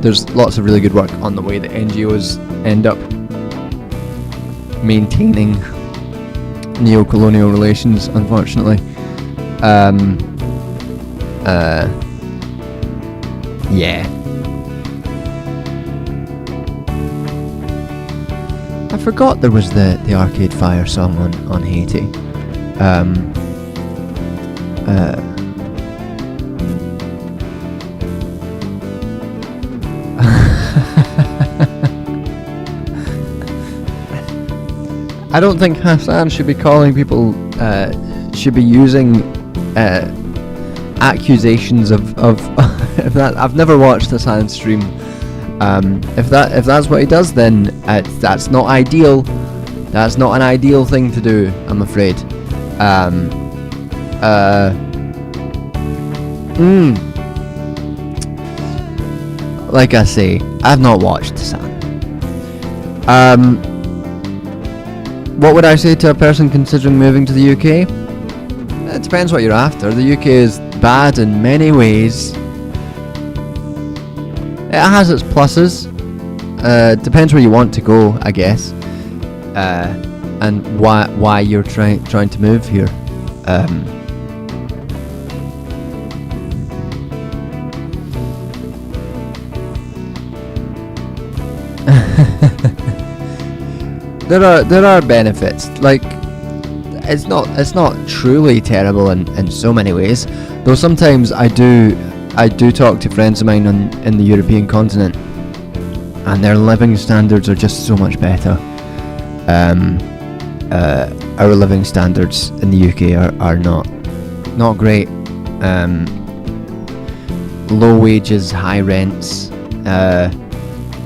there's lots of really good work on the way that NGOs end up maintaining neo-colonial relations, unfortunately. Yeah. I forgot there was the Arcade Fire song on Haiti. I don't think Hassan should be calling people, should be using accusations of if that. I've never watched Hassan stream. If that's what he does, then that's not ideal. That's not an ideal thing to do, I'm afraid. Like I say, I've not watched Hassan. What would I say to a person considering moving to the UK? It depends what you're after. The UK is bad in many ways. It has its pluses. Depends where you want to go, I guess, and why you're trying to move here. There are benefits. Like, it's not truly terrible in so many ways. Though sometimes I do talk to friends of mine in the European continent, and their living standards are just so much better. Our living standards in the UK are not great. Low wages, high rents.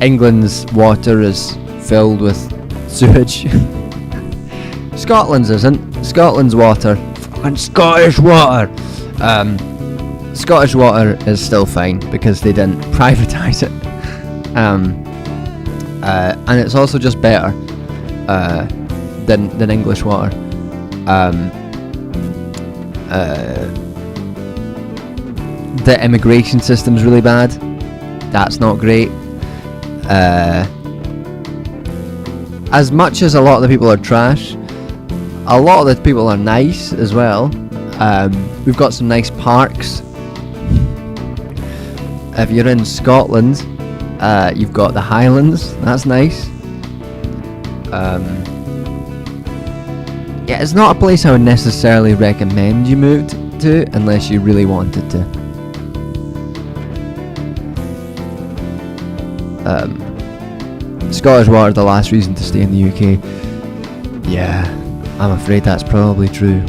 England's water is filled with sewage. Scotland's isn't. Scotland's water, fucking Scottish water. Scottish water is still fine because they didn't privatise it. And it's also just better than English water. The immigration system's really bad. That's not great. As much as a lot of the people are trash, a lot of the people are nice as well. We've got some nice parks. If you're in Scotland, you've got the Highlands. That's nice. Yeah, it's not a place I would necessarily recommend you move to unless you really wanted to. Scottish water, the last reason to stay in the UK. Yeah, I'm afraid that's probably true.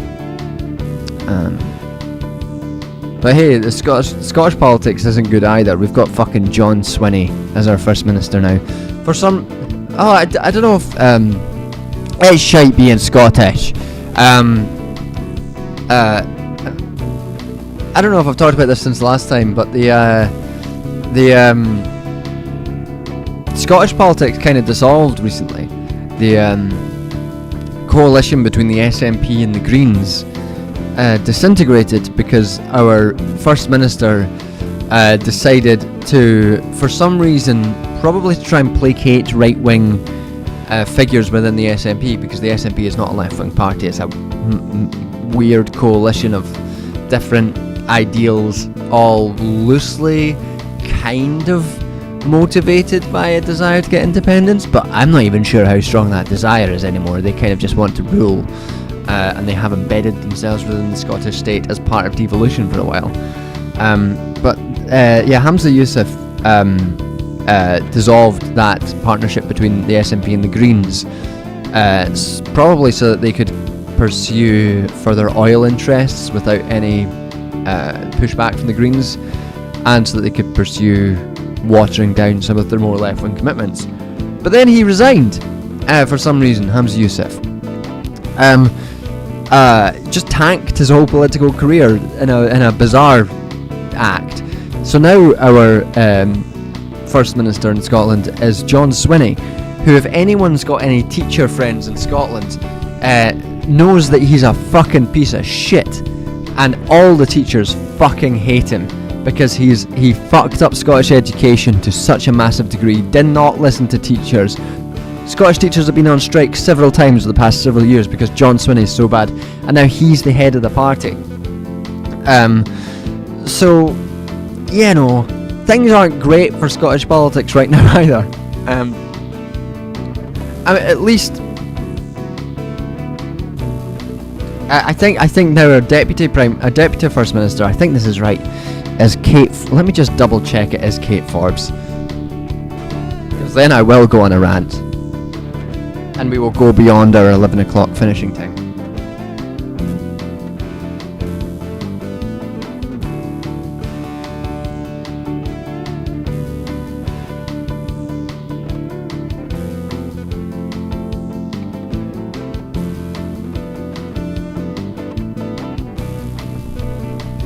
But hey, the Scottish politics isn't good either. We've got fucking John Swinney as our First Minister now. For some... Oh, I don't know if... it's shite being Scottish. I don't know if I've talked about this since last time, but the Scottish politics kind of dissolved recently. The coalition between the SNP and the Greens disintegrated because our First Minister decided to, for some reason, probably to try and placate right-wing figures within the SNP, because the SNP is not a left-wing party. It's a weird coalition of different ideals, all loosely kind of motivated by a desire to get independence, but I'm not even sure how strong that desire is anymore. They kind of just want to rule, and they have embedded themselves within the Scottish state as part of devolution for a while. But Hamza Yousaf dissolved that partnership between the SNP and the Greens, probably so that they could pursue further oil interests without any pushback from the Greens, and so that they could pursue watering down some of their more left-wing commitments. But then he resigned for some reason. Hamza Yousaf just tanked his whole political career in a bizarre act. So now our First Minister in Scotland is John Swinney, who, if anyone's got any teacher friends in Scotland, knows that he's a fucking piece of shit, and all the teachers fucking hate him. because he fucked up Scottish education to such a massive degree, did not listen to teachers. Scottish teachers have been on strike several times in the past several years because John Swinney is so bad, and now he's the head of the party. So, you know, things aren't great for Scottish politics right now either. I mean, at least I think now our deputy first minister, I think this is right, is Kate. Let me just double check it is Kate Forbes, because then I will go on a rant, and we will go beyond our 11 o'clock finishing time.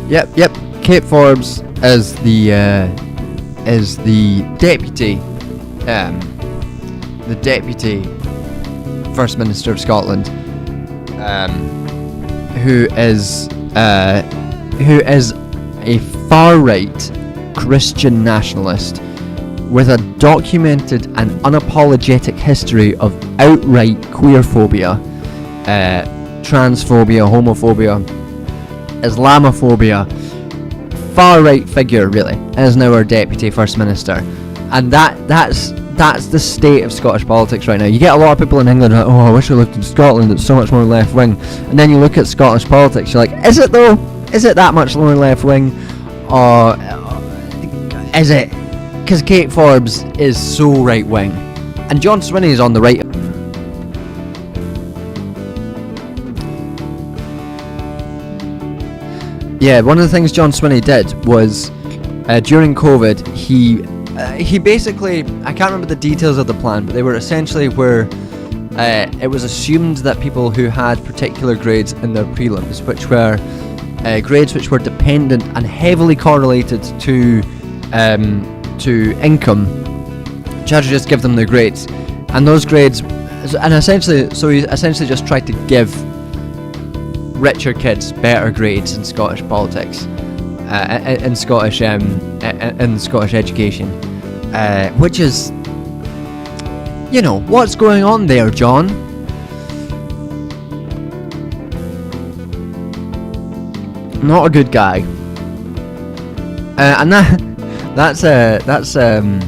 Yep. Kate Forbes is the deputy First Minister of Scotland, who is a far-right Christian nationalist with a documented and unapologetic history of outright queerphobia, transphobia, homophobia, Islamophobia, far-right figure really, is now our deputy first minister, and that's the state of Scottish politics right now. You get a lot of people in England like, oh, I wish I lived in Scotland, it's so much more left-wing, and then you look at Scottish politics, you're like, is it though? Is it that much more left-wing, or is it? Because Kate Forbes is so right-wing, and John Swinney is on the right. Yeah, one of the things John Swinney did was, during COVID, he basically, I can't remember the details of the plan, but they were essentially where it was assumed that people who had particular grades in their prelims, which were grades which were dependent and heavily correlated to income, judges just give them their grades, and those grades, and essentially, so he essentially just tried to give richer kids better grades in Scottish politics, in Scottish education, which is, you know, what's going on there, John? Not a good guy, and that's the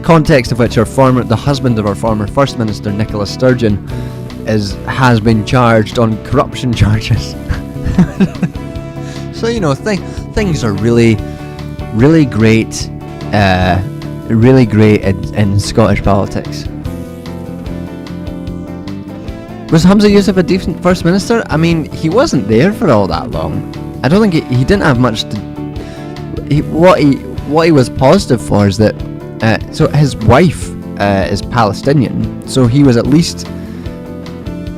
context of which the husband of our former First Minister, Nicola Sturgeon, has been charged on corruption charges. So, you know, things are really great, in Scottish politics. Was Humza Yousaf a decent First Minister? I mean, he wasn't there for all that long. I don't think he didn't have much to. What he was positive for is that so his wife is Palestinian, so he was at least.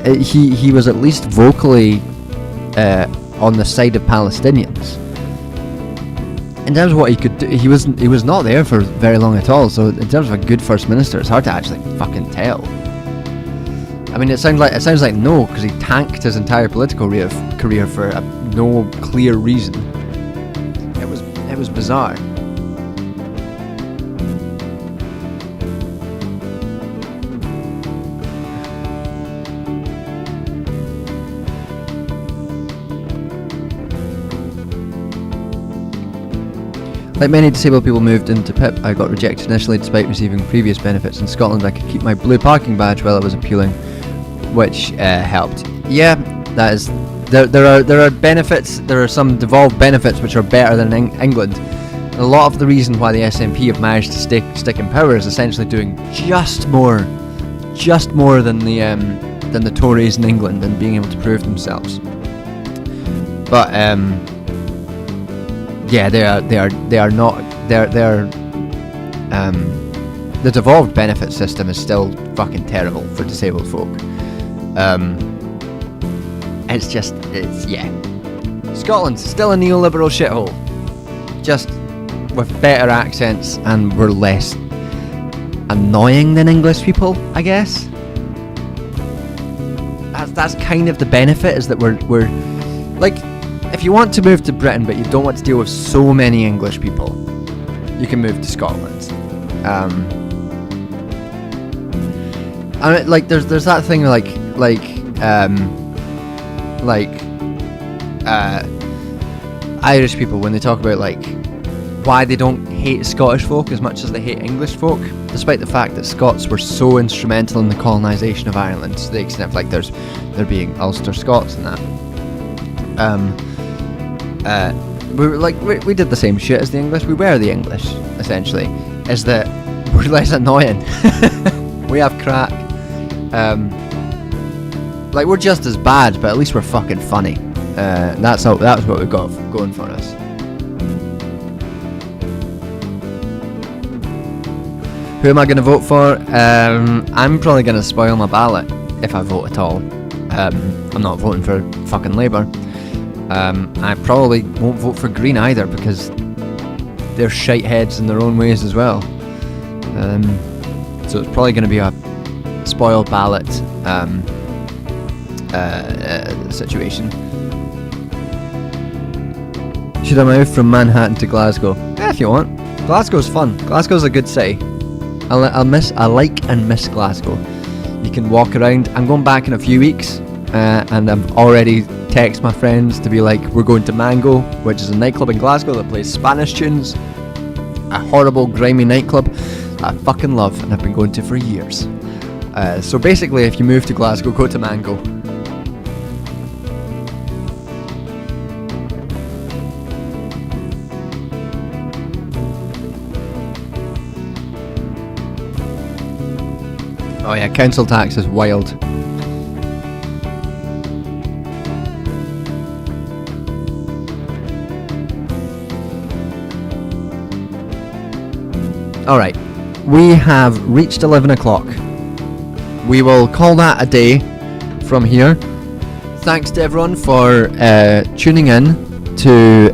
He was at least vocally on the side of Palestinians. In terms of what he could do, he was not there for very long at all. So in terms of a good First Minister, it's hard to actually fucking tell. I mean, it sounds like no, because he tanked his entire political career for no clear reason. It was bizarre. Like many disabled people moved into PIP, I got rejected initially despite receiving previous benefits. In Scotland, I could keep my blue parking badge while I was appealing, which helped. Yeah, that is. There are benefits. There are some devolved benefits which are better than in England. And a lot of the reason why the SNP have managed to stick in power is essentially doing just more than the Tories in England and being able to prove themselves. But yeah, they are not. The devolved benefit system is still fucking terrible for disabled folk. It's Scotland's still a neoliberal shithole, just with better accents, and we're less annoying than English people, I guess. That's kind of the benefit, is that we're like, if you want to move to Britain but you don't want to deal with so many English people, you can move to Scotland. I mean, like there's that thing Irish people when they talk about like why they don't hate Scottish folk as much as they hate English folk, despite the fact that Scots were so instrumental in the colonisation of Ireland, to the extent of like there being Ulster Scots and that. We did the same shit as the English. We were the English, essentially. Is that we're less annoying. We have crack. Like we're just as bad, but at least we're fucking funny. That's what we've got going for us. Who am I going to vote for? I'm probably going to spoil my ballot if I vote at all. I'm not voting for fucking Labour. I probably won't vote for Green either because they're shitheads in their own ways as well. So it's probably going to be a spoiled ballot situation. Should I move from Manhattan to Glasgow? Yeah, if you want. Glasgow's fun. Glasgow's a good city. I like and miss Glasgow. You can walk around. I'm going back in a few weeks, and I've already texted my friends to be like, we're going to Mango, which is a nightclub in Glasgow that plays Spanish tunes. A horrible, grimy nightclub that I fucking love and I've been going to for years. So basically, if you move to Glasgow, go to Mango. Oh yeah, council tax is wild. Alright, we have reached 11 o'clock. We will call that a day from here. Thanks to everyone for tuning in to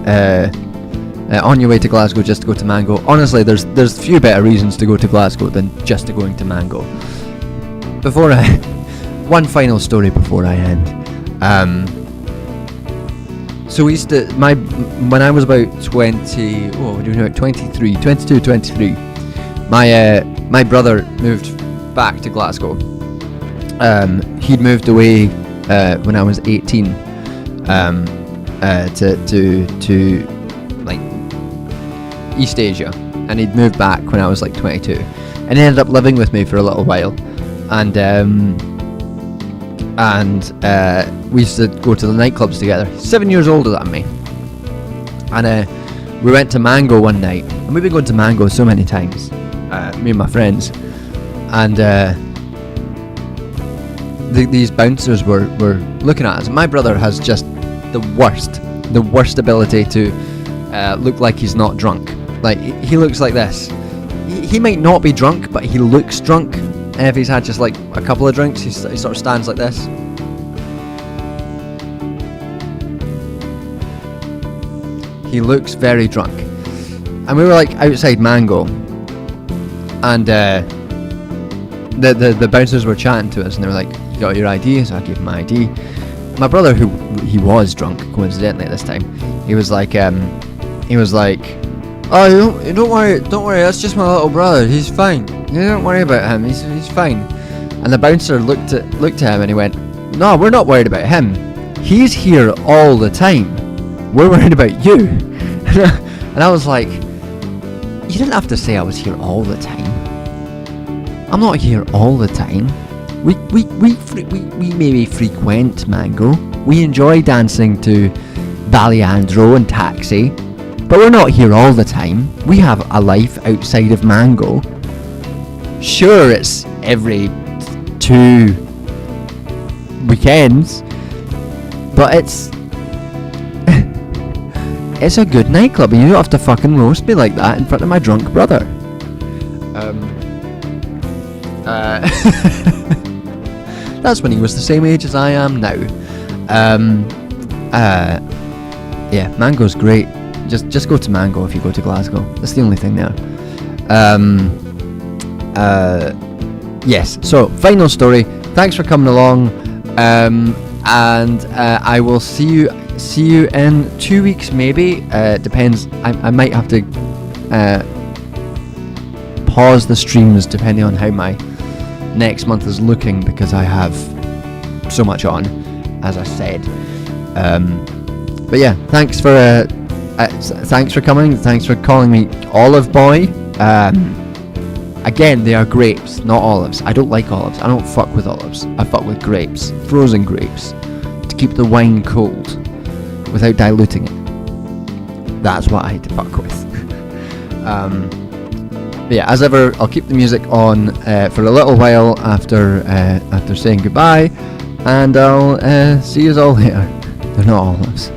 On Your Way to Glasgow Just to Go to Mango. Honestly, there's few better reasons to go to Glasgow than just to going to Mango. One final story before I end. So we used to, when I was about 23, my brother moved back to Glasgow. He'd moved away when I was 18 to like East Asia, and he'd moved back when I was like 22, and he ended up living with me for a little while. And we used to go to the nightclubs together. He's 7 years older than me. And we went to Mango one night. And we've been going to Mango so many times, me and my friends. And these bouncers were looking at us. My brother has just the worst ability to look like he's not drunk. Like, he looks like this. He might not be drunk, but he looks drunk. If he's had just like a couple of drinks, he sort of stands like this. He looks very drunk. And we were like outside Mango, and the bouncers were chatting to us, and they were like, "You got your ID?" So I gave him my ID. My brother, he was drunk coincidentally at this time, he was like, "Oh, don't worry, that's just my little brother. He's fine. You don't worry about him. He's fine." And the bouncer looked at him and he went, "No, we're not worried about him. He's here all the time. We're worried about you." And I was like, "You didn't have to say I was here all the time. I'm not here all the time. We maybe frequent Mango. We enjoy dancing to Ballyandro and Taxi. But we're not here all the time. We have a life outside of Mango. Sure, it's every 2 weekends, but it's a good nightclub, and you don't have to fucking roast me like that in front of my drunk brother." That's when he was the same age as I am now. Yeah, Mango's great. Just go to Mango if you go to Glasgow. That's the only thing there. Yes, so final story. Thanks for coming along, and I will see you see you in 2 weeks, maybe. Depends. I might have to pause the streams depending on how my next month is looking, because I have so much on, as I said. But yeah, thanks for coming. Thanks for calling me Olive Boy. Again, they are grapes, not olives. I don't like olives. I don't fuck with olives. I fuck with grapes, frozen grapes, to keep the wine cold without diluting it. That's what I had to fuck with. But yeah, as ever, I'll keep the music on for a little while after saying goodbye, and I'll see you all later. They're not olives.